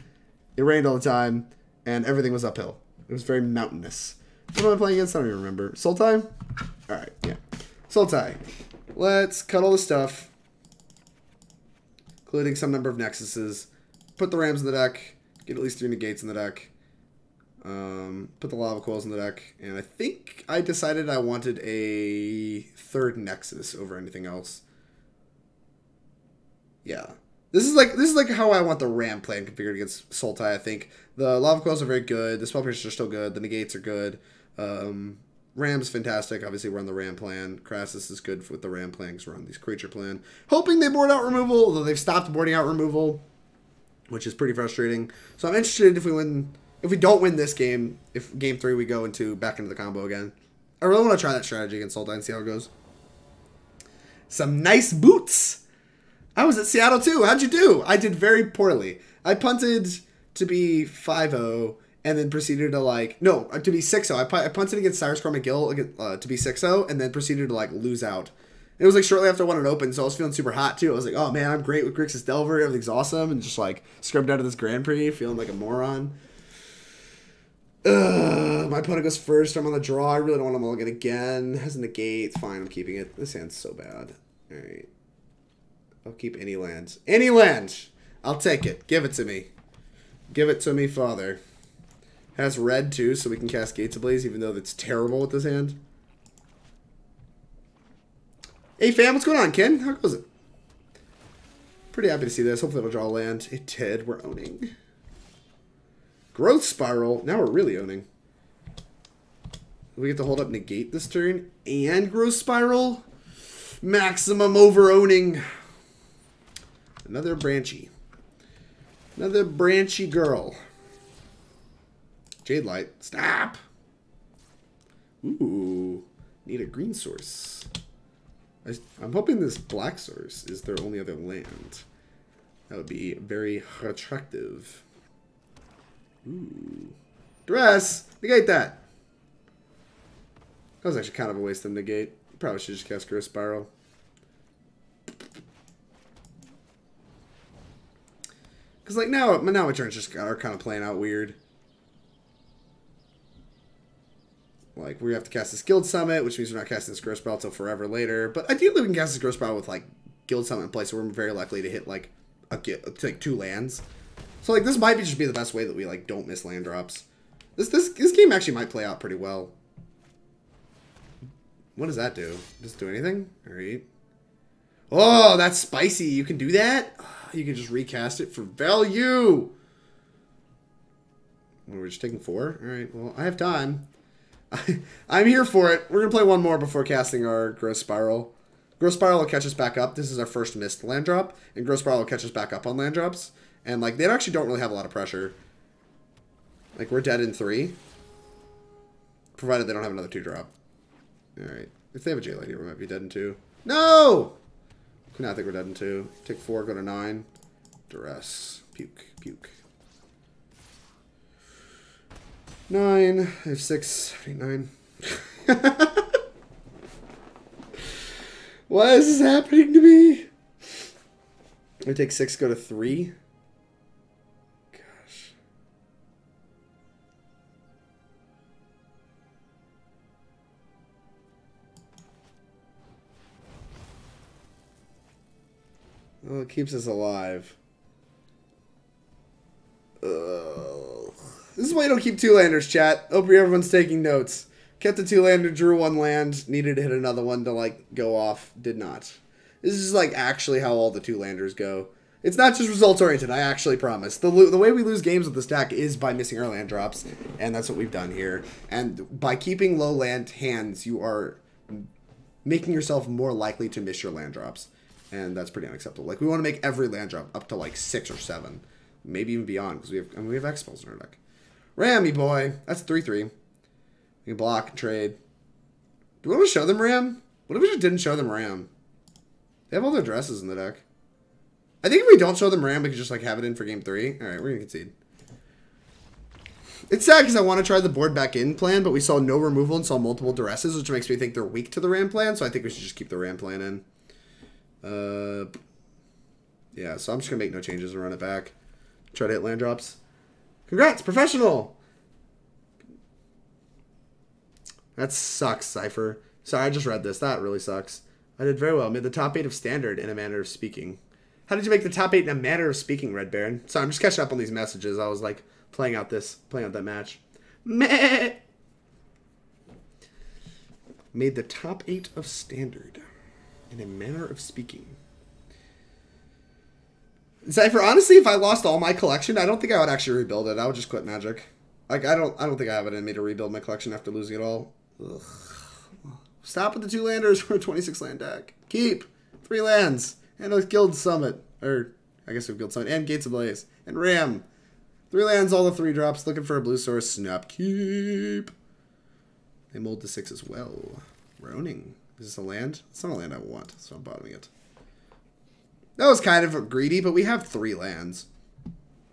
It rained all the time, and everything was uphill. It was very mountainous. What am I playing against? I don't even remember. Sultai? Alright, yeah. Sultai. Let's cut all the stuff, including some number of Nexuses. Put the Rams in the deck. Get at least 3 Negates in the deck. Put the Lava Coils in the deck. And I think I decided I wanted a 3rd Nexus over anything else. Yeah. This is like how I want the Ram plan configured against Sultai, I think. The Lava Coils are very good. The spell piercers are still good. The Negates are good. Ram's fantastic. Obviously, we're on the Ram plan. Krasis is good with the Ram plan because we're on these creature plan. Hoping they board out removal, although they've stopped boarding out removal, which is pretty frustrating. So I'm interested if we win. If we don't win this game, if game 3 we go back into the combo again. I really want to try that strategy against Sultai and see how it goes. Some nice boots. I was at Seattle too. How'd you do? I did very poorly. I punted to be 5-0. And then proceeded to to be 6-0. I punted against Cyrus Core McGill to be 6-0, and then proceeded to lose out. It was shortly after I won it open, so I was feeling super hot too. I was like, oh man, I'm great with Grixis Delver, everything's awesome, and just scrubbed out of this Grand Prix, feeling like a moron. My opponent goes first. I'm on the draw. I really don't want to mulligan again. Has a negate. It's fine. I'm keeping it. This hand's so bad. All right. I'll keep any land. Any land. I'll take it. Give it to me. Give it to me, father. Has red, too, so we can cast Gates Ablaze, even though that's terrible with this hand. Hey, fam, what's going on, Ken? How goes it? Pretty happy to see this. Hopefully it'll draw land. It did. We're owning. Growth Spiral. Now we're really owning. We get to hold up Negate this turn and Growth Spiral. Maximum over-owning. Another Branchy. Another Branchy girl. Jade Light. Stop! Ooh. Need a green source. I'm hoping this black source is their only other land. That would be very attractive. Ooh. Dress! Negate that! That was actually kind of a waste of Negate. Probably should just cast Growth Spiral. Because now my turns just are kind of playing out weird. We have to cast this Guild Summit, which means we're not casting this Growth Spiral until forever later. But ideally we can cast this Growth Spiral with Guild Summit in place, so we're very likely to hit to 2 lands. So this might just be the best way that we don't miss land drops. This game actually might play out pretty well. What does that do? Does it do anything? Alright. Oh, that's spicy. You can do that? You can just recast it for value. Well, we're just taking 4? Alright, well, I have time. I'm here for it. We're going to play one more before casting our Growth Spiral. Growth Spiral will catch us back up. This is our first missed land drop. And Growth Spiral will catch us back up on land drops. And, they actually don't really have a lot of pressure. We're dead in 3. Provided they don't have another 2-drop. Alright. If they have a J-Light here, we might be dead in 2. No! No, I think we're dead in 2. Take 4, go to 9. Duress. Puke. Puke. 9. I have 6. 8, 9. Why is this happening to me? I take 6, go to 3. Gosh. Well, it keeps us alive. This is why you don't keep 2-landers, chat. Hope everyone's taking notes. Kept a 2-lander, drew 1 land, needed to hit another one to, like, go off. Did not. This is, like, actually how all the 2-landers go. It's not just results-oriented, I actually promise. The way we lose games with this deck is by missing our land drops, and that's what we've done here. And by keeping low land hands, you are making yourself more likely to miss your land drops. And that's pretty unacceptable. Like, we want to make every land drop up to, like, 6 or 7. Maybe even beyond, because we have X-Spells in our deck. Ram, me boy. That's 3/3. We can block and trade. Do we want to show them Ram? What if we just didn't show them Ram? They have all their dresses in the deck. I think if we don't show them Ram, we can just like have it in for game 3. Alright, we're going to concede. It's sad because I want to try the board back in plan, but we saw no removal and saw multiple duresses, which makes me think they're weak to the Ram plan, so I think we should just keep the Ram plan in. Yeah, so I'm just going to make no changes and run it back. Try to hit land drops. Congrats, professional! That sucks, Cypher. Sorry, I just read this. That really sucks. I did very well. Made the top 8 of standard in a manner of speaking. How did you make the top 8 in a manner of speaking, Red Baron? Sorry, I'm just catching up on these messages. I was like playing out that match. Meh! Made the top 8 of standard in a manner of speaking. Cypher, honestly, if I lost all my collection, I don't think I would actually rebuild it. I would just quit Magic. Like, I don't think I have it in me to rebuild my collection after losing it all. Ugh. Stop with the 2-landers for a 26-land deck. Keep 3 lands and a Guild Summit, or I guess we have Guild Summit and Gates Ablaze and Ram. 3 lands, all the 3 drops. Looking for a blue source. Snap. Keep. They mold to 6 as well. Roning. Is this a land? It's not a land I want, so I'm bottoming it. That was kind of greedy, but we have 3 lands,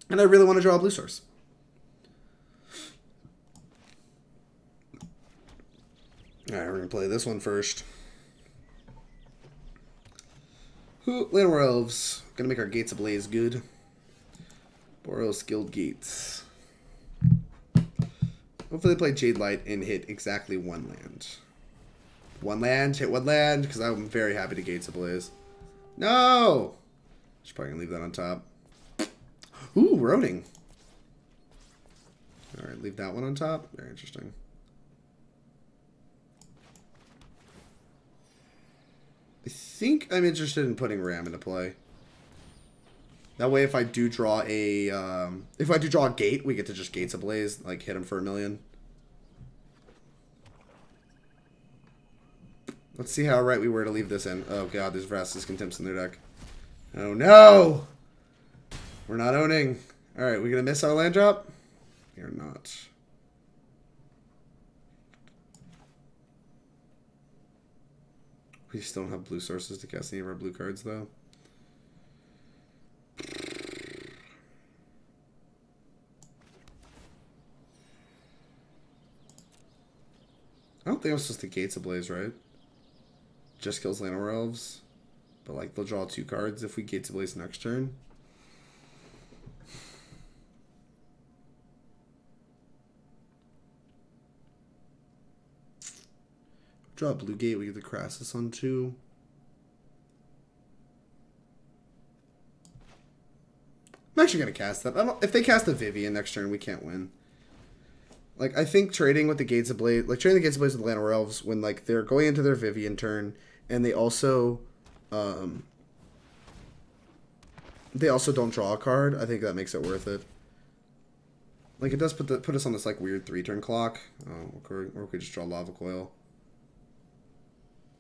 and I really want to draw a blue source. Alright, we're going to play this one first. Llanowar Elves. Going to make our Gates Ablaze good. Boros Guildgate. Hopefully they play Jade Light and hit exactly 1 land. 1 land, hit 1 land, because I'm very happy to Gates Ablaze. No! Just probably going to leave that on top. Ooh, Roning. Alright, leave that one on top. Very interesting. I think I'm interested in putting Ram into play. That way, if I do draw a gate, we get to just Gates Ablaze, like hit him for 1,000,000. Let's see how right we were to leave this in. Oh god, there's Vraska's Contempts in their deck. Oh no! We're not owning. Alright, we gonna miss our land drop? We are not. We still don't have blue sources to cast any of our blue cards, though. I don't think I'm supposed to Gates Ablaze, right? Just kills Llanowar Elves. But, like, they'll draw 2 cards if we Gates Ablaze next turn. Draw a blue gate, we get the Krasis on 2. I'm actually going to cast that. If they cast the Vivian next turn, we can't win. Like, I think trading with the Gates Ablaze, like, trading the Gates Ablaze with the Llanowar Elves when, like, they're going into their Vivian turn, and they also don't draw a card, I think that makes it worth it. Like, it does put us on this, like, weird 3-turn clock. Or we could just draw Lava Coil.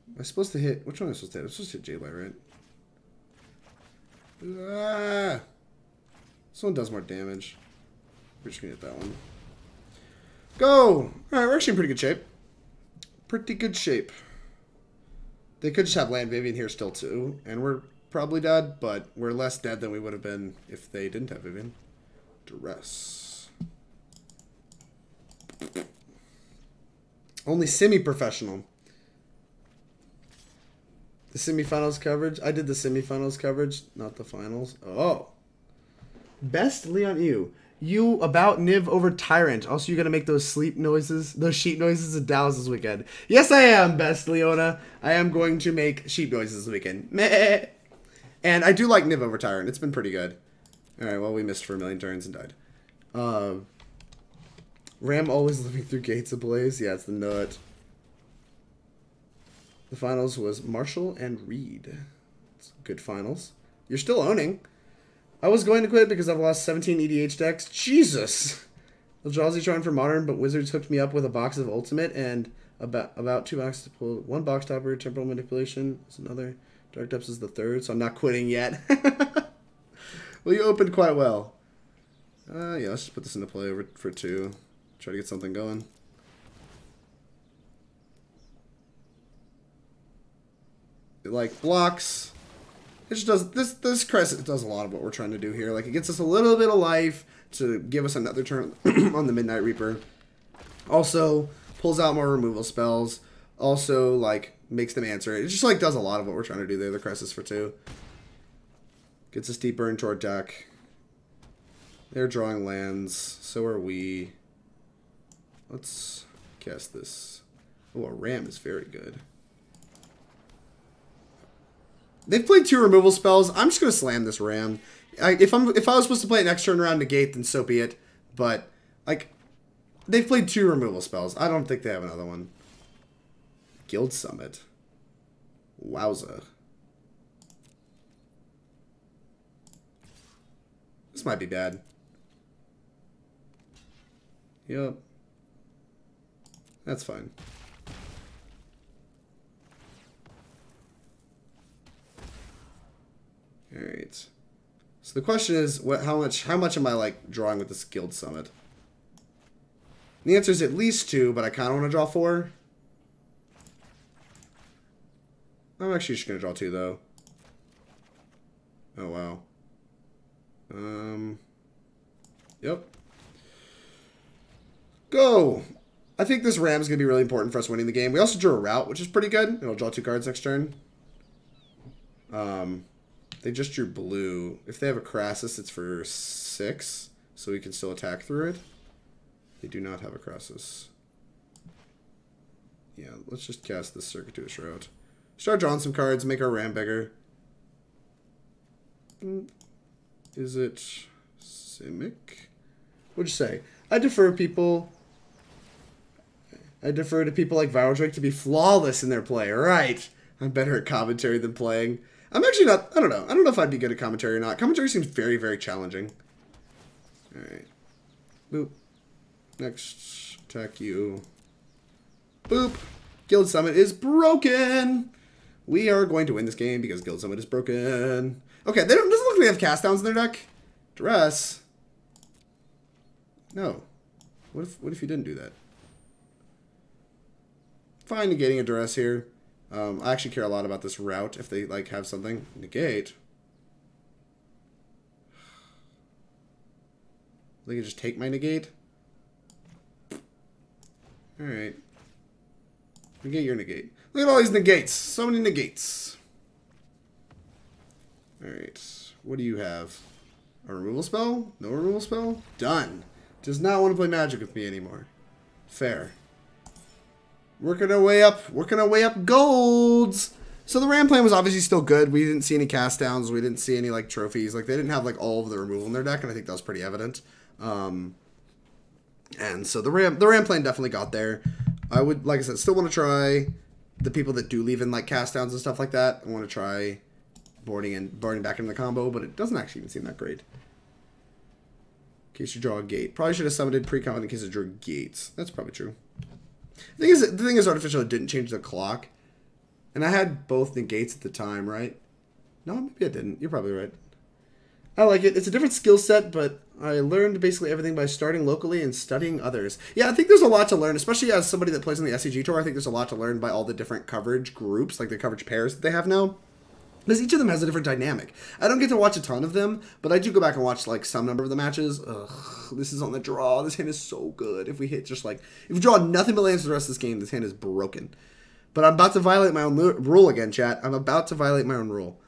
Am I supposed to hit... Which one am I supposed to hit? I'm supposed to hit Jade Light, right? Ah! This one does more damage. We're just going to hit that one. Go! Alright, we're actually in pretty good shape. Pretty good shape. They could just have land Vivian here still, too. And we're probably dead, but we're less dead than we would have been if they didn't have Vivian. Duress. Only semi-professional. The semifinals coverage? I did the semifinals coverage, not the finals. Oh. Best Leon EU. You about Niv over Tyrant. Also, you're going to make those sleep noises, those sheep noises at Dallas this weekend. Yes, I am, Best Leona. I am going to make sheep noises this weekend. Meh. And I do like Niv over Tyrant. It's been pretty good. Alright, well, we missed for a million turns and died. Ram always living through Gates Ablaze. Yeah, it's the nut. The finals was Marshall and Reed. It's good finals. You're still owning. I was going to quit because I've lost 17 EDH decks. Jesus! Eldrazi trying for Modern, but Wizards hooked me up with a box of Ultimate and about 2 boxes to pull. 1 box topper, Temporal Manipulation is another. Dark Depths is the 3rd, so I'm not quitting yet. Well, you opened quite well. Yeah, let's just put this into play over for 2. Try to get something going. It like blocks. It just does this Krasis does a lot of what we're trying to do here. Like it gets us a little bit of life to give us another turn on the Midnight Reaper. Also pulls out more removal spells. Also like makes them answer it. It just like does a lot of what we're trying to do there. The Krasis for 2 gets us deeper into our deck. They're drawing lands. So are we. Let's cast this. Oh, a Ram is very good. They've played 2 removal spells. I'm just gonna slam this Ram. If I was supposed to play it next turn around Negate, then so be it. But like, they've played 2 removal spells. I don't think they have another one. Guild Summit. Wowza. This might be bad. Yep. That's fine. Alright. So the question is, how much am I like drawing with this Guild Summit? The answer is at least 2, but I kind of want to draw 4. I'm actually just going to draw 2 though. Oh wow. Yep. Go! I think this Ram's going to be really important for us winning the game. We also drew a route, which is pretty good. It'll draw 2 cards next turn. They just drew blue. If they have a Krasis, it's for 6, so we can still attack through it. They do not have a Krasis. Yeah, let's just cast this Circuitous Route. Start drawing some cards, make our Ram bigger. Is it Simic? What'd you say? I defer to people like ViralDrake to be flawless in their play. Right. I'm better at commentary than playing. I'm actually not, I don't know. I don't know if I'd be good at commentary or not. Commentary seems very, very challenging. Alright. Boop. Next. Attack you. Boop. Guild Summit is broken. We are going to win this game because Guild Summit is broken. Okay, doesn't look like they have cast downs in their deck. Duress. No. What if you didn't do that? Fine negating a Duress here. I actually care a lot about this route if they like have something. Negate. They can just take my negate. Alright. Negate your negate. Look at all these negates. So many negates. Alright. What do you have? A removal spell? No removal spell? Done. Does not want to play Magic with me anymore. Fair. Working our way up. Working our way up golds. So the Ram plan was obviously still good. We didn't see any cast downs. We didn't see any like trophies. Like they didn't have like all of the removal in their deck, and I think that was pretty evident. And so the Ram plan definitely got there. I would, like I said, still want to try the people that do leave in like cast downs and stuff like that. I want to try boarding back into the combo, but it doesn't actually even seem that great. In case you draw a gate. Probably should have summoned pre-con in case it drew gates. That's probably true. The thing is Artificial didn't change the clock. And I had both negates at the time, right? No, maybe I didn't. You're probably right. I like it. It's a different skill set, but I learned basically everything by starting locally and studying others. Yeah, I think there's a lot to learn, especially as somebody that plays on the SCG Tour. I think there's a lot to learn by all the different coverage groups, like the coverage pairs that they have now. Because each of them has a different dynamic. I don't get to watch a ton of them, but I do go back and watch like some number of the matches. Ugh, this is on the draw. This hand is so good. If we hit just like, if we draw nothing but lands for the rest of this game, this hand is broken. But I'm about to violate my own rule again, chat. I'm about to violate my own rule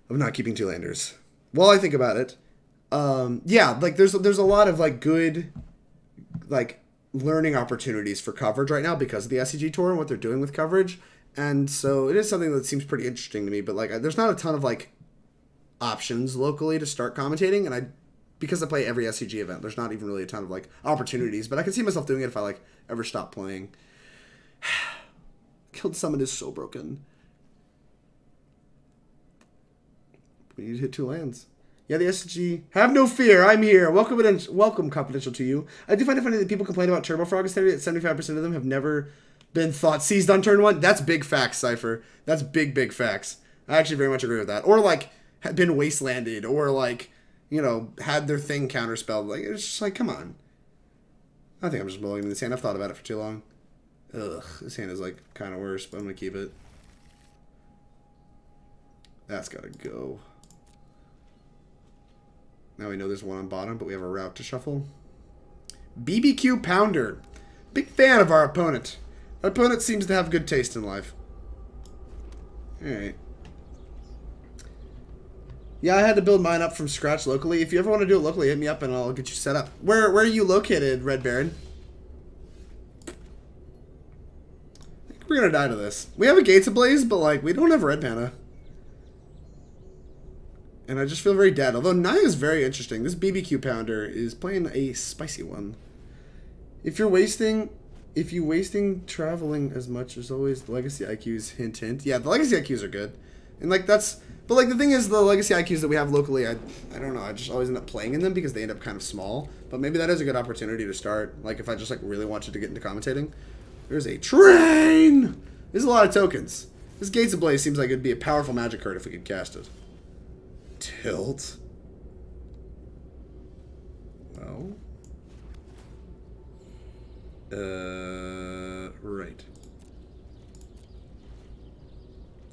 of not keeping 2 landers. While I think about it, yeah, like there's a lot of like good, like learning opportunities for coverage right now because of the SCG Tour and what they're doing with coverage. And so it is something that seems pretty interesting to me, but like there's not a ton of like options locally to start commentating, and because I play every SCG event, there's not even really a ton of like opportunities, but I can see myself doing it if I like ever stop playing. Killed Summon is so broken. We need to hit 2 lands. Yeah, the SCG. Have no fear, I'm here. Welcome, confidential to you. I do find it funny that people complain about Turbo Frog aesthetic. That 75% of them have never been thought seized on turn 1. That's big facts, Cypher. That's big facts. I actually very much agree with that. Or like had been wastelanded, or like, you know, had their thing counterspelled. Like it's just like, come on. I think I'm just blowing this hand. I've thought about it for too long. Ugh, this hand is like kind of worse, but I'm gonna keep it. That's gotta go. Now we know there's one on bottom, but we have a route to shuffle. BBQ Pounder. Big fan of our opponent. Our opponent seems to have good taste in life. Alright. Yeah, I had to build mine up from scratch locally. If you ever want to do it locally, hit me up and I'll get you set up. Where are you located, Red Baron? I think we're gonna die to this. We have a Gates Ablaze, but like we don't have red mana. And I just feel very dead. Although Naya is very interesting. This BBQ Pounder is playing a spicy one. If you're wasting traveling as much as always, the Legacy IQs, hint hint. Yeah, the Legacy IQs are good. And like that's, but like the thing is, the Legacy IQs that we have locally, I don't know, I just always end up playing in them because they end up kind of small. But maybe that is a good opportunity to start. Like if I just like really wanted to get into commentating. There's a train! There's a lot of tokens. This Gates Ablaze seems like it'd be a powerful magic card if we could cast it. Tilt. Well. Right.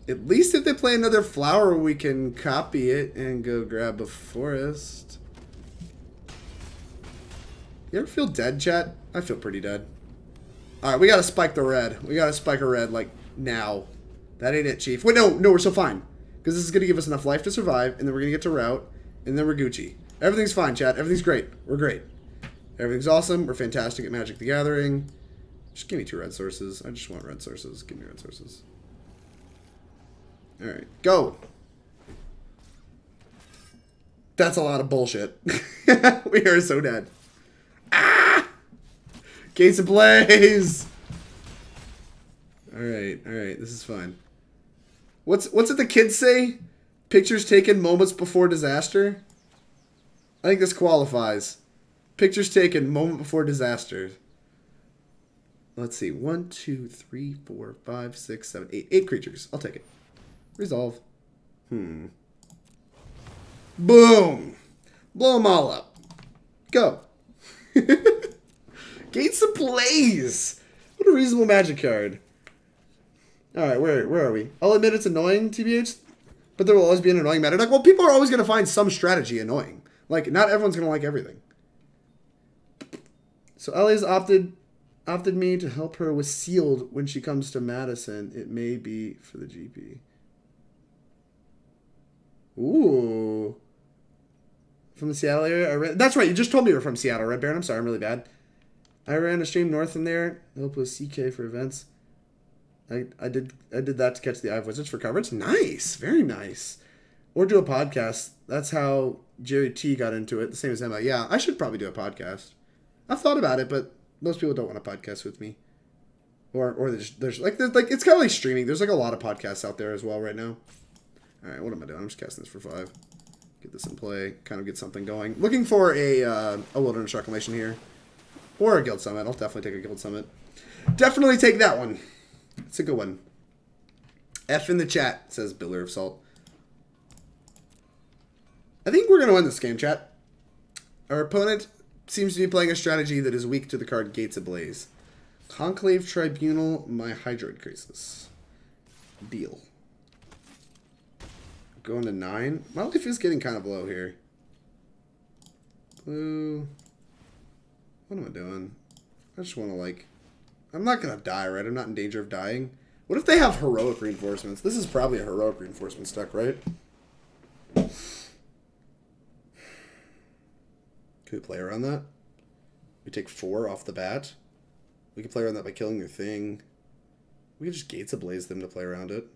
At least if they play another flower, we can copy it and go grab a forest. You ever feel dead, chat? I feel pretty dead. Alright, we gotta spike the red. We gotta spike a red, like, now. That ain't it, Chief. Wait, no, we're still fine. Because this is gonna give us enough life to survive, and then we're gonna get to route, and then we're Gucci. Everything's fine, chat. Everything's great. We're great. Everything's awesome. We're fantastic at Magic the Gathering. Just give me 2 red sources. I just want red sources. Give me red sources. Alright, go! That's a lot of bullshit. We are so dead. Ah! Gates Ablaze! Alright, this is fine. What's it the kids say? Pictures taken moments before disaster? I think this qualifies. Pictures taken moment before disaster. Let's see. 1, 2, 3, 4, 5, 6, 7, 8. 8 creatures. I'll take it. Resolve. Boom! Blow them all up. Go. Gates Ablaze! What a reasonable magic card. Alright, where are we? I'll admit it's annoying, TBH, but there will always be an annoying meta deck. Well, people are always going to find some strategy annoying. Like, not everyone's going to like everything. So Ellie's opted me to help her with Sealed when she comes to Madison. It may be for the GP. Ooh. From the Seattle area? That's right, you just told me you were from Seattle, Red Baron. I'm sorry, I'm really bad. I ran a stream north in there. Help with CK for events. I did that to catch the Eye of Wizards for coverage. Nice. Very nice. Or do a podcast. That's how Jerry T got into it. The same as Emma. Yeah, I should probably do a podcast. I've thought about it, but most people don't want a podcast with me. Or there's like it's kind of like streaming. There's like a lot of podcasts out there as well right now. All right, what am I doing? I'm just casting this for 5. Get this in play. Kind of get something going. Looking for a Wilderness Reclamation here. Or a Guild Summit. I'll definitely take a Guild Summit. Definitely take that one. It's a good one. F in the chat, says Biller of Salt. I think we're going to win this game, chat. Our opponent seems to be playing a strategy that is weak to the card Gates Ablaze. Conclave Tribunal, my Hydroid Krasis. Deal. going to 9. My life is getting kind of low here. Blue. What am I doing? I just want to, like... I'm not going to die, right? I'm not in danger of dying. What if they have heroic reinforcements? This is probably a heroic reinforcement deck, right? Can we play around that? We take 4 off the bat. We can play around that by killing their thing. We can just Gates Ablaze them to play around it.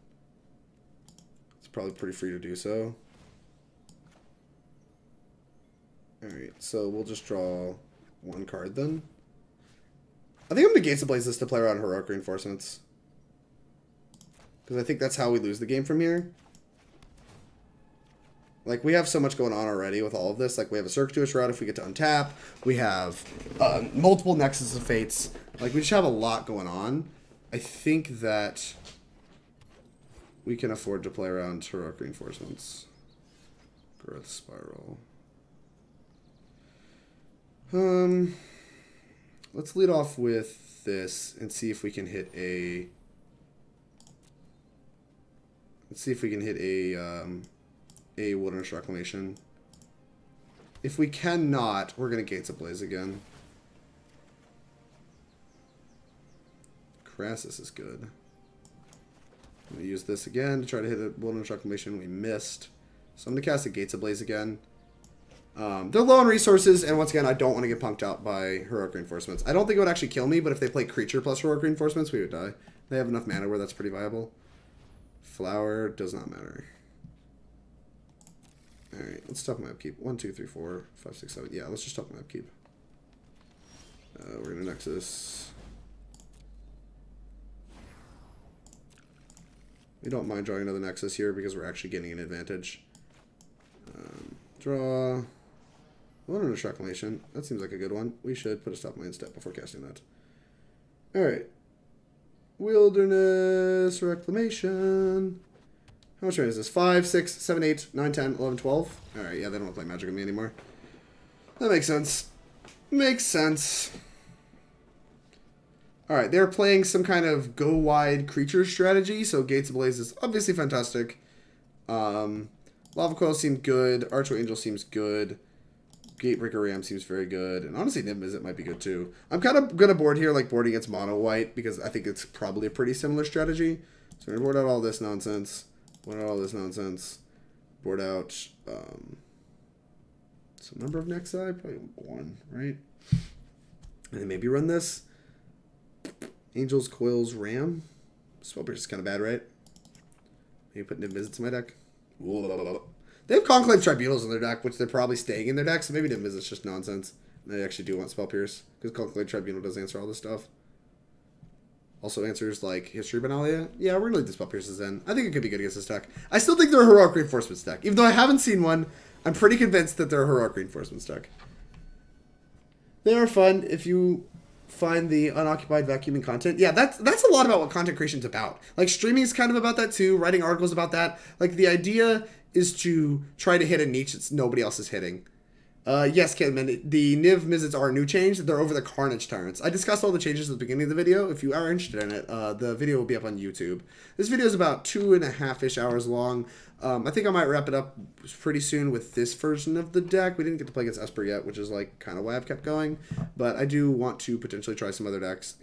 It's probably pretty free to do so. Alright, so we'll just draw 1 card then. I think I'm going to Gates Ablaze this to play around heroic reinforcements. Because I think that's how we lose the game from here. Like, we have so much going on already with all of this. Like, we have a Circuitous Route if we get to untap. We have multiple Nexus of Fates. Like, we just have a lot going on. I think that we can afford to play around heroic reinforcements. Growth Spiral. Let's lead off with this and see if we can hit a... Let's see if we can hit a Wilderness Reclamation. If we cannot, we're going to Gates Ablaze again. Krasis is good. I'm going to use this again to try to hit a Wilderness Reclamation. We missed. So I'm going to cast a Gates Ablaze again. They're low on resources, and once again, I don't want to get punked out by heroic reinforcements. I don't think it would actually kill me, but if they play creature plus heroic reinforcements, we would die. They have enough mana where that's pretty viable. Flower does not matter. Alright, let's stop my upkeep. 1, 2, 3, 4, 5, 6, 7. Yeah, let's just stop my upkeep. We're going to Nexus. We don't mind drawing another Nexus here because we're actually getting an advantage. Draw. Wilderness Reclamation. That seems like a good one. We should put a stop my end step before casting that. Alright. Wilderness Reclamation. How much mana is this? 5, 6, 7, 8, 9, 10, 11, 12. Alright, yeah, they don't want to play Magic on me anymore. That makes sense. Makes sense. Alright, they're playing some kind of go-wide creature strategy, so Gates Ablaze is obviously fantastic. Lava Coil seems good. Archway Angel seems good. Gatebreaker Ram seems very good. And honestly, Niv-Mizzet might be good too. I'm kind of going to board here, like boarding against mono white, because I think it's probably a pretty similar strategy. So we're going to board out all this nonsense. Board out all this nonsense. Board out some number of Nexi. Probably 1, right? And then maybe run this. Angels, Coils, Ram. Spellpierce is kind of bad, right? Maybe put Niv-Mizzet in my deck. They have Conclave Tribunals in their deck, which they're probably staying in their deck, so maybe Niv-Mizzet's just nonsense. They actually do want Spellpierce, because Conclave Tribunal does answer all this stuff. Also answers, like, History Benalia. Yeah, we're going to leave the Spellpierces in. I think it could be good against this deck. I still think they're a Heroic Reinforcements deck. Even though I haven't seen one, I'm pretty convinced that they're a Heroic Reinforcements deck. They are fun if you find the unoccupied vacuuming content. Yeah, that's a lot about what content creation's about. Like, streaming is kind of about that too. Writing articles about that. Like, the idea is to try to hit a niche that nobody else is hitting. Yes, Kidman, the Niv-Mizzets are a new change. They're over the Carnage Tyrants. I discussed all the changes at the beginning of the video. If you are interested in it, the video will be up on YouTube. This video is about 2.5-ish hours long. I think I might wrap it up pretty soon with this version of the deck. We didn't get to play against Esper yet, which is like kind of why I've kept going. But I do want to potentially try some other decks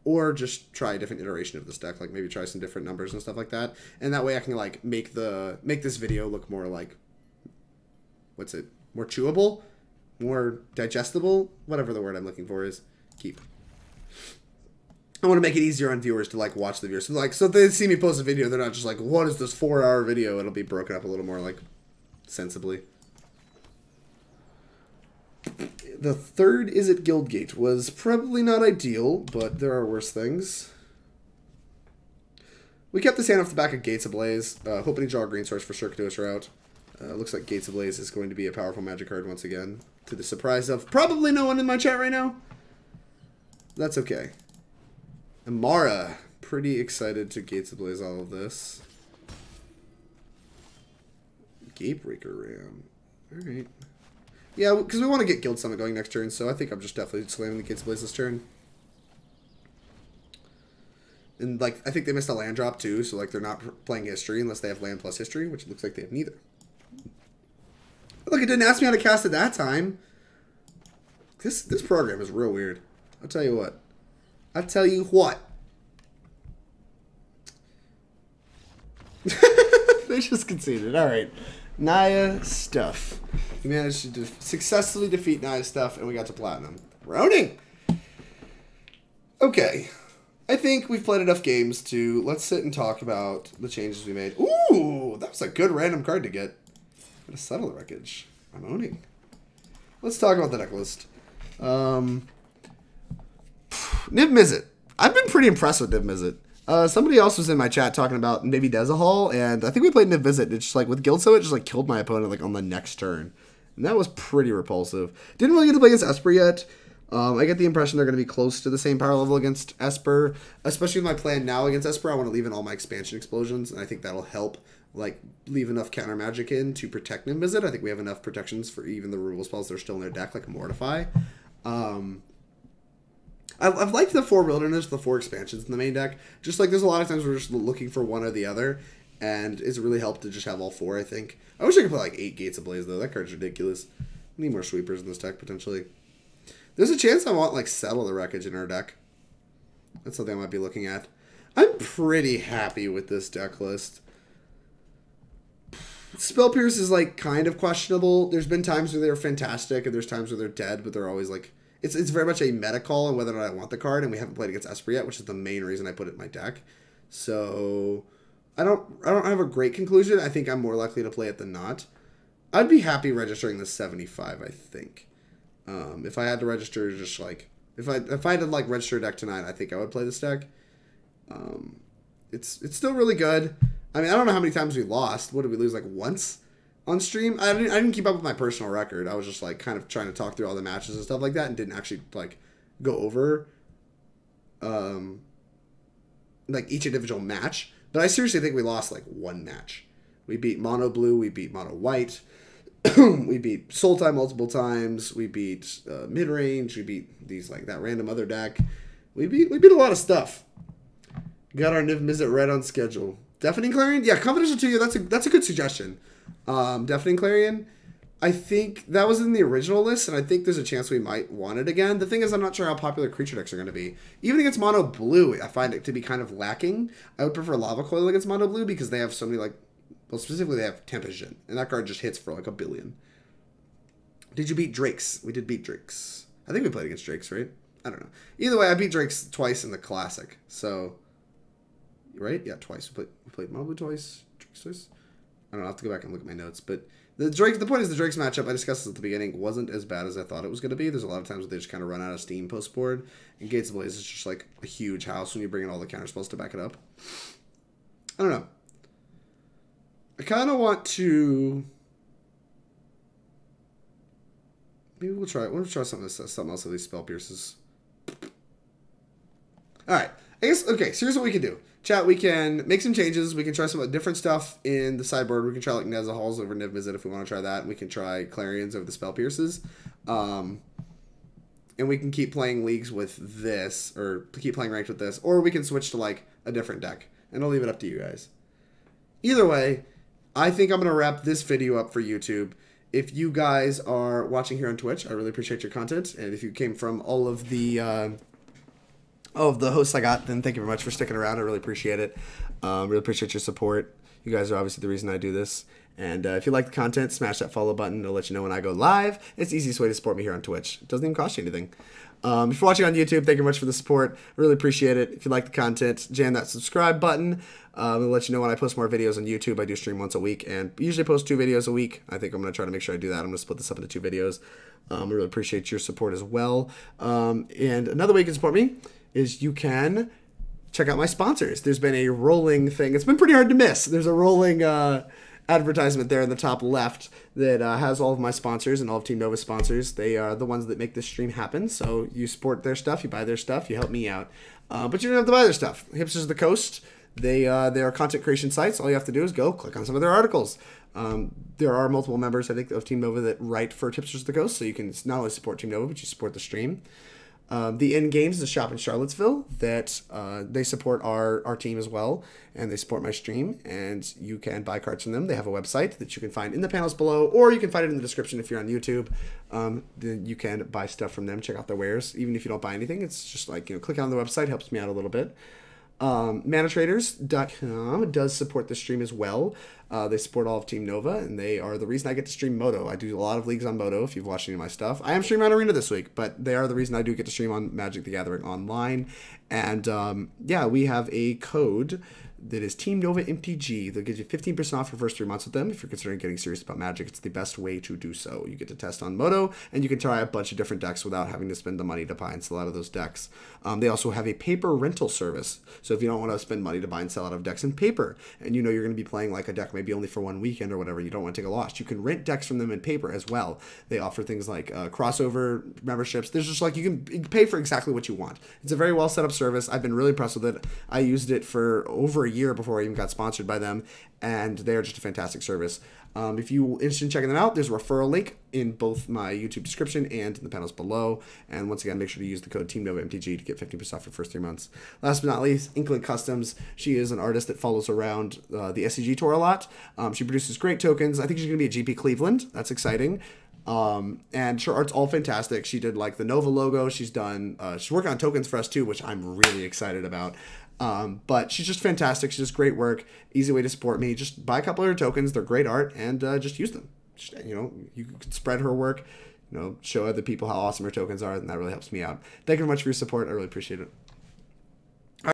or just try a different iteration of this deck, like maybe try some different numbers and stuff like that. And that way I can like make this video look more like, more chewable, more digestible, whatever the word I'm looking for is. I want to make it easier on viewers to like watch the videos. So if they see me post a video, they're not just like, what is this 4-hour video? It'll be broken up a little more like sensibly. The third Izzet Guildgate was probably not ideal, but there are worse things. We kept this hand off the back of Gates Ablaze, hoping to draw a green source for Circuitous Route. Looks like Gates Ablaze is going to be a powerful magic card once again, to the surprise of probably no one in my chat right now. That's okay. Amara, pretty excited to Gates Ablaze all of this. Gatebreaker Ram. Alright. Yeah, because we want to get Guild Summit going next turn, so I think I'm just definitely slamming the Gates Ablaze this turn. And, like, I think they missed a land drop, too, so, like, they're not playing history unless they have land plus history, which it looks like they have neither. Look, it didn't ask me how to cast it that time. This program is real weird. I'll tell you what. I'll tell you what. They just conceded. All right. Naya Stuff. We managed to successfully defeat Naya Stuff, and we got to Platinum. Rounding! Okay. I think we've played enough games to... Let's sit and talk about the changes we made. Ooh! That was a good random card to get. Gotta settle the wreckage. I'm owning. Let's talk about the deck list. Niv-Mizzet. I've been pretty impressed with Niv-Mizzet. Somebody else was in my chat talking about maybe Dezahal, and I think we played Niv-Mizzet. It's just like with Guildso, it just like killed my opponent like on the next turn. And that was pretty repulsive. Didn't really get to play against Esper yet. I get the impression they're going to be close to the same power level against Esper. Especially with my plan now against Esper, I want to leave in all my expansion explosions, and I think that'll help like leave enough counter magic in to protect Niv-Mizzet. I think we have enough protections for even the removal spells that are still in their deck, like Mortify. I've liked the 4 Wilderness, the 4 expansions in the main deck. Just like there's a lot of times we're just looking for one or the other, and it's really helped to just have all 4, I think. I wish I could play like 8 Gates Ablaze, though. That card's ridiculous. We need more sweepers in this deck, potentially. There's a chance I want like Settle the Wreckage in our deck. That's something I might be looking at. I'm pretty happy with this deck list. Spell Pierce is like kind of questionable. There's been times where they're fantastic, and there's times where they're dead, but they're always like... It's very much a meta call on whether or not I want the card, and we haven't played against Esper yet, which is the main reason I put it in my deck. So I don't have a great conclusion. I think I'm more likely to play it than not. I'd be happy registering the 75, I think. If I had to register just like if I had to like register a deck tonight, I think I would play this deck. It's still really good. I mean, I don't know how many times we lost. What did we lose, like once on stream? I didn't keep up with my personal record. I was just like kind of trying to talk through all the matches and stuff like that, and didn't actually like go over like each individual match. But I seriously think we lost like one match. We beat Mono Blue, we beat Mono White, we beat Sultai multiple times, we beat mid range, we beat these like that random other deck. We beat a lot of stuff. Got our Niv-Mizzet right on schedule. Deafening Clarion? Yeah, Confidential to you, that's a good suggestion. Deafening Clarion, I think that was in the original list, and I think there's a chance we might want it again. The thing is, I'm not sure how popular creature decks are going to be. Even against Mono Blue, I find it to be kind of lacking. I would prefer Lava Coil against Mono Blue because they have so many, like, well, specifically they have Tempest, and that card just hits for like 1 billion. Did you beat Drakes? We did beat Drakes. I think we played against Drakes, right? I don't know. Either way, I beat Drakes twice in the Classic, so... Right? Yeah, twice. We played Mono Blue twice, Drakes twice. I don't know, I'll have to go back and look at my notes, but the point is the Drakes matchup, I discussed this at the beginning, wasn't as bad as I thought it was going to be. There's a lot of times where they just kind of run out of steam post-board, and Gates Ablaze is just like a huge house when you bring in all the counterspells to back it up. I don't know. I kind of want to... Maybe we'll try something else with these Spell Pierces. Alright, I guess, okay, so here's what we can do. Chat, we can make some changes. We can try some different stuff in the sideboard. We can try like Nezahals over Niv-Mizzet if we want to try that. We can try Clarions over the Spell Pierces. And we can keep playing leagues with this, or keep playing ranked with this, or we can switch to like a different deck. And I'll leave it up to you guys. Either way, I think I'm going to wrap this video up for YouTube. If you guys are watching here on Twitch, I really appreciate your content. And if you came from all of the hosts I got, then thank you very much for sticking around. I really appreciate it. Really appreciate your support. You guys are obviously the reason I do this. And if you like the content, smash that follow button. It'll let you know when I go live. It's the easiest way to support me here on Twitch. It doesn't even cost you anything. If you're watching on YouTube, thank you very much for the support. I really appreciate it. If you like the content, jam that subscribe button. It'll let you know when I post more videos on YouTube. I do stream once a week and usually post 2 videos a week. I think I'm going to try to make sure I do that. I'm going to split this up into 2 videos. I really appreciate your support as well. And another way you can support me is you can check out my sponsors. There's been a rolling thing. It's been pretty hard to miss. There's a rolling advertisement there in the top left that has all of my sponsors and all of Team Nova's sponsors. They are the ones that make this stream happen. So you support their stuff, you buy their stuff, you help me out. But you don't have to buy their stuff. Hipsters of the Coast, they are content creation sites. All you have to do is go click on some of their articles. There are multiple members, I think, of Team Nova that write for Hipsters of the Coast. So you can not only support Team Nova, but you support the stream. The End Games is a shop in Charlottesville that they support our team as well, and they support my stream, and you can buy cards from them. They have a website that you can find in the panels below, or you can find it in the description if you're on YouTube. Then you can buy stuff from them, check out their wares. Even if you don't buy anything, it's just like, click on the website, helps me out a little bit. ManaTraders.com does support the stream as well. They support all of Team Nova, and they are the reason I get to stream Moto. I do a lot of leagues on Moto, if you've watched any of my stuff. I am streaming on Arena this week, but they are the reason I do get to stream on Magic the Gathering Online. And yeah, we have a code that is Team Nova MTG. They'll give you 15% off your first 3 months with them. If you're considering getting serious about Magic, it's the best way to do so. You get to test on Moto, and you can try a bunch of different decks without having to spend the money to buy and sell out of those decks. They also have a paper rental service. So if you don't want to spend money to buy and sell out of decks in paper, and you know you're going to be playing like a deck maybe only for one weekend or whatever, you don't want to take a loss, you can rent decks from them in paper as well. They offer things like crossover memberships. There's just like, you can pay for exactly what you want. It's a very well set up service. I've been really impressed with it. I used it for over a year before I even got sponsored by them, and they're just a fantastic service. If you're interested in checking them out, there's a referral link in both my YouTube description and in the panels below. And once again, make sure to use the code TeamNovaMTG to get 15% off your first 3 months. Last but not least, Inkling Customs. She is an artist that follows around the SCG tour a lot. She produces great tokens. I think she's going to be at GP Cleveland. That's exciting. And her art's all fantastic. She did like the Nova logo. She's done, she's working on tokens for us too, which I'm really excited about. But she's just fantastic. She does great work. Easy way to support me. Just buy a couple of her tokens. They're great art, and just use them. Just, you can spread her work, show other people how awesome her tokens are, and that really helps me out. Thank you very much for your support. I really appreciate it.